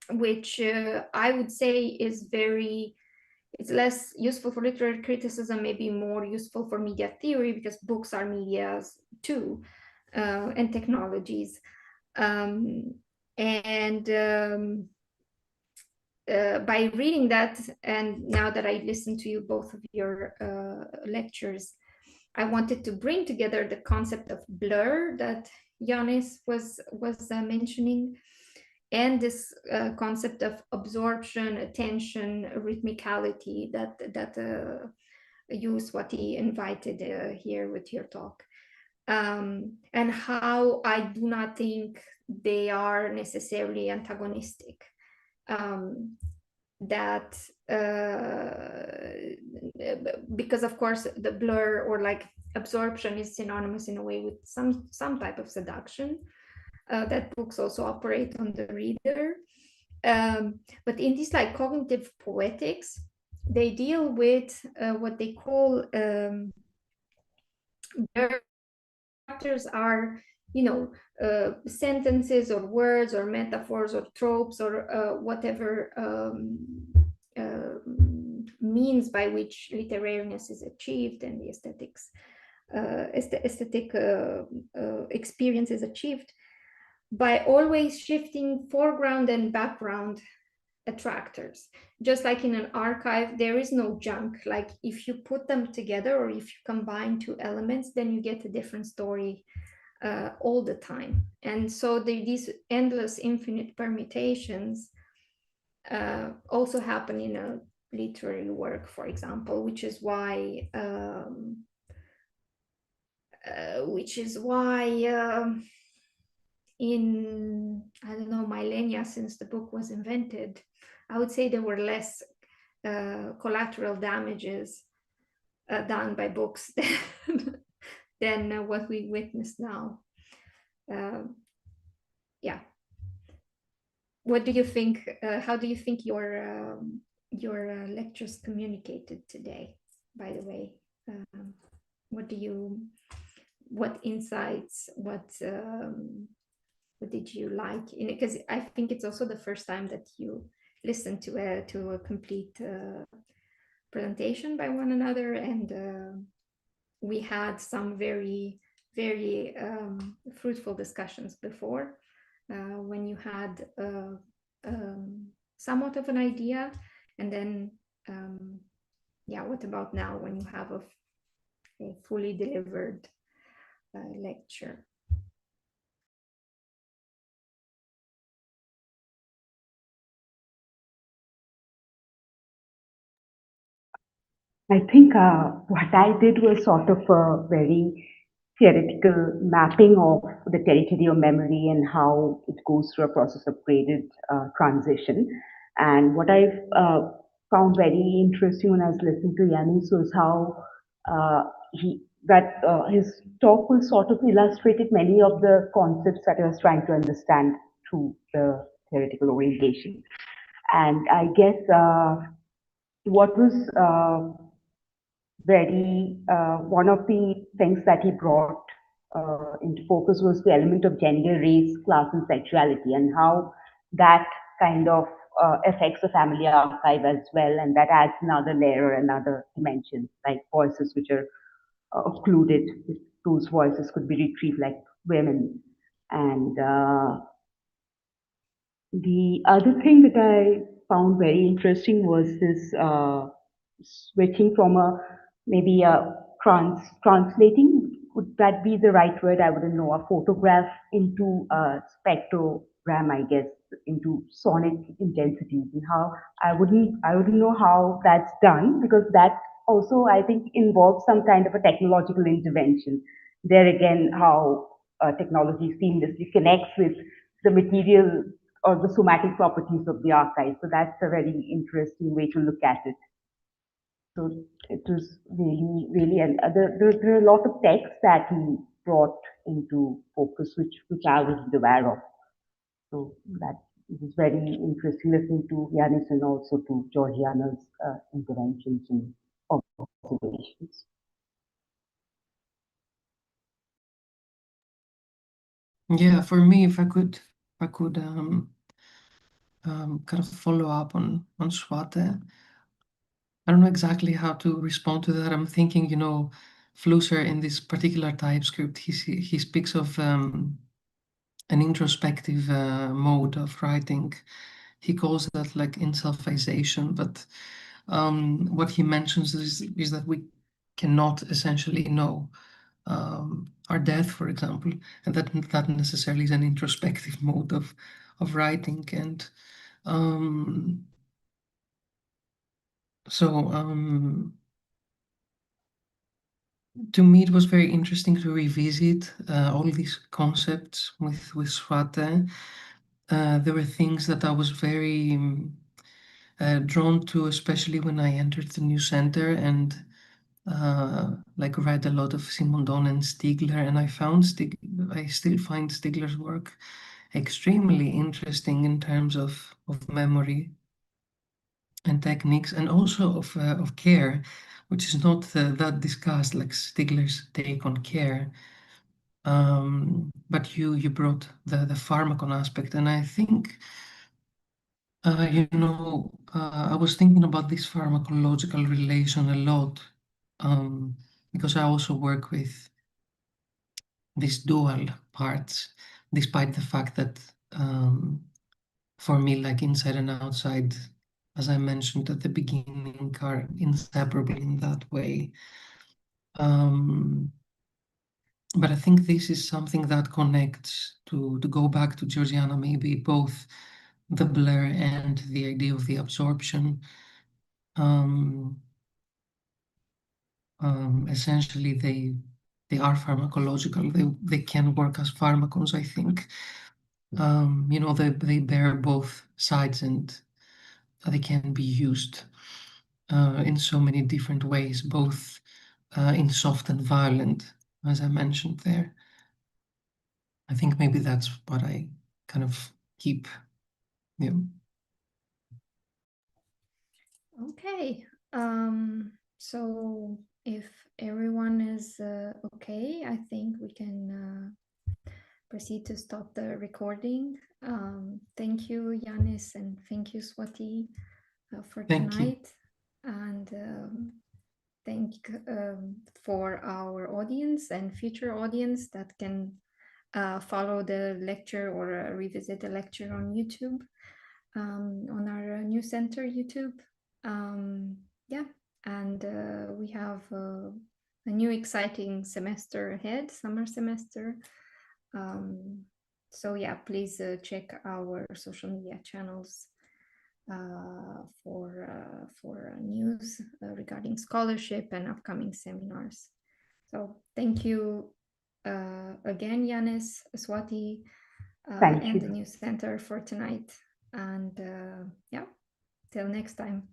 which I would say is it's less useful for literary criticism, maybe more useful for media theory, because books are medias too, and technologies. By reading that, and now that I listened to you, both of your lectures, I wanted to bring together the concept of blur that Yiannis was mentioning, and this concept of absorption, attention, rhythmicality that you, Swatee, invited here with your talk, and how I do not think they are necessarily antagonistic. Because of course the blur, or like absorption, is synonymous in a way with some type of seduction, that books also operate on the reader. But in this like cognitive poetics, they deal with what they call characters are, sentences or words or metaphors or tropes or whatever means by which literariness is achieved and the aesthetic experience is achieved, by always shifting foreground and background attractors. Just like in an archive, there is no junk. Like if you put them together, or if you combine two elements, then you get a different story all the time. And so these endless infinite permutations also happen in a literary work, for example, which is why in, I don't know, millennia since the book was invented, I would say there were less collateral damages done by books than what we witness now. Yeah. What do you think? How do you think your lectures communicated today? By the way, what insights, what did you like in it? Because I think it's also the first time that you listened to a complete presentation by one another, and we had some very, very fruitful discussions before when you had somewhat of an idea, and then yeah, what about now when you have a fully delivered lecture? I think what I did was sort of a very theoretical mapping of the territory of memory and how it goes through a process of graded transition. And what I found very interesting when I was listening to Yiannis was how his talk was sort of illustrated many of the concepts that I was trying to understand through the theoretical orientation. And I guess what was one of the things that he brought into focus was the element of gender, race, class, and sexuality, and how that kind of affects the family archive as well, and that adds another layer, another dimension, like voices which are occluded. Those voices could be retrieved, like women. And the other thing that I found very interesting was this switching from maybe a translating, would that be the right word? I wouldn't know, a photograph into a spectrogram, I guess, into sonic intensities, and how I wouldn't know how that's done, because that also, I think, involves some kind of a technological intervention. There again, how technology seamlessly connects with the material or the somatic properties of the archive. So that's a very interesting way to look at it. So it was really, really, and there are a lot of texts that he brought into focus, which I wasn't aware of. So that it was very interesting listening to Yiannis and also to Georgiana's interventions and observations. Yeah, for me, if I could kind of follow up on Swatee. I don't know exactly how to respond to that. I'm thinking, Flusser in this particular TypeScript, he speaks of an introspective mode of writing. He calls that like inselfization, but what he mentions is that we cannot essentially know our death, for example, and that necessarily is an introspective mode of writing. And to me, it was very interesting to revisit all these concepts with Swatee. There were things that I was very drawn to, especially when I entered the new center and like read a lot of Simondon and Stigler, and I still find Stigler's work extremely interesting in terms of memory and techniques, and also of care, which is not that discussed, like Stigler's take on care. But you brought the pharmacon aspect, and I think I was thinking about this pharmacological relation a lot, because I also work with these dual parts, despite the fact that for me, like inside and outside, as I mentioned at the beginning, are inseparable in that way. But I think this is something that connects to go back to Georgiana, maybe both the blur and the idea of the absorption. Essentially, they are pharmacological. They can work as pharmacons, I think. You know, they bear both sides, and they can be used in so many different ways, both in soft and violent, as I mentioned there. I think maybe that's what I kind of keep, you know. Okay, so if everyone is okay, I think we can proceed to stop the recording. Thank you, Yiannis, and thank you, Swatee, for Thank you. tonight. And thank for our audience and future audience that can follow the lecture or revisit the lecture on YouTube, on our new center YouTube. Yeah, and we have a new exciting semester ahead, summer semester. So yeah, please check our social media channels for news regarding scholarship and upcoming seminars. So thank you again, Yiannis, Swatee, Thank and you. the new center for tonight. And yeah, till next time.